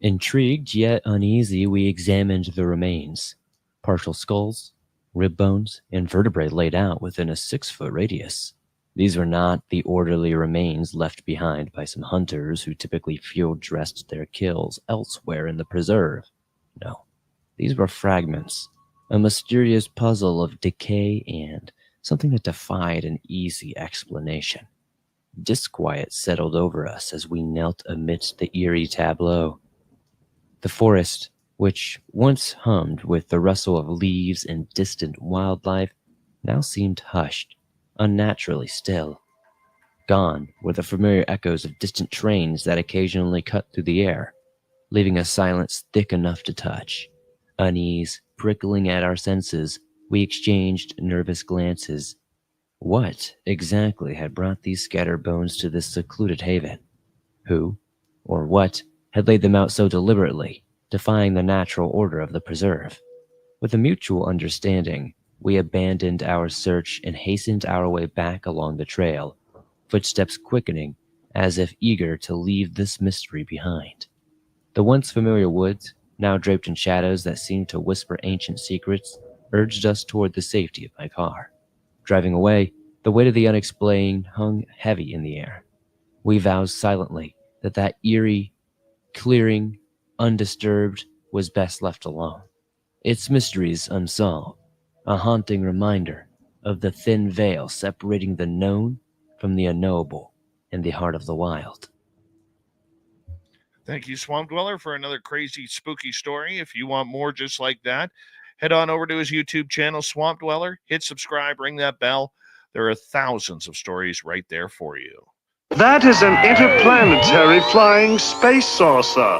Intrigued yet uneasy, we examined the remains. Partial skulls, rib bones, and vertebrae laid out within a 6-foot radius. These were not the orderly remains left behind by some hunters who typically field-dressed their kills elsewhere in the preserve. No, these were fragments, a mysterious puzzle of decay and something that defied an easy explanation. Disquiet settled over us as we knelt amidst the eerie tableau. The forest, which once hummed with the rustle of leaves and distant wildlife, now seemed hushed, unnaturally still. Gone were the familiar echoes of distant trains that occasionally cut through the air, leaving a silence thick enough to touch. Unease prickling at our senses, we exchanged nervous glances. What exactly had brought these scattered bones to this secluded haven? Who, or what, had laid them out so deliberately, defying the natural order of the preserve? With a mutual understanding, we abandoned our search and hastened our way back along the trail, footsteps quickening as if eager to leave this mystery behind. The once familiar woods, now draped in shadows that seemed to whisper ancient secrets, urged us toward the safety of my car. Driving away, the weight of the unexplained hung heavy in the air. We vowed silently that eerie clearing, undisturbed, was best left alone. Its mysteries unsolved, a haunting reminder of the thin veil separating the known from the unknowable in the heart of the wild. Thank you, Swamp Dweller, for another crazy, spooky story. If you want more just like that, head on over to his YouTube channel, Swamp Dweller. Hit subscribe, ring that bell. There are thousands of stories right there for you. That is an interplanetary flying space saucer.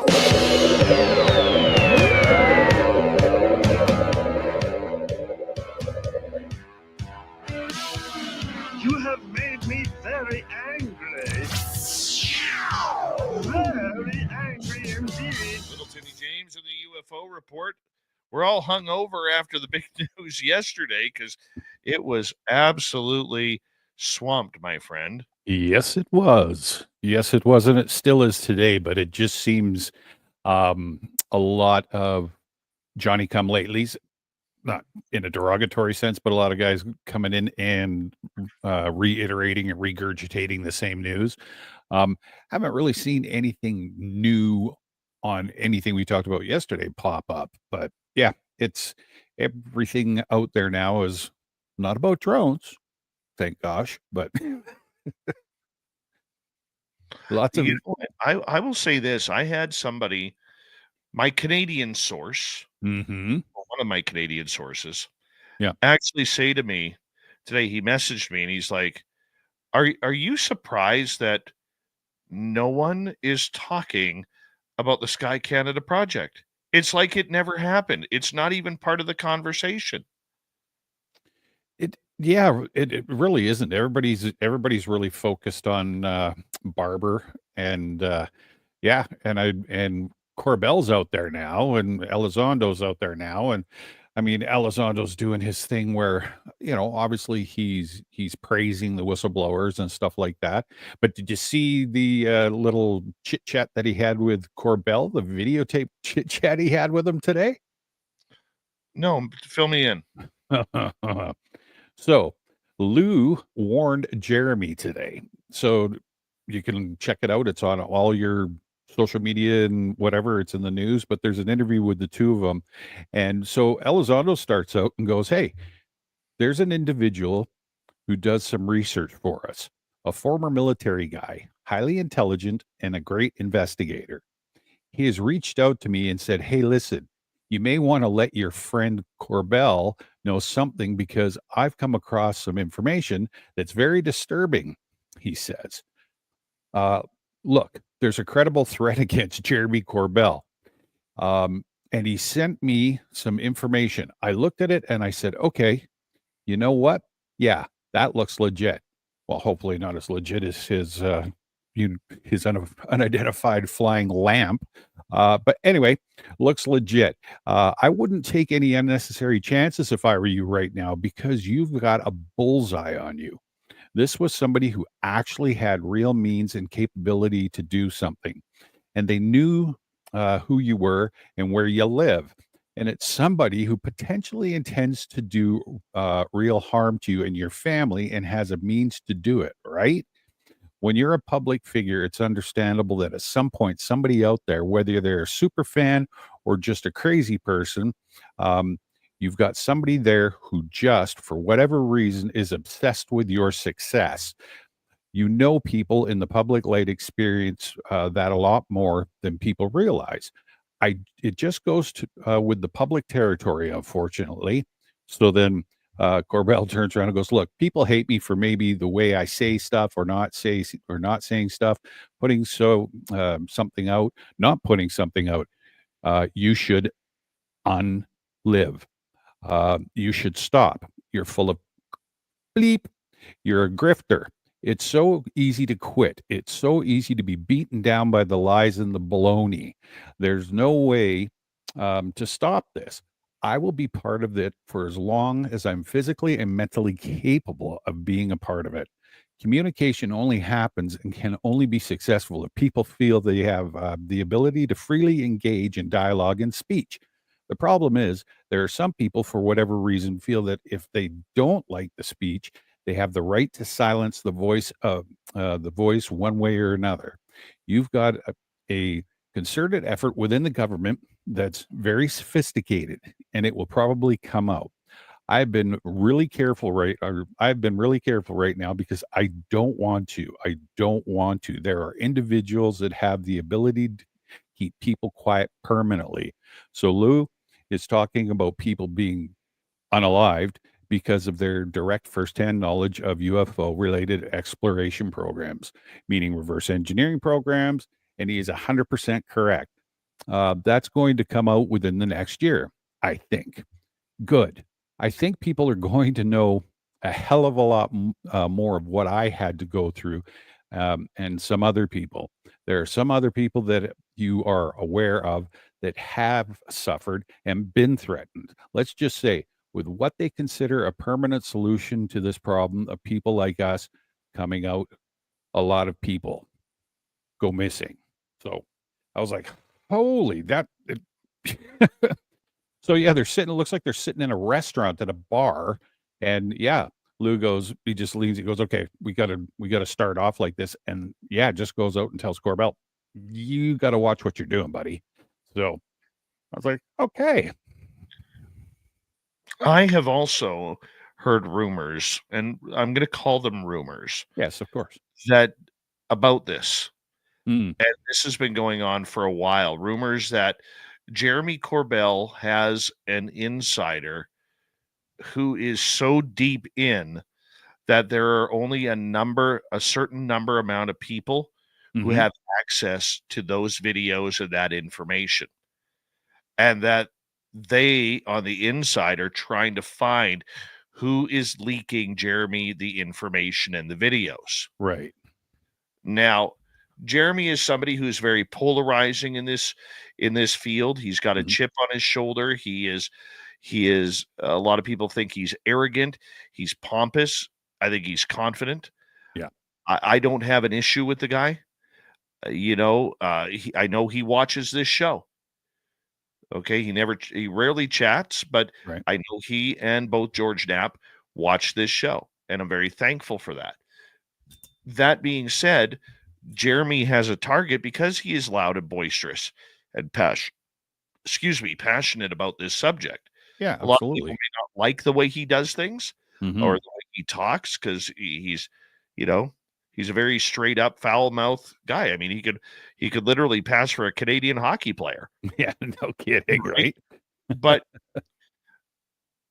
You have made me very angry. Very angry indeed. Little Timmy James and the UFO report. We're all hung over after the big news yesterday because it was absolutely swamped, my friend. Yes, it was. Yes, it was, and it still is today. But it just seems a lot of Johnny-come-latelys, not in a derogatory sense, but a lot of guys coming in and reiterating and regurgitating the same news. Haven't really seen anything new on anything we talked about yesterday pop up, but yeah, it's everything out there now is not about drones, thank gosh, but lots of. I will say this: I had somebody, my Canadian source, Mm-hmm. one of my Canadian sources, Yeah, actually say to me today. He messaged me and he's like, "Are you surprised that no one is talking about the Sky Canada project? It's like it never happened. It's not even part of the conversation." it really isn't. Everybody's really focused on Barber and yeah, and Corbell's out there now, and Elizondo's out there now, and I mean Elizondo's doing his thing where obviously he's praising the whistleblowers and stuff like that. But did you see the little chit chat that he had with Corbell? The videotape chit chat he had with him today. No, fill me in. So Lou warned Jeremy today. So you can check it out. It's on all your social media and whatever. It's in the news, but there's an interview with the two of them. And so Elizondo starts out and goes, "Hey, there's an individual who does some research for us, a former military guy, highly intelligent and a great investigator. He has reached out to me and said, hey, listen, you may want to let your friend Corbell know something because I've come across some information that's very disturbing," he says. Look, there's a credible threat against Jeremy Corbell. And he sent me some information. I looked at it and I said, okay, you know what? Yeah, That looks legit. Well, hopefully not as legit as his unidentified flying lamp. But anyway, looks legit. I wouldn't take any unnecessary chances if I were you right now, because you've got a bullseye on you. This was somebody who actually had real means and capability to do something, and they knew who you were and where you live. And it's somebody who potentially intends to do real harm to you and your family and has a means to do it, right? When you're a public figure, it's understandable that at some point, somebody out there, whether they're a super fan or just a crazy person, um, you've got somebody there who just, for whatever reason, is obsessed with your success. People in the public light experience that a lot more than people realize. It just goes to with the public territory, unfortunately. So then Corbell turns around and goes, "Look, people hate me for maybe the way I say stuff or not saying stuff, putting something out, not putting something out. You should unlive. You should stop. You're full of bleep. You're a grifter. It's so easy to quit. It's so easy to be beaten down by the lies and the baloney. There's no way to stop this. I will be part of it for as long as I'm physically and mentally capable of being a part of it. Communication only happens and can only be successful if people feel they have the ability to freely engage in dialogue and speech. The problem is, there are some people, for whatever reason, feel that if they don't like the speech, they have the right to silence the voice one way or another. You've got a concerted effort within the government that's very sophisticated, and it will probably come out. I've been really careful right now because I don't want to. I don't want to. There are individuals that have the ability to keep people quiet permanently. So Lou is talking about people being unalived because of their direct firsthand knowledge of UFO related exploration programs, meaning reverse engineering programs. And he is 100% correct. That's going to come out within the next year, I think. Good. I think people are going to know a hell of a lot more of what I had to go through, and some other people. There are some other people that you are aware of that have suffered and been threatened. Let's just say, with what they consider a permanent solution to this problem of people like us coming out, a lot of people go missing. So I was like, holy, So yeah, it looks like they're sitting in a restaurant at a bar. And yeah, Lou goes, he just leans, he goes, okay, we gotta start off like this. And yeah, just goes out and tells Corbell, you gotta watch what you're doing, buddy. So I was like, okay. I have also heard rumors, and I'm going to call them rumors, Yes, of course. that about this. Mm. And this has been going on for a while. Rumors that Jeremy Corbell has an insider who is so deep in that there are only a certain number amount of people who have access to those videos and that information. And that they, on the inside, are trying to find who is leaking Jeremy the information and the videos. Right. Now, Jeremy is somebody who's very polarizing in this field. He's got a chip on his shoulder. He is a lot of people think he's arrogant, he's pompous. I think he's confident. Yeah. I don't have an issue with the guy. I know he watches this show. Okay, he rarely chats, but Right. I know he and both George Knapp watch this show, and I'm very thankful for that. That being said, Jeremy has a target because he is loud and boisterous and passionate about this subject. Yeah, A lot of people absolutely. may not like the way he does things or Mhm. the way he talks because he's a very straight up foul mouth guy. I mean, he could literally pass for a Canadian hockey player. Yeah, no kidding, right? But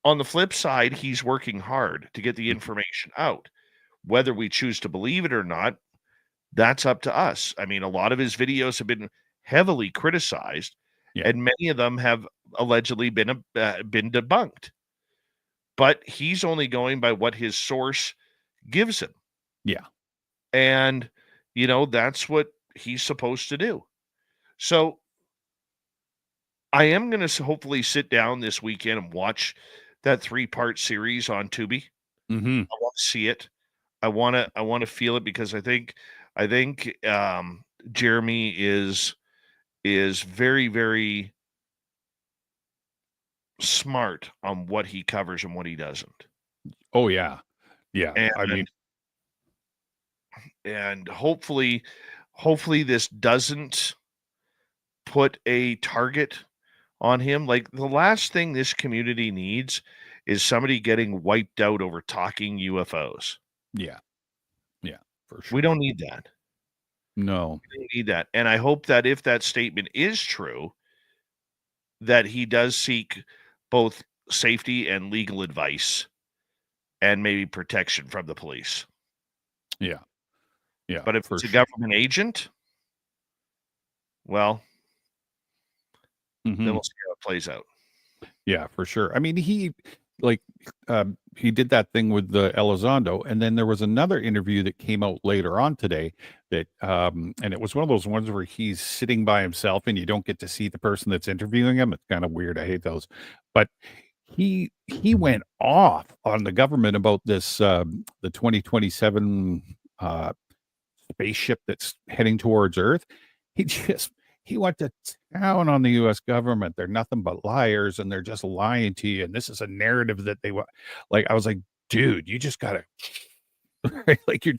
on the flip side, he's working hard to get the information out. Whether we choose to believe it or not, that's up to us. I mean, a lot of his videos have been heavily criticized, Yeah. and many of them have allegedly been debunked. But he's only going by what his source gives him. Yeah. And, that's what he's supposed to do. So I am going to hopefully sit down this weekend and watch that 3-part series on Tubi. Mm-hmm. I want to see it. I want to feel it, because I think Jeremy is very, very smart on what he covers and what he doesn't. Oh yeah. Yeah. And I mean, and hopefully this doesn't put a target on him. Like, the last thing this community needs is somebody getting wiped out over talking UFOs. yeah. Yeah, for sure. We don't need that. No. We don't need that. And I hope that if that statement is true, that he does seek both safety and legal advice and maybe protection from the police. Yeah. Yeah. But if for it's a sure. government agent, well, Mhm. then we'll see how it plays out. Yeah, for sure. I mean, he did that thing with the Elizondo, and then there was another interview that came out later on today that and it was one of those ones where he's sitting by himself and you don't get to see the person that's interviewing him. It's kind of weird. I hate those. But he went off on the government about this the 2027 spaceship that's heading towards Earth. He went to town on the US government. They're nothing but liars and they're just lying to you. And this is a narrative that they want. Like, I was like, dude, you just gotta like you're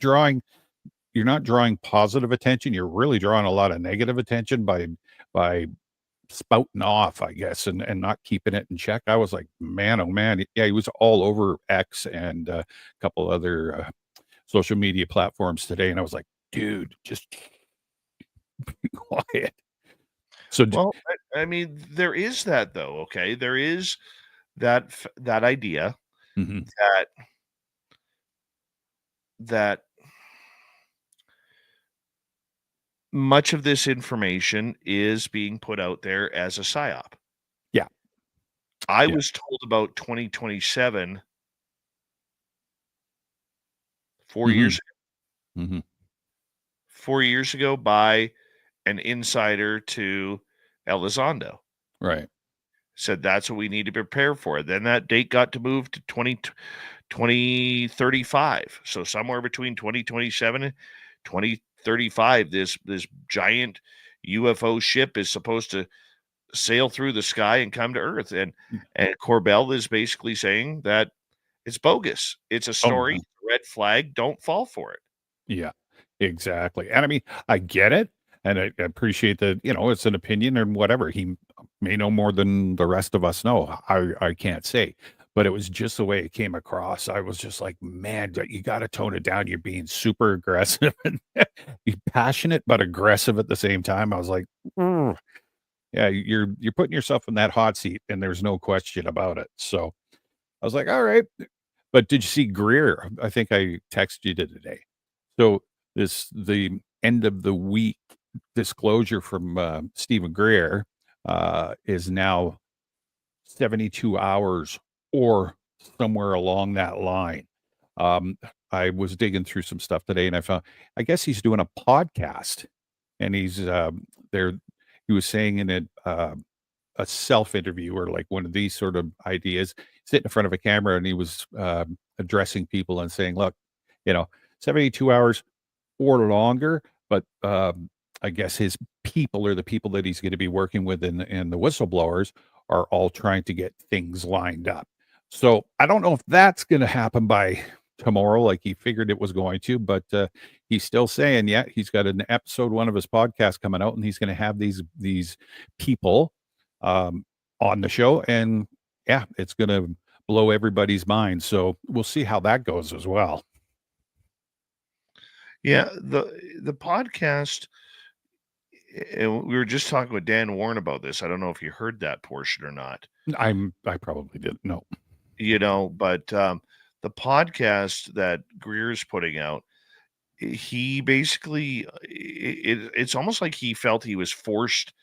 not drawing positive attention. You're really drawing a lot of negative attention by spouting off, I guess, and not keeping it in check. I was like, man, oh man. Yeah, he was all over X and a couple other social media platforms today. And I was like, dude, just be quiet. So Well, I mean, there is that, though. Okay, there is that idea mhm. that much of this information is being put out there as a psyop. Yeah. I Yeah. was told about 2027 4 years ago. Mhm. 4 years ago by an insider to Elizondo. Right. Said that's what we need to prepare for. Then that date got to move to 2035. So somewhere between 2027 and 2035, this giant UFO ship is supposed to sail through the sky and come to Earth. And Corbell is basically saying that it's bogus. It's a story, no. red flag. Don't fall for it. Yeah, exactly. And I mean, I get it. And I appreciate that, it's an opinion and whatever. He may know more than the rest of us know. I can't say. But it was just the way it came across. I was just like, man, you got to tone it down. You're being super aggressive and be passionate but aggressive at the same time. I was like, "Mm." Yeah, you're putting yourself in that hot seat, and there's no question about it. So I was like, all right. But did you see Greer? I think I texted you today. So the end of the week disclosure from Stephen Greer is now 72 hours or somewhere along that line. I was digging through some stuff today and I guess he's doing a podcast and he's there. He was saying in a self interview or like one of these sort of ideas, sitting in front of a camera and he was addressing people and saying, look, 72 hours or longer, but I guess his people or the people that he's going to be working with and the whistleblowers are all trying to get things lined up. So I don't know if that's going to happen by tomorrow, like he figured it was going to, but he's still saying, yeah, he's got an episode 1 of his podcast coming out and he's going to have these people on the show. And yeah, it's going to blow everybody's mind. So we'll see how that goes as well. Yeah, the podcast, and we were just talking with Dan Warren about this. I don't know if you heard that portion or not. I probably didn't know. But the podcast that Greer's putting out, he basically it's almost like he felt he was forced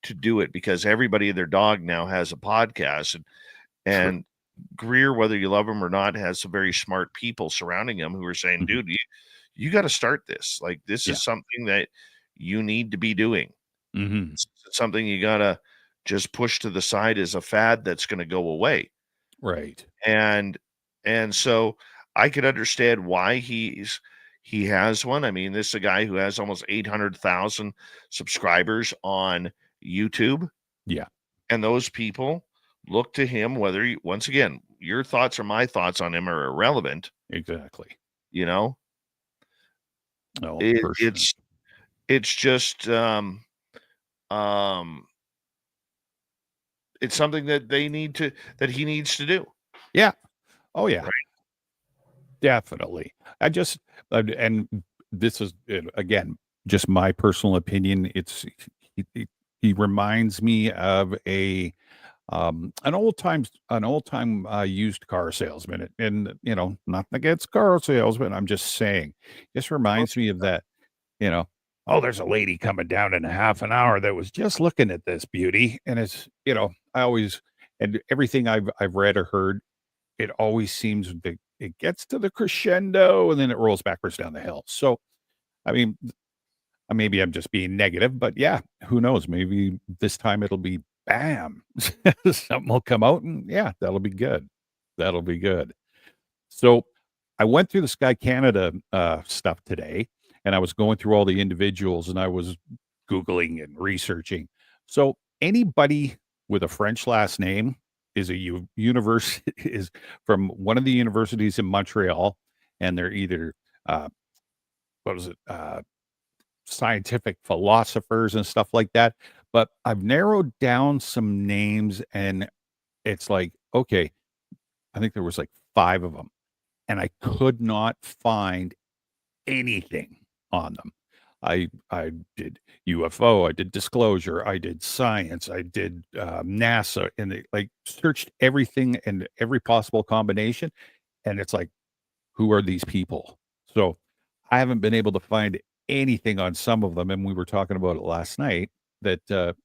to do it because everybody and their dog now has a podcast and Greer, whether you love him or not, has some very smart people surrounding him who are saying, Mhm. dude, you got to start this. Like, this Yeah. is something that you need to be doing. Hmm. It's something you got to just push to the side as a fad that's going to go away. Right. And so I could understand why he has one. I mean, this is a guy who has almost 800,000 subscribers on YouTube. Yeah. And those people look to him, whether you, once again, your thoughts or my thoughts on him are irrelevant. Exactly. You know, Oh, it, for sure. it's just um it's something that he needs to do. Yeah. Oh, yeah. Right. Definitely. I just and this is again just my personal opinion. He reminds me of an old time used car salesman, and not against car salesman. I'm just saying, just reminds me of that. You know, oh, there's a lady coming down in a half an hour that was just looking at this beauty, and it's I always and everything I've read or heard, it always seems that it gets to the crescendo and then it rolls backwards down the hill. So, I mean, maybe I'm just being negative, but yeah, who knows? Maybe this time it'll be bam, something will come out, and yeah, that'll be good. That'll be good. So, I went through the Sky Canada stuff today, and I was going through all the individuals, and I was Googling and researching. So, anybody with a French last name is a university is from one of the universities in Montreal, and they're either uh, what was it? Scientific philosophers and stuff like that. But I've narrowed down some names, and it's like, okay, I think there was like 5 of them, and I could not find anything on them. I did UFO, I did disclosure, I did science, I did NASA, and they like searched everything and every possible combination, and it's like, who are these people? So I haven't been able to find anything on some of them, and we were talking about it last night that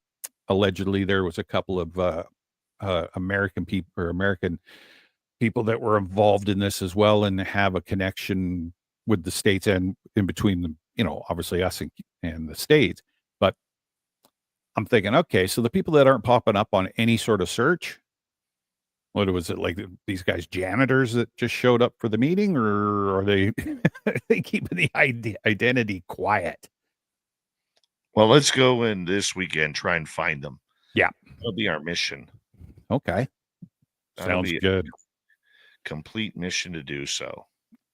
allegedly there was a couple of American people or American people that were involved in this as well and have a connection with the states and in between them, obviously us and the states. But I'm thinking, okay, so the people that aren't popping up on any sort of search, what was it like? These guys janitors that just showed up for the meeting, or are they are they keeping the identity quiet? Well, let's go in this weekend, try and find them. Yeah. That'll be our mission. Okay. That'll Sounds be good. Complete mission to do so.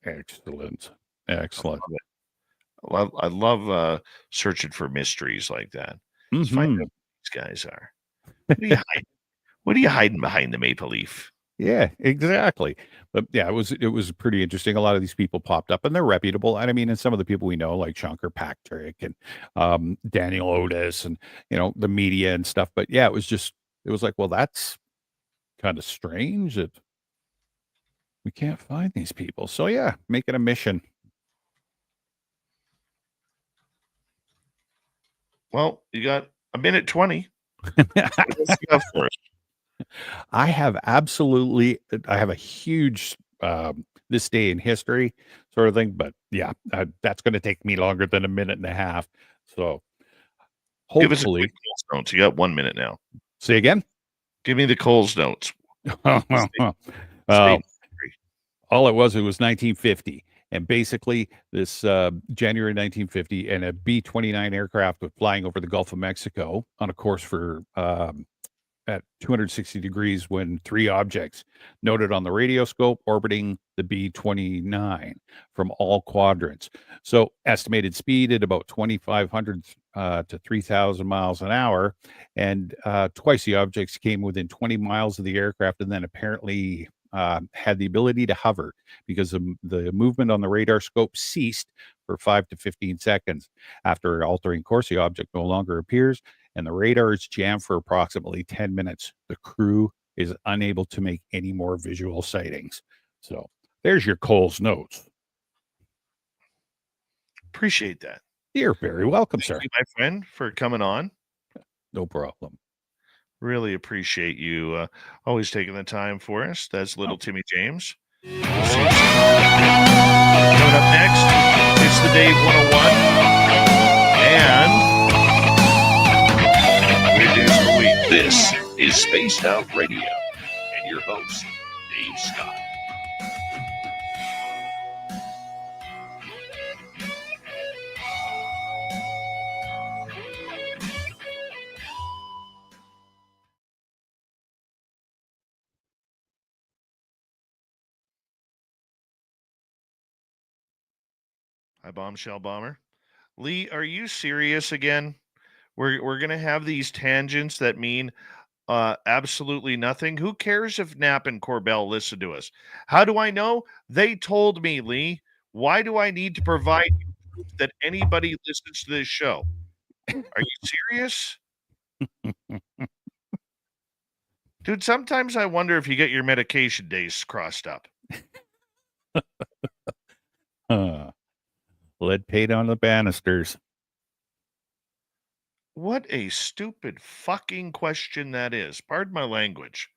Excellent. Excellent. I love searching for mysteries like that. Let's find out who these guys are. What are you hiding behind the maple leaf? Yeah, exactly. But yeah, it was pretty interesting. A lot of these people popped up and they're reputable. And I mean, and some of the people we know, like Shankar Patrick and Daniel Otis and the media and stuff. But yeah, it was like, well, that's kind of strange that we can't find these people. So yeah, make it a mission. Well, you got a minute 20. What else you got for us? I have a huge this day in history sort of thing, but yeah, that's going to take me longer than a minute and a half. So Give us a hopefully, quick Coles notes. You got 1 minute now. say again. Give me the Coles notes. Well, all it was 1950. And basically, this January 1950, and a B-29 aircraft was flying over the Gulf of Mexico on a course for at 260 degrees when 3 objects noted on the radioscope orbiting the B-29 from all quadrants. So estimated speed at about 2,500 to 3,000 miles an hour. And twice the objects came within 20 miles of the aircraft and then apparently had the ability to hover because the movement on the radar scope ceased for 5 to 15 seconds. After altering course, the object no longer appears and the radar is jammed for approximately 10 minutes. The crew is unable to make any more visual sightings. So there's your Coles notes. Appreciate that. You're very welcome, sir. Thank you, my friend, for coming on. No problem. Really appreciate you always taking the time for us. That's little Timmy James. We'll see you soon. Coming up next, it's the Dave 101 and Readiness for the week. This is Spaced Out Radio and your host, Dave Scott. Hi, Bombshell Bomber. Lee, are you serious again? We're gonna have these tangents that mean absolutely nothing. Who cares if Knapp and Corbell listen to us? How do I know? They told me, Lee. Why do I need to provide proof that anybody listens to this show? Are you serious? Dude, sometimes I wonder if you get your medication days crossed up. Lead paint on the banisters. What a stupid fucking question that is. Pardon my language.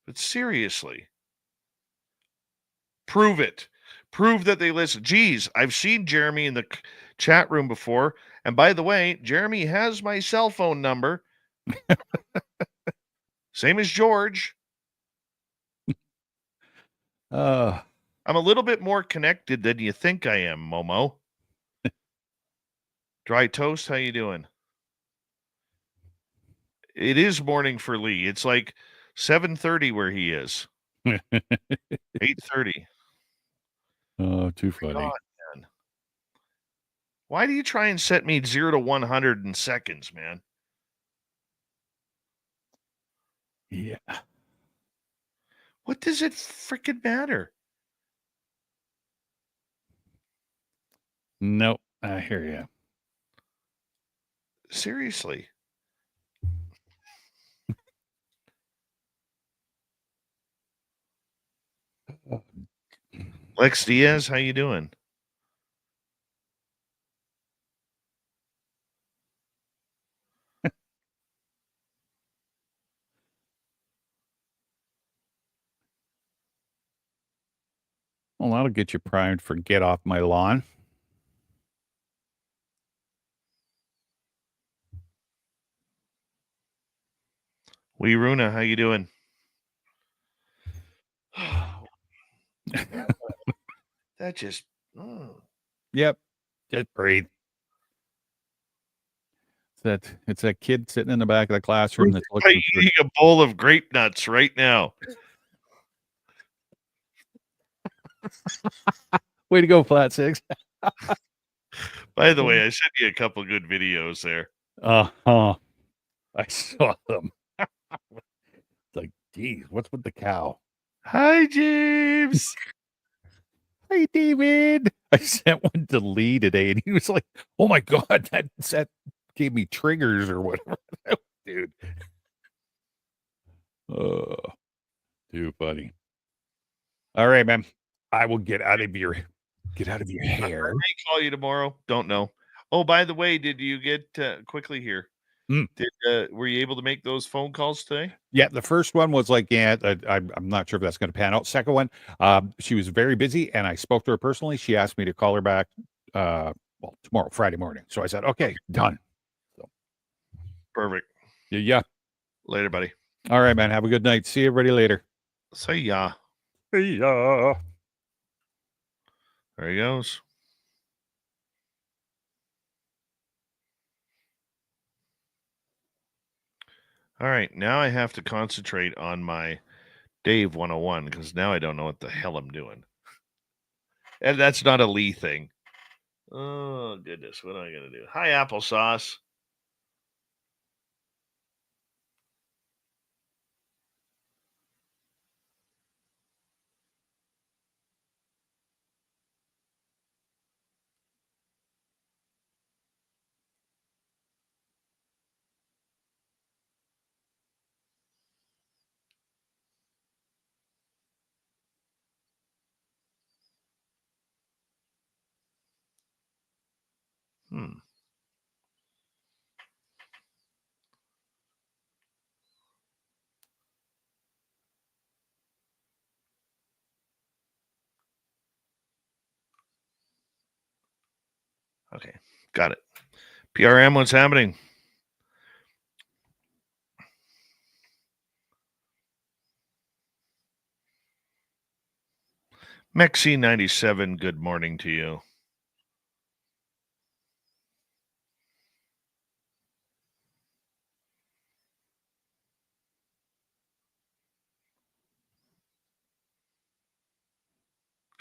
But seriously, prove it. Prove that they listen. Geez, I've seen Jeremy in the chat room before. And by the way, Jeremy has my cell phone number. Same as George. I'm a little bit more connected than you think I am, Momo. Dry Toast, how you doing? It is morning for Lee. It's like 7:30 where he is. 8:30. Oh, too funny. God, man. Why do you try and set me 0 to 100 in seconds, man? Yeah. What does it freaking matter? Nope. I hear you. Seriously. Lex Diaz, how you doing? Well, that'll get you primed for Get Off My Lawn. Wee Runa, how you doing? That just... Yep. Just breathe. It's that kid sitting in the back of the classroom that's I'm looking for... eating a bowl of grape nuts right now. Way to go, Flat Six. By the way, I sent you a couple good videos there. I saw them. It's like, geez, what's with the cow? Hi, James. Hey, David. I sent one to Lee today, and he was like, "Oh my god, that gave me triggers or whatever." Dude, too funny. All right, man. I will get out of your hair. I may call you tomorrow. Don't know. Oh, by the way, did you get quickly here? Were you able to make those phone calls today? Yeah, the first one was like, yeah, I'm not sure if that's going to pan out. Second one, she was very busy, and I spoke to her personally. She asked me to call her back, tomorrow, Friday morning. So I said, okay, done. So, perfect. Yeah. Later, buddy. All right, man. Have a good night. See everybody later. See ya. See ya. There he goes. All right, now I have to concentrate on my Dave 101 because now I don't know what the hell I'm doing. And that's not a Lee thing. Oh, goodness. What am I going to do? Hi, applesauce. Okay, got it. PRM, what's happening? Mexi97, good morning to you.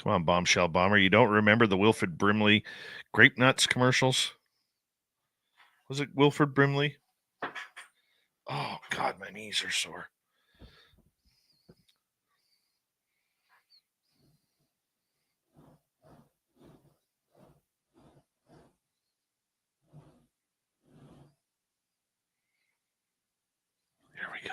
Come on, Bombshell Bomber. You don't remember the Wilford Brimley Grape Nuts commercials? Was it Wilford Brimley? Oh, God, my knees are sore. Here we go.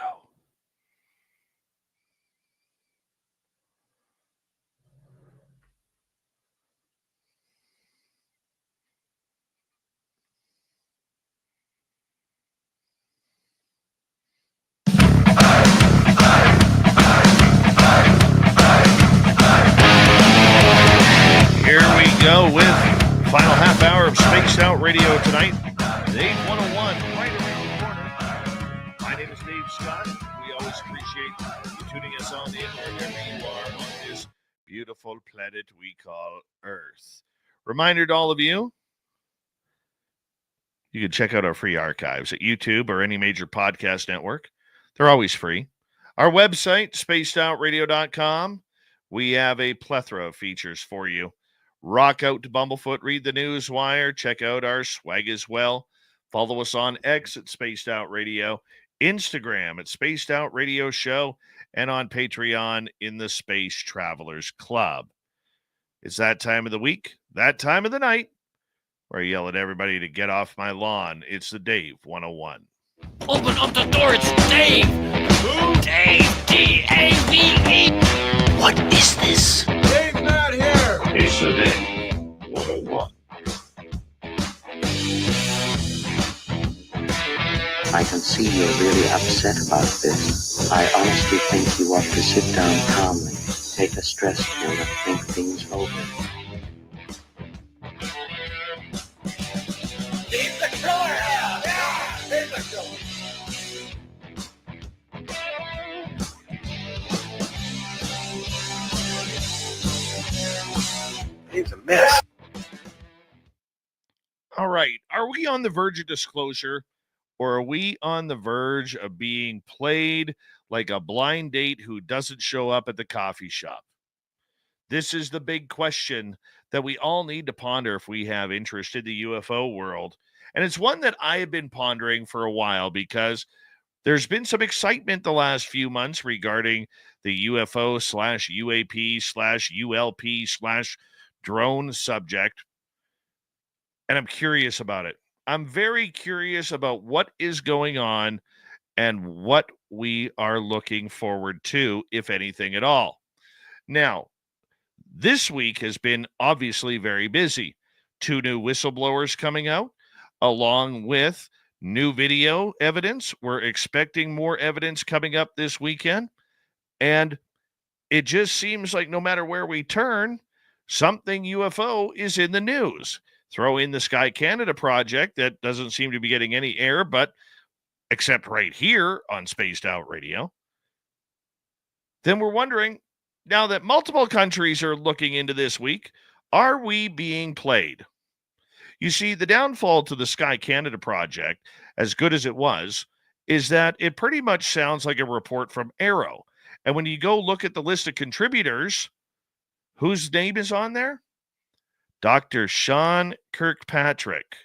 Here we go with final half hour of Spaced Out Radio tonight. Dave 101, right around the corner. My name is Dave Scott. We always appreciate you tuning us on in wherever you are on this beautiful planet we call Earth. Reminder to all of you, you can check out our free archives at YouTube or any major podcast network. They're always free. Our website, spacedoutradio.com. We have a plethora of features for you. Rock out to Bumblefoot, read the news wire, check out our swag as well. Follow us on X at Spaced Out Radio, Instagram at Spaced Out Radio Show, and on Patreon in the Space Travelers Club. It's that time of the week, that time of the night, where I yell at everybody to get off my lawn. It's the Dave 101. Open up the door, it's Dave! Who? Dave, D-A-V-E! What is this? Dave's not here! It's the Dave 101. I can see you're really upset about this. I honestly think you ought to sit down calmly, take a stress pill, and think things over. Leave the killer! Yeah! Leave the killer! Dave's a mess. All right. Are we on the verge of disclosure, or are we on the verge of being played like a blind date who doesn't show up at the coffee shop? This is the big question that we all need to ponder if we have interest in the UFO world. And it's one that I have been pondering for a while because there's been some excitement the last few months regarding the UFO / UAP / ULP / drone subject. And I'm curious about it. I'm very curious about what is going on and what we are looking forward to, if anything at all. Now, this week has been obviously very busy. 2 new whistleblowers coming out, along with new video evidence. We're expecting more evidence coming up this weekend. And it just seems like no matter where we turn, something UFO is in the news. Throw in the Sky Canada project that doesn't seem to be getting any air, but except right here on Spaced Out Radio. Then we're wondering, now that multiple countries are looking into this week, are we being played? You see, the downfall to the Sky Canada project, as good as it was, is that it pretty much sounds like a report from Arrow. And when you go look at the list of contributors, whose name is on there? Dr. Sean Kirkpatrick,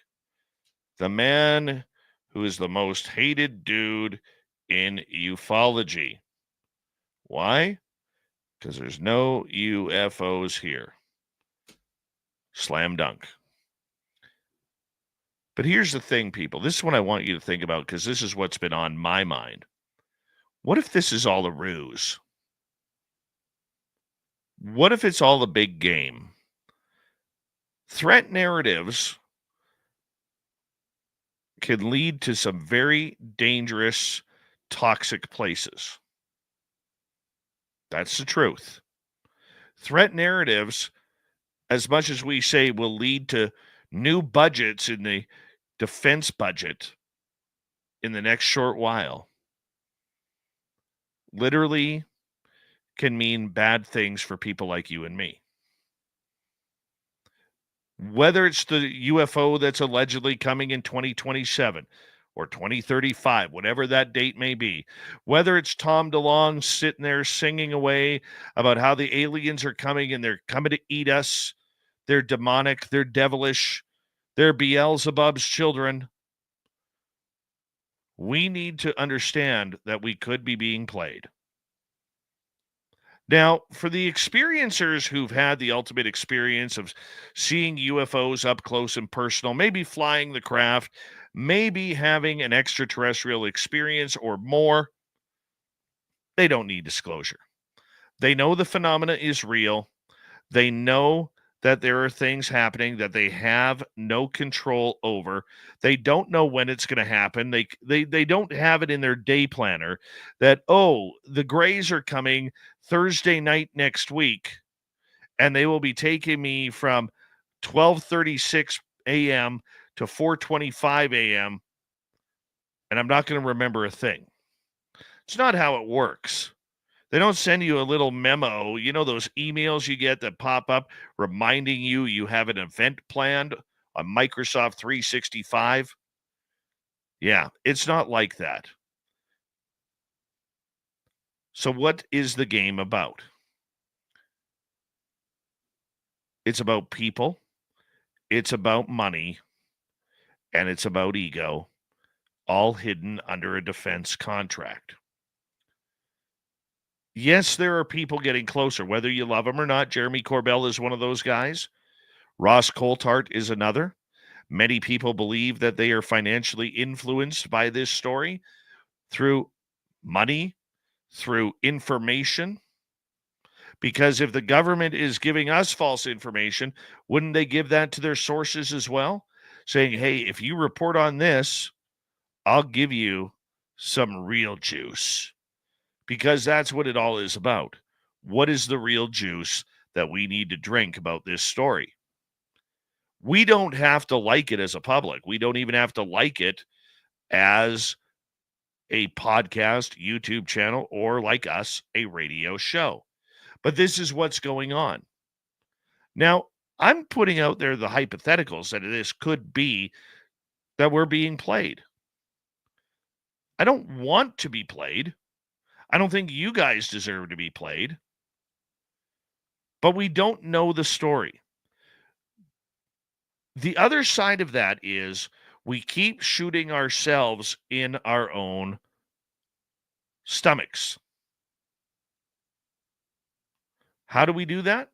the man who is the most hated dude in ufology. Why? Because there's no UFOs here. Slam dunk. But here's the thing, people. This is what I want you to think about, because this is what's been on my mind. What if this is all a ruse? What if it's all a big game? Threat narratives can lead to some very dangerous, toxic places. That's the truth. Threat narratives, as much as we say, will lead to new budgets in the defense budget in the next short while literally can mean bad things for people like you and me. Whether it's the UFO that's allegedly coming in 2027 or 2035, whatever that date may be, whether it's Tom DeLonge sitting there singing away about how the aliens are coming and they're coming to eat us, they're demonic, they're devilish, they're Beelzebub's children, we need to understand that we could be being played. Now, for the experiencers who've had the ultimate experience of seeing UFOs up close and personal, maybe flying the craft, maybe having an extraterrestrial experience or more, they don't need disclosure. They know the phenomena is real. They know that there are things happening that they have no control over. They don't know when it's going to happen. They don't have it in their day planner that, oh, the Greys are coming Thursday night next week, and they will be taking me from 12:36 a.m. to 4:25 a.m., and I'm not going to remember a thing. It's not how it works. They don't send you a little memo, you know, those emails you get that pop up reminding you have an event planned on Microsoft 365. Yeah, it's not like that. So what is the game about? It's about people, it's about money, and it's about ego, all hidden under a defense contract. Yes, there are people getting closer, whether you love them or not. Jeremy Corbell is one of those guys. Ross Coulthart is another. Many people believe that they are financially influenced by this story through money, through information. Because if the government is giving us false information, wouldn't they give that to their sources as well? Saying, hey, if you report on this, I'll give you some real juice. Because that's what it all is about. What is the real juice that we need to drink about this story? We don't have to like it as a public. We don't even have to like it as a podcast, YouTube channel, or like us, a radio show. But this is what's going on. Now, I'm putting out there the hypotheticals that this could be that we're being played. I don't want to be played. I don't think you guys deserve to be played. But we don't know the story. The other side of that is we keep shooting ourselves in our own stomachs. How do we do that?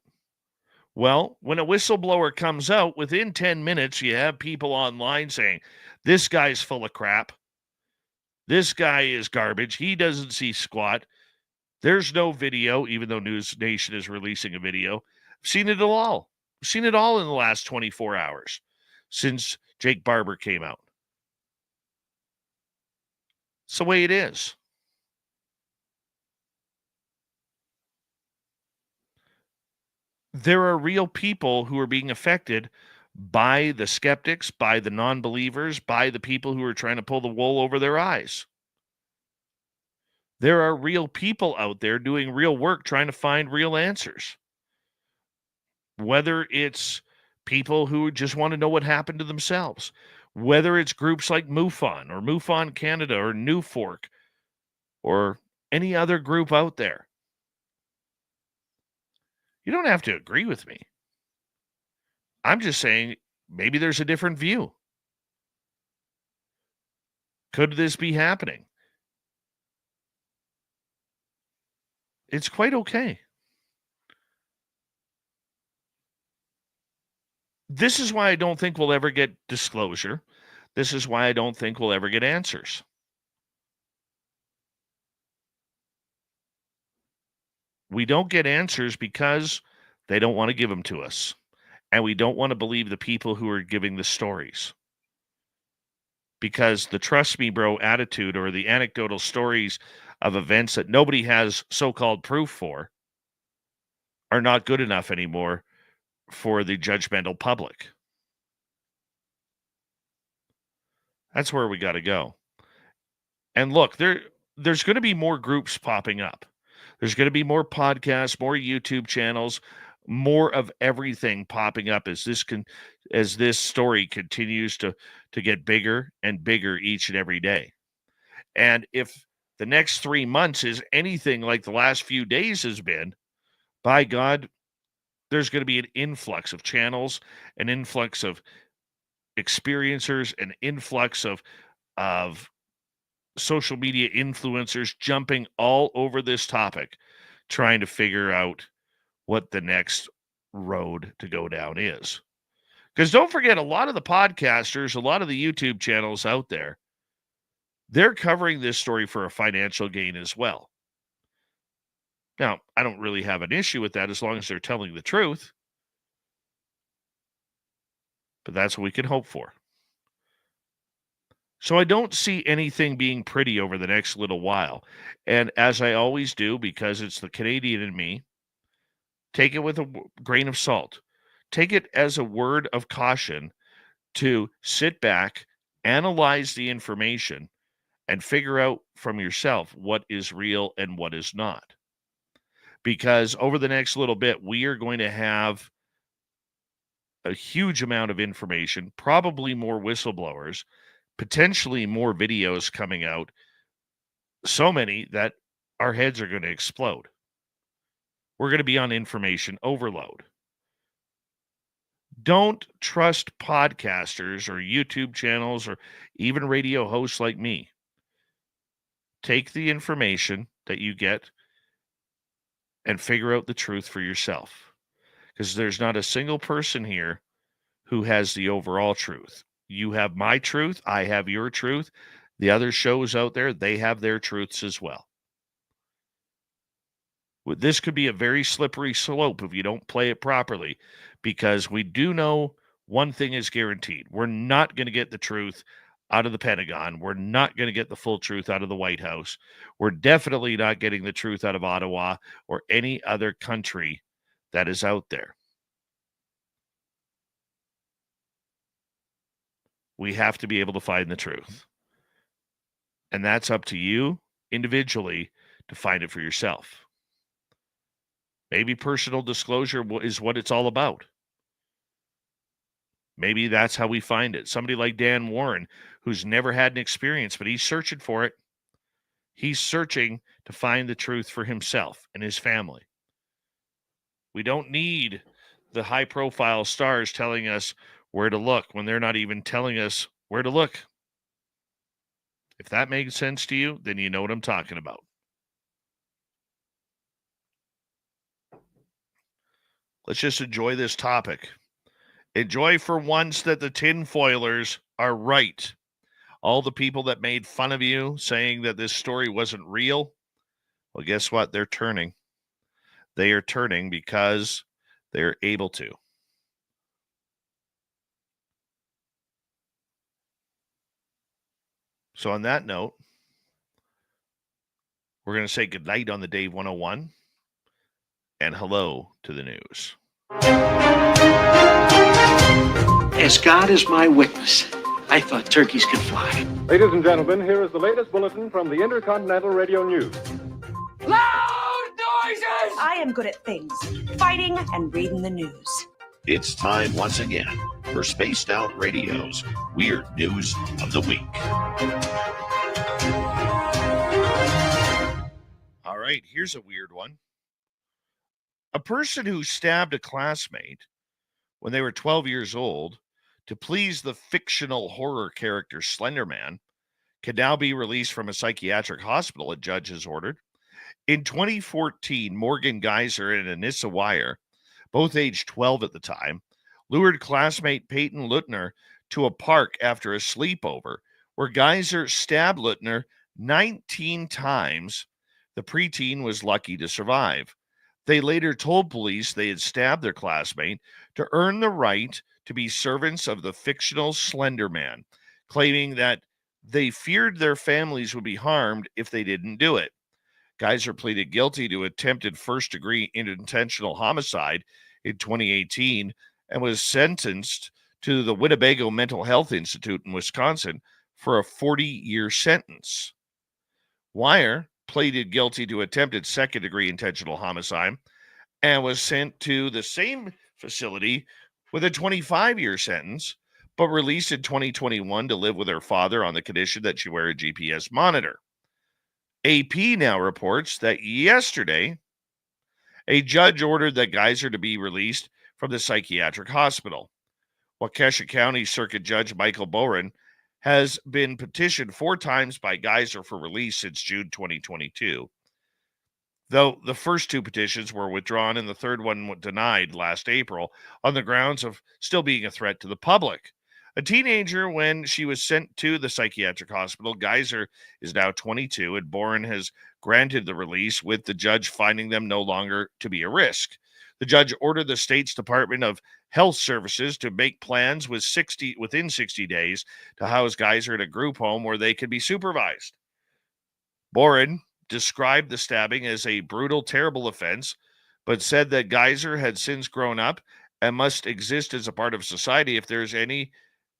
Well, when a whistleblower comes out, within 10 minutes, you have people online saying, this guy's full of crap. This guy is garbage. He doesn't see squat. There's no video, even though News Nation is releasing a video. I've seen it all. I've seen it all in the last 24 hours since Jake Barber came out. It's the way it is. There are real people who are being affected by the skeptics, by the non-believers, by the people who are trying to pull the wool over their eyes. There are real people out there doing real work, trying to find real answers. Whether it's people who just want to know what happened to themselves, whether it's groups like MUFON or MUFON Canada or New Fork or any other group out there. You don't have to agree with me. I'm just saying maybe there's a different view. Could this be happening? It's quite okay. This is why I don't think we'll ever get disclosure. This is why I don't think we'll ever get answers. We don't get answers because they don't want to give them to us. And we don't want to believe the people who are giving the stories. Because the trust me, bro attitude or the anecdotal stories of events that nobody has so-called proof for are not good enough anymore for the judgmental public. That's where we got to go. And look, there's going to be more groups popping up. There's going to be more podcasts, more YouTube channels, more of everything popping up as this story continues to get bigger and bigger each and every day. And if the next 3 months is anything like the last few days has been, by God, there's going to be an influx of channels, an influx of experiencers, an influx of social media influencers jumping all over this topic, trying to figure out what the next road to go down is. Because don't forget, a lot of the podcasters, a lot of the YouTube channels out there, they're covering this story for a financial gain as well. Now, I don't really have an issue with that as long as they're telling the truth. But that's what we can hope for. So I don't see anything being pretty over the next little while. And as I always do, because it's the Canadian in me, take it with a grain of salt. Take it as a word of caution to sit back, analyze the information, and figure out from yourself what is real and what is not. Because over the next little bit, we are going to have a huge amount of information, probably more whistleblowers, potentially more videos coming out, so many that our heads are going to explode. We're going to be on information overload. Don't trust podcasters or YouTube channels or even radio hosts like me. Take the information that you get and figure out the truth for yourself. Because there's not a single person here who has the overall truth. You have my truth. I have your truth. The other shows out there, they have their truths as well. This could be a very slippery slope if you don't play it properly, because we do know one thing is guaranteed. We're not going to get the truth out of the Pentagon. We're not going to get the full truth out of the White House. We're definitely not getting the truth out of Ottawa or any other country that is out there. We have to be able to find the truth. And that's up to you individually to find it for yourself. Maybe personal disclosure is what it's all about. Maybe that's how we find it. Somebody like Dan Warren, who's never had an experience, but he's searching for it. He's searching to find the truth for himself and his family. We don't need the high-profile stars telling us where to look when they're not even telling us where to look. If that makes sense to you, then you know what I'm talking about. Let's just enjoy this topic. Enjoy for once that the tinfoilers are right. All the people that made fun of you saying that this story wasn't real, well, guess what? They're turning. They are turning because they're able to. So on that note, we're going to say goodnight on the Dave 101 and hello to the news. As God is my witness, I thought turkeys could fly. Ladies and gentlemen, here is the latest bulletin from the Intercontinental Radio News. Loud noises! I am good at things, fighting and reading the news. It's time once again for Spaced Out Radio's Weird News of the Week. All right, here's a weird one. A person who stabbed a classmate when they were 12 years old to please the fictional horror character Slender Man can now be released from a psychiatric hospital, a judge has ordered. In 2014, Morgan Geyser and Anissa Wire, both aged 12 at the time, lured classmate Peyton Lutner to a park after a sleepover where Geyser stabbed Lutner 19 times. The preteen was lucky to survive. They later told police they had stabbed their classmate to earn the right to be servants of the fictional Slender Man, claiming that they feared their families would be harmed if they didn't do it. Geyser pleaded guilty to attempted first-degree intentional homicide in 2018 and was sentenced to the Winnebago Mental Health Institute in Wisconsin for a 40-year sentence. Wire pleaded guilty to attempted second-degree intentional homicide and was sent to the same facility with a 25-year sentence, but released in 2021 to live with her father on the condition that she wear a GPS monitor. AP now reports that yesterday, a judge ordered that Geyser to be released from the psychiatric hospital. Waukesha County Circuit Judge Michael Boren has been petitioned 4 times by Geyser for release since June 2022. Though the first 2 petitions were withdrawn and the third one denied last April on the grounds of still being a threat to the public. A teenager when she was sent to the psychiatric hospital, Geyser is now 22, and Boren has granted the release, with the judge finding them no longer to be a risk. The judge ordered the state's Department of Health Services to make plans within 60 days to house Geyser in a group home where they can be supervised. Boren described the stabbing as a brutal, terrible offense, but said that Geyser had since grown up and must exist as a part of society if there's any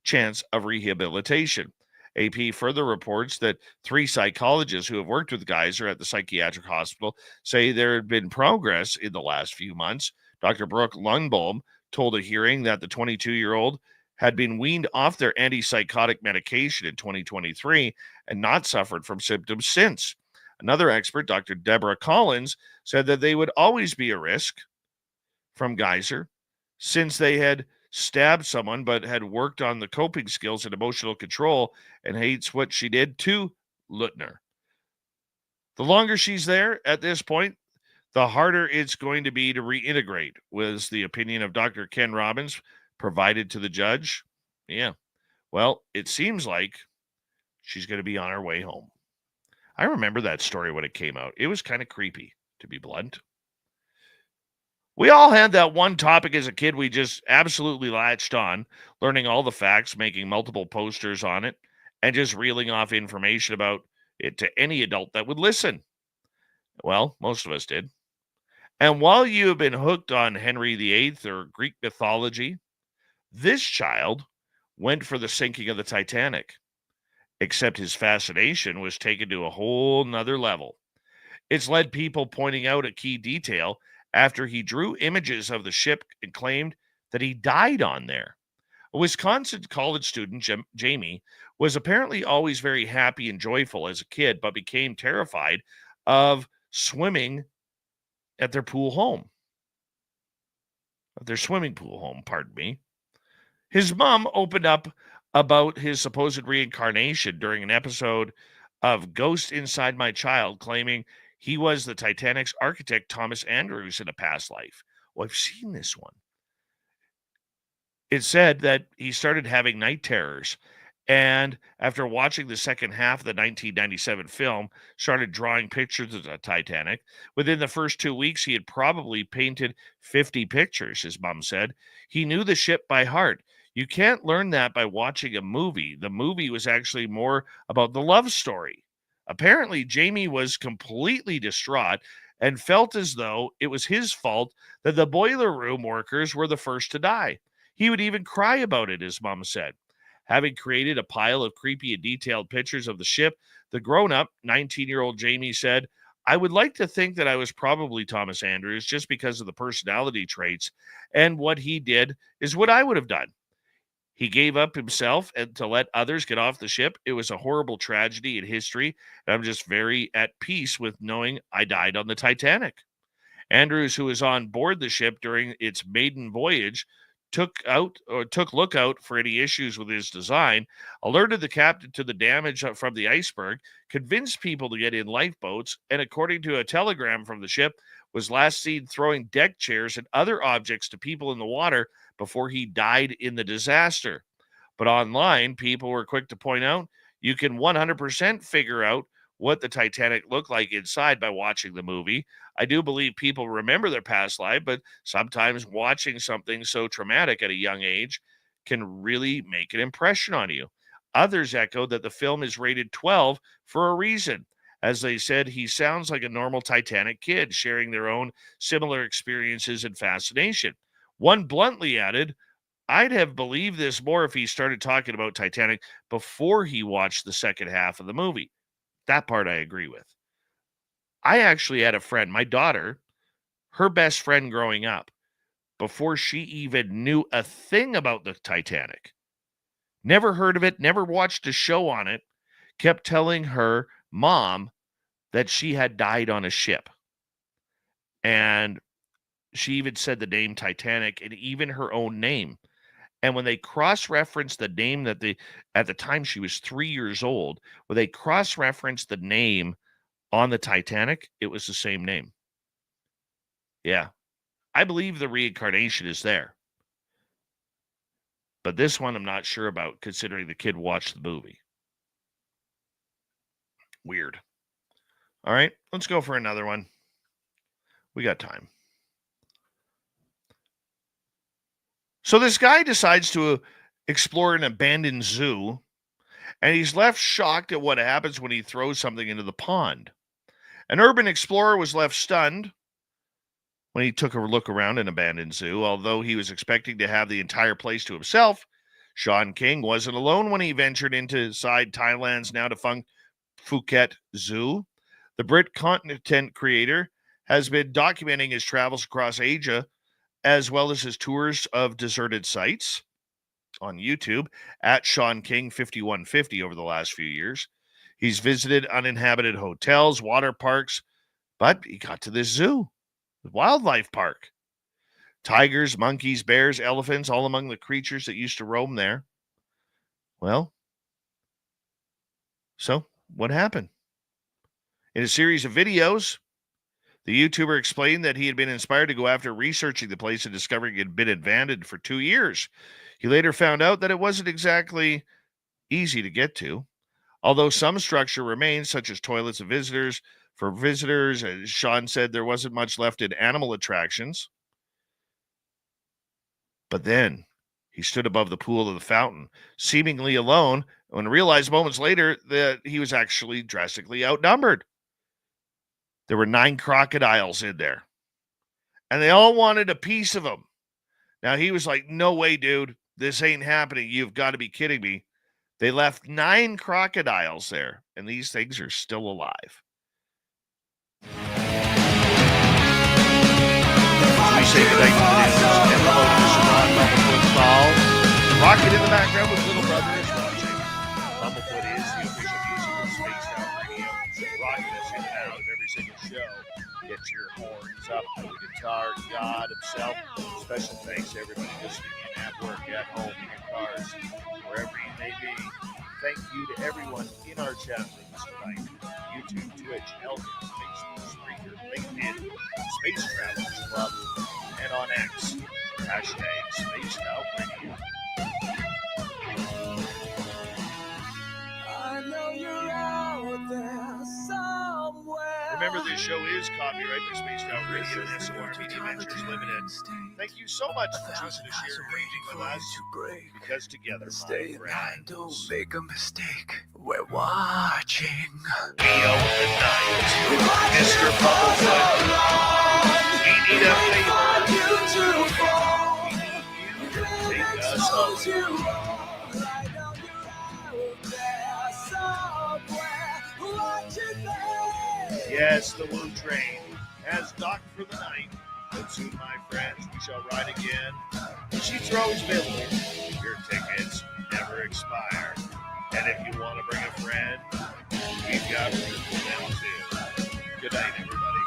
chance of rehabilitation. AP further reports that 3 psychologists who have worked with Geyser at the psychiatric hospital say there had been progress in the last few months. Dr. Brooke Lundbohm told a hearing that the 22-year-old had been weaned off their antipsychotic medication in 2023 and not suffered from symptoms since. Another expert, Dr. Deborah Collins, said that they would always be a risk from Geyser since they had stabbed someone but had worked on the coping skills and emotional control and hates what she did to Lutner. The longer she's there at this point, the harder it's going to be to reintegrate, was the opinion of Dr. Ken Robbins provided to the judge. Yeah, well, it seems like she's going to be on her way home. I remember that story when it came out. It was kind of creepy, to be blunt. We all had that one topic as a kid we just absolutely latched on, learning all the facts, making multiple posters on it, and just reeling off information about it to any adult that would listen. Well, most of us did. And while you have been hooked on Henry VIII or Greek mythology, this child went for the sinking of the Titanic, except his fascination was taken to a whole nother level. It's led people pointing out a key detail after he drew images of the ship and claimed that he died on there. A Wisconsin college student, Jamie, was apparently always very happy and joyful as a kid, but became terrified of swimming at their pool home. Their swimming pool home, pardon me. His mom opened up about his supposed reincarnation during an episode of Ghost Inside My Child, claiming he was the Titanic's architect, Thomas Andrews, in a past life. Well, I've seen this one. It said that he started having night terrors, and after watching the second half of the 1997 film, started drawing pictures of the Titanic. Within the first 2 weeks, he had probably painted 50 pictures, his mom said. He knew the ship by heart. You can't learn that by watching a movie. The movie was actually more about the love story. Apparently, Jamie was completely distraught and felt as though it was his fault that the boiler room workers were the first to die. He would even cry about it, his mom said. Having created a pile of creepy and detailed pictures of the ship, the grown-up 19-year-old Jamie said, I would like to think that I was probably Thomas Andrews just because of the personality traits, and what he did is what I would have done. He gave up himself and to let others get off the ship. It was a horrible tragedy in history, and I'm just very at peace with knowing I died on the Titanic. Andrews, who was on board the ship during its maiden voyage, took lookout for any issues with his design, alerted the captain to the damage from the iceberg, convinced people to get in lifeboats, and according to a telegram from the ship, was last seen throwing deck chairs and other objects to people in the water before he died in the disaster. But online, people were quick to point out you can 100% figure out what the Titanic looked like inside by watching the movie. I do believe people remember their past life, but sometimes watching something so traumatic at a young age can really make an impression on you. Others echoed that the film is rated 12 for a reason. As they said, he sounds like a normal Titanic kid, sharing their own similar experiences and fascination. One bluntly added, I'd have believed this more if he started talking about Titanic before he watched the second half of the movie. That part I agree with. I actually had a friend, my daughter, her best friend growing up, before she even knew a thing about the Titanic, never heard of it, never watched a show on it, kept telling her mom that she had died on a ship. And she even said the name Titanic and even her own name. And when they cross-referenced the name that at the time she was 3 years old, when they cross-referenced the name on the Titanic, it was the same name. Yeah. I believe the reincarnation is there. But this one I'm not sure about, considering the kid watched the movie. Weird. All right, let's go for another one. We got time. So this guy decides to explore an abandoned zoo, and he's left shocked at what happens when he throws something into the pond. An urban explorer was left stunned when he took a look around an abandoned zoo. Although he was expecting to have the entire place to himself, Sean King wasn't alone when he ventured inside Thailand's now defunct Phuket Zoo. The Brit content creator has been documenting his travels across Asia, as well as his tours of deserted sites on YouTube at Sean King 5150 over the last few years. He's visited uninhabited hotels, water parks, but he got to this zoo, the wildlife park. Tigers, monkeys, bears, elephants, all among the creatures that used to roam there. Well, so what happened? In a series of videos, the YouTuber explained that he had been inspired to go after researching the place and discovering it had been abandoned for 2 years. He later found out that it wasn't exactly easy to get to. Although some structure remains, such as toilets and visitors, for visitors, as Sean said, there wasn't much left in animal attractions. But then he stood above the pool of the fountain, seemingly alone, and realized moments later that he was actually drastically outnumbered. There were 9 crocodiles in there, and they all wanted a piece of him. Now, he was like, no way, dude. This ain't happening. You've got to be kidding me. They left 9 crocodiles there, and these things are still alive. We say goodnight to the news and hello to Mr. Ron Bumblefoot Ball. Rocket in the background with Little Brother is watching. Bumblefoot is the official music of Spaced Out Radio. Rocking us in and out of every single show. Get your horns up to the guitar god himself. Special thanks to everybody listening in at work, at home, in your cars, wherever you may be. Thank you to everyone in our chat rooms tonight. YouTube, Twitch, Elkins, Facebook, Spreaker, LinkedIn, Space Travelers Club, and on X, hashtag Spaced Out Radio. I know you're out there somewhere. Remember, this show is copyright by Spaced Out Radio and SOR Media Ventures Limited. Thank you so much for choosing to share and raging with us, because together, Stay in my line, friends, don't make a mistake. We're watching. we own the night. Mr. Bumblefoot, we need a favor. We need you to take us home. Yes, the Woo Train has docked for the night, but soon, my friends, we shall ride again. She throws billions. Your tickets never expire. And if you want to bring a friend, we've got room for them too. Good night, everybody.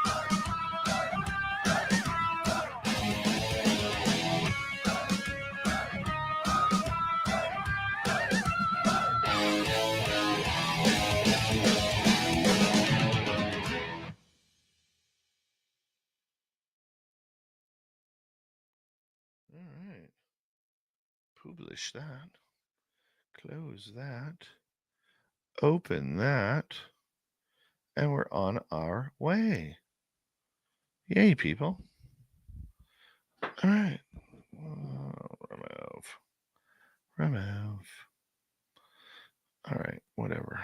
All right. Publish that. Close that. Open that. And we're on our way. Yay, people. All right. Remove. All right, whatever.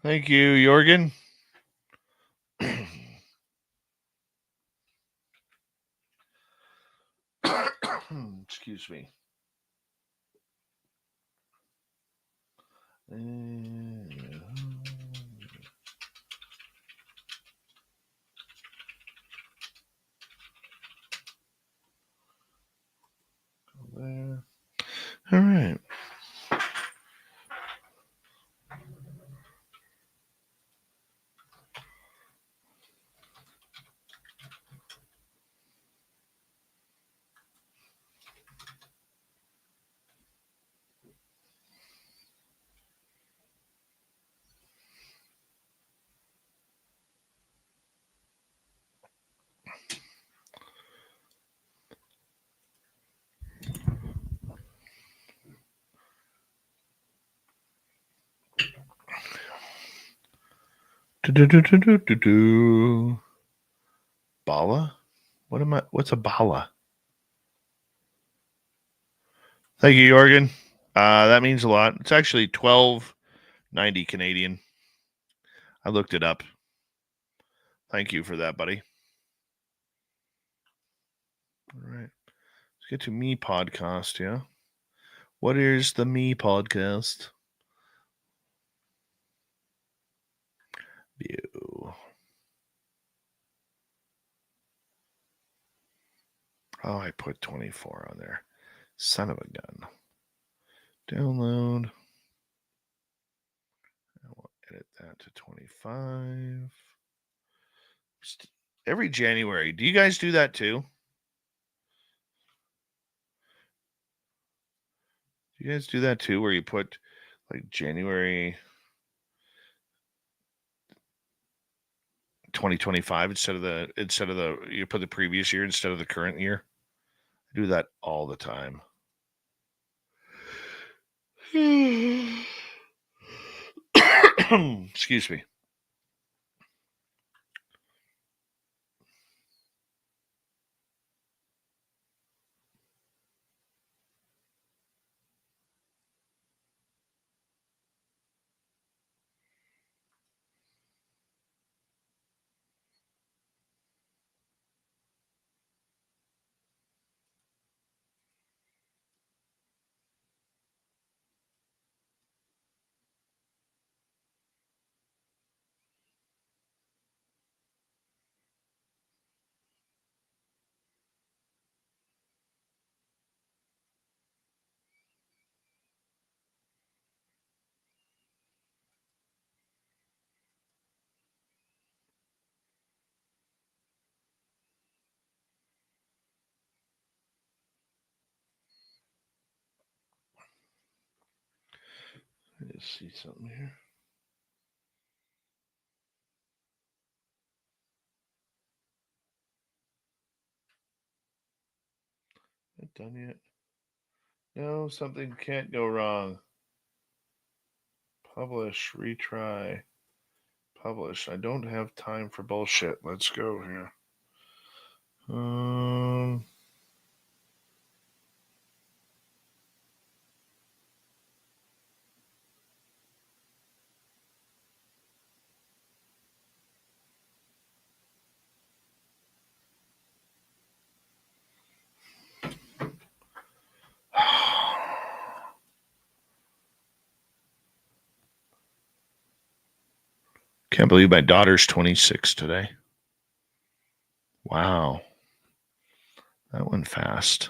Thank you, Jorgen. Excuse me. There. All right. Bala? What's a bala? Thank you, Jorgen. That means a lot. It's actually $12.90 Canadian. I looked it up. Thank you for that, buddy. All right. Let's get to me podcast, yeah? What is the me podcast? View. Oh, I put 24 on there. Son of a gun. Download. I will edit that to 25. Every January. Do you guys do that too? Do you guys do that too, where you put like January 2025 instead of the you put the previous year instead of the current year? I do that all the time. Excuse me. Let's see something here. Not done yet. No, something can't go wrong. Publish, retry, publish. I don't have time for bullshit. Let's go here. Can't believe my daughter's 26 today. Wow. That went fast.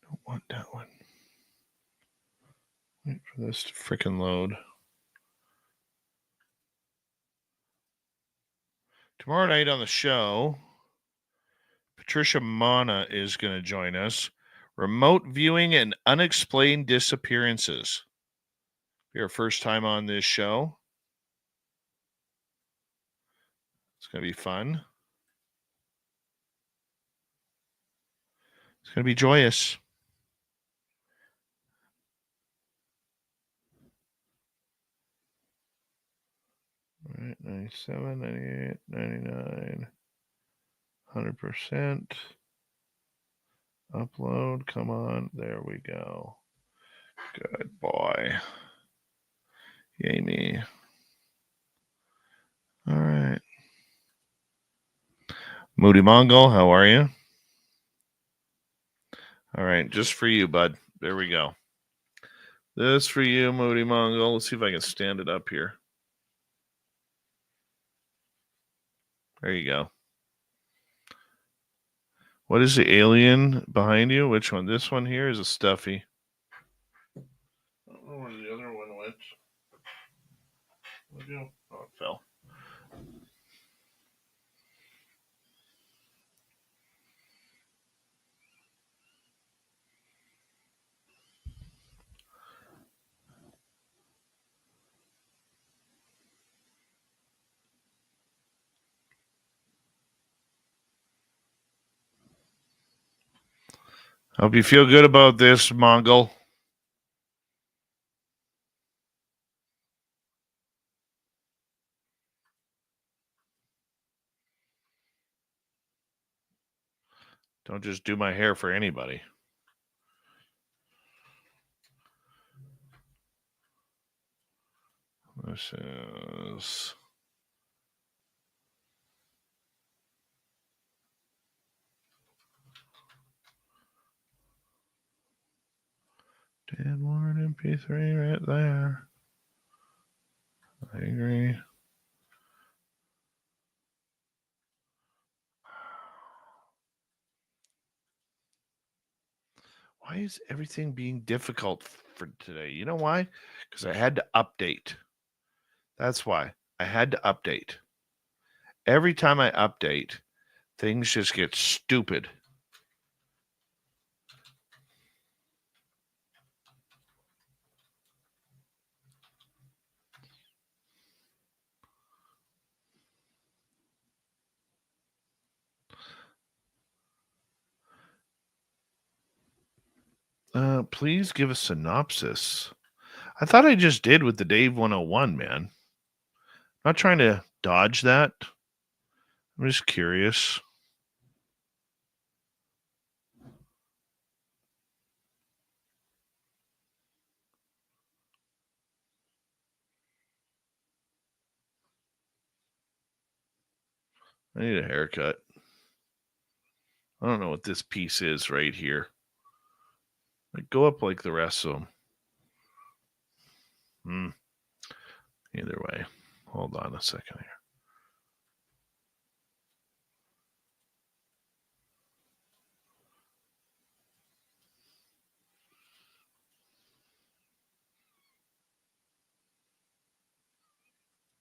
Don't want that one. Wait for this to freaking load. Tomorrow night on the show, Patricia Mana is going to join us. Remote viewing and unexplained disappearances. Be our first time on this show. It's going to be fun. It's going to be joyous. All right, 97, 98, 99, 100%. Upload, come on. There we go. Good boy. Yay me. All right. Moody Mongol, how are you? All right, just for you, bud. There we go. This for you, Moody Mongol. Let's see if I can stand it up here. There you go. What is the alien behind you? Which one? This one here is a stuffy. I don't know where the other one went. Where'd it go? Oh, it fell. Hope you feel good about this, Mongol. Don't just do my hair for anybody. This is... Deadwood MP3 right there. I agree. Why is everything being difficult for today? You know why? Because I had to update. That's why. I had to update. Every time I update, things just get stupid. Please give a synopsis. I thought I just did with the Dave 101, man. Not trying to dodge that. I'm just curious. I need a haircut. I don't know what this piece is right here. Like, go up like the rest of them. Either way. Hold on a second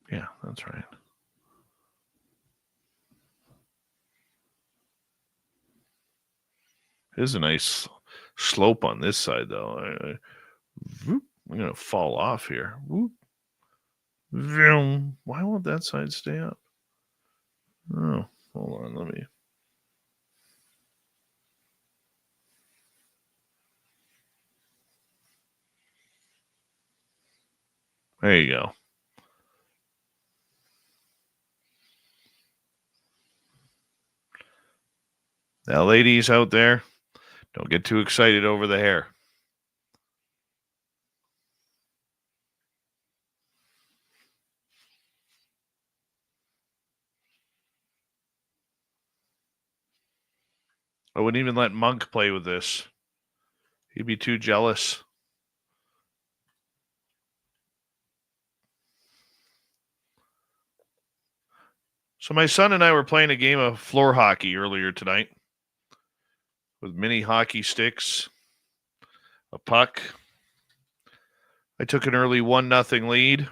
here. Yeah, that's right. There's a nice slope on this side, though. I'm going to fall off here. Why won't that side stay up? Oh, hold on. Let me. There you go. Now, ladies out there, don't get too excited over the hair. I wouldn't even let Monk play with this. He'd be too jealous. So my son and I were playing a game of floor hockey earlier tonight with mini hockey sticks, a puck. I took an early 1-0 lead.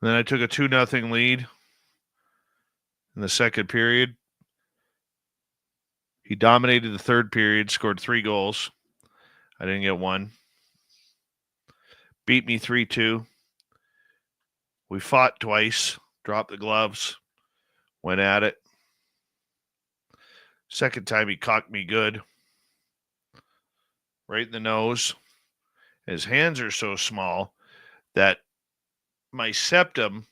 Then I took a 2-0 lead in the second period. He dominated the third period, scored 3 goals. I didn't get one. Beat me 3-2. We fought twice, dropped the gloves, went at it. Second time he cocked me good. Right in the nose. His hands are so small that my septum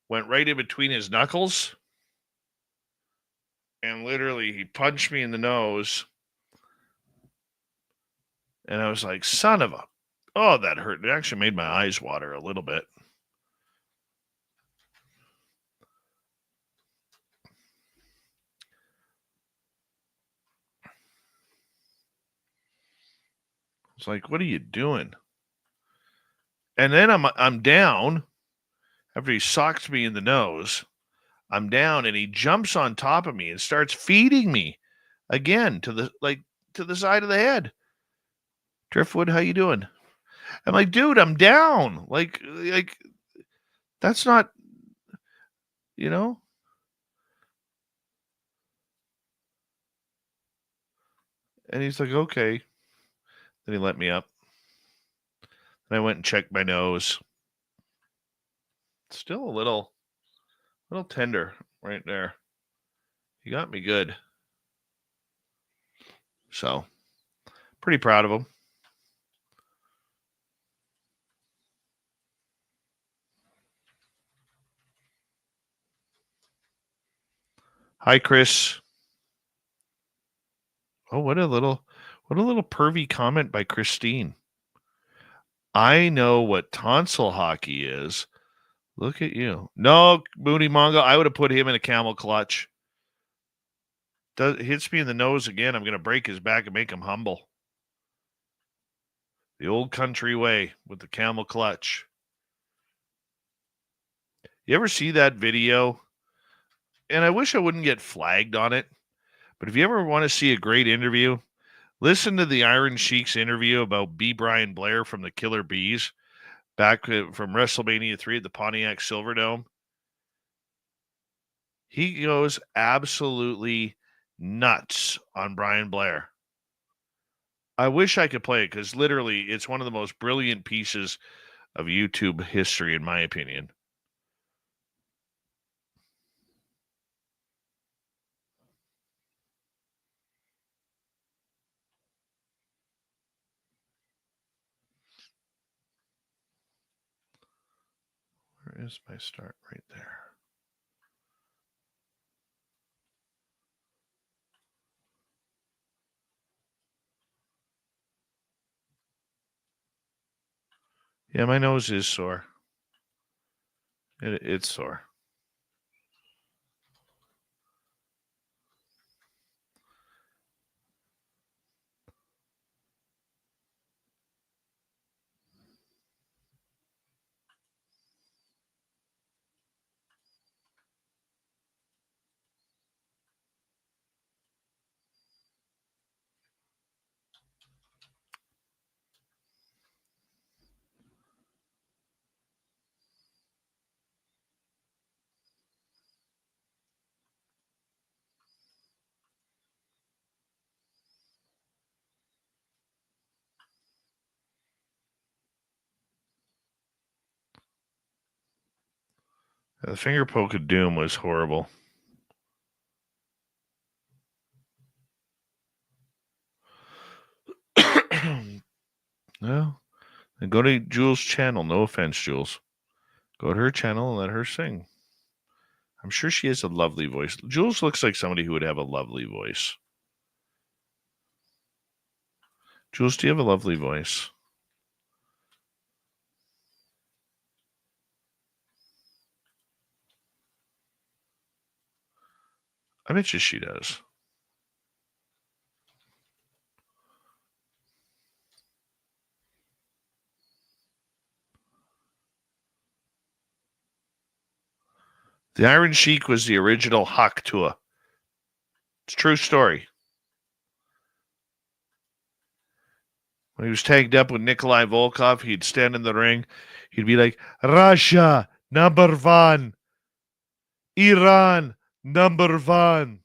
went right in between his knuckles. And literally, he punched me in the nose. And I was like, son of a... Oh, that hurt. It actually made my eyes water a little bit. It's like, what are you doing? And then I'm down after he socked me in the nose. I'm down and he jumps on top of me and starts feeding me again to the side of the head. Driftwood, how you doing? I'm like, dude, I'm down. Like that's not, you know. And he's like, okay. Then he let me up. And I went and checked my nose. Still a little tender right there. He got me good. So, pretty proud of him. Hi, Chris. Oh, what a little pervy comment by Christine. I know what tonsil hockey is. Look at you. No, Moody Mongo, I would have put him in a camel clutch. Hits me in the nose again, I'm going to break his back and make him humble. The old country way with the camel clutch. You ever see that video? And I wish I wouldn't get flagged on it. But if you ever want to see a great interview, listen to the Iron Sheik's interview about B. Brian Blair from the Killer Bees back from WrestleMania 3 at the Pontiac Silverdome. He goes absolutely nuts on Brian Blair. I wish I could play it because literally it's one of the most brilliant pieces of YouTube history, in my opinion. Where is my start? Right there. Yeah, my nose is sore. It's sore. The finger poke of doom was horrible. No. And go to Jules' channel. No offense, Jules. Go to her channel and let her sing. I'm sure she has a lovely voice. Jules looks like somebody who would have a lovely voice. Jules, do you have a lovely voice? I bet you she does. The Iron Sheik was the original Hawk Tua. It's a true story. When he was tagged up with Nikolai Volkov, he'd stand in the ring. He'd be like, Russia, number one. Iran, number one.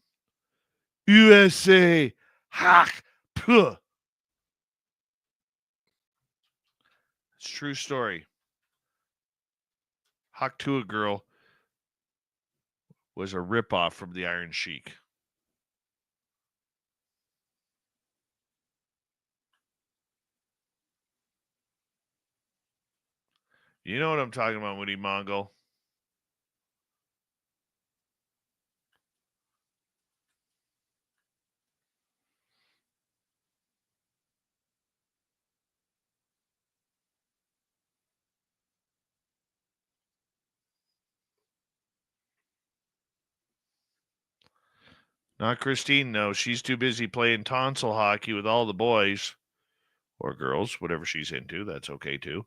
USA, Hawk Tua. It's a true story. Hawk Tua girl was a ripoff from the Iron Sheik. You know what I'm talking about, Woody Mongol. Not Christine, no. She's too busy playing tonsil hockey with all the boys or girls, whatever she's into. That's okay, too.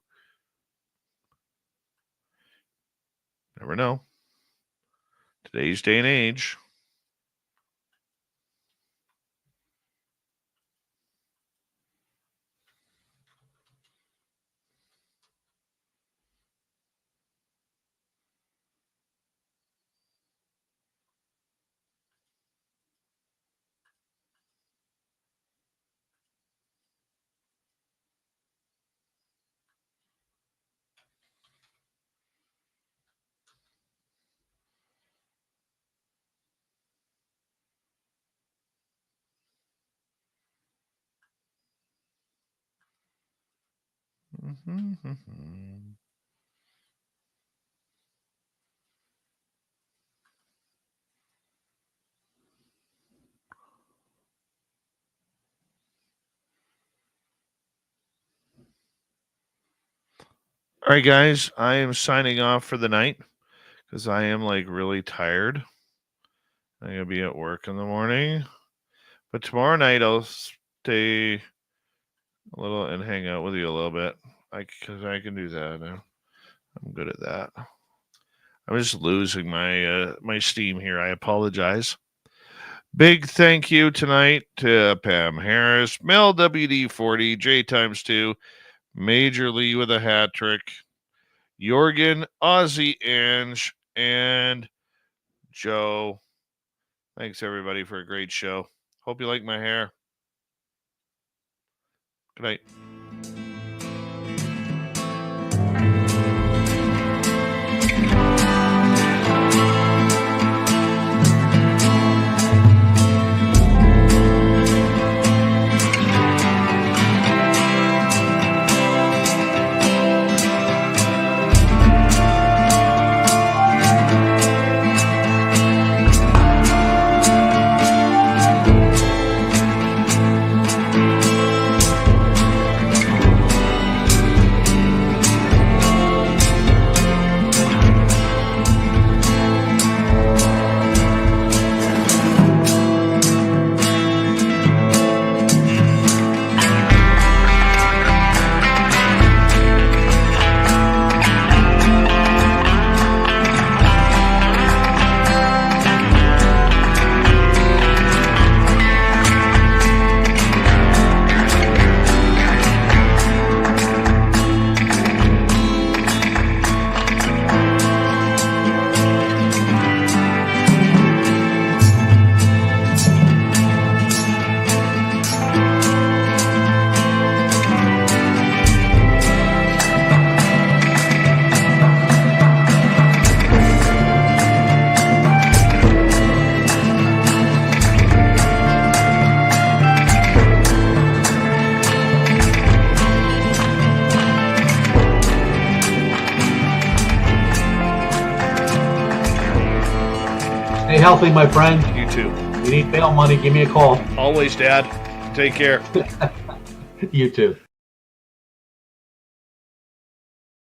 Never know. Today's day and age. All right, guys, I am signing off for the night because I am like really tired. I'm going to be at work in the morning. But tomorrow night I'll stay a little and hang out with you a little bit. Because I can do that now. I'm good at that. I'm just losing my my steam here. I apologize. Big thank you tonight to Pam Harris, Mel WD40, J times 2, Major Lee with a hat trick, Jorgen, Ozzy, Ange, and Joe. Thanks, everybody, for a great show. Hope you like my hair. Good night. Stay healthy, my friend. You too. You need bail money, give me a call. Always, Dad. Take care. You too.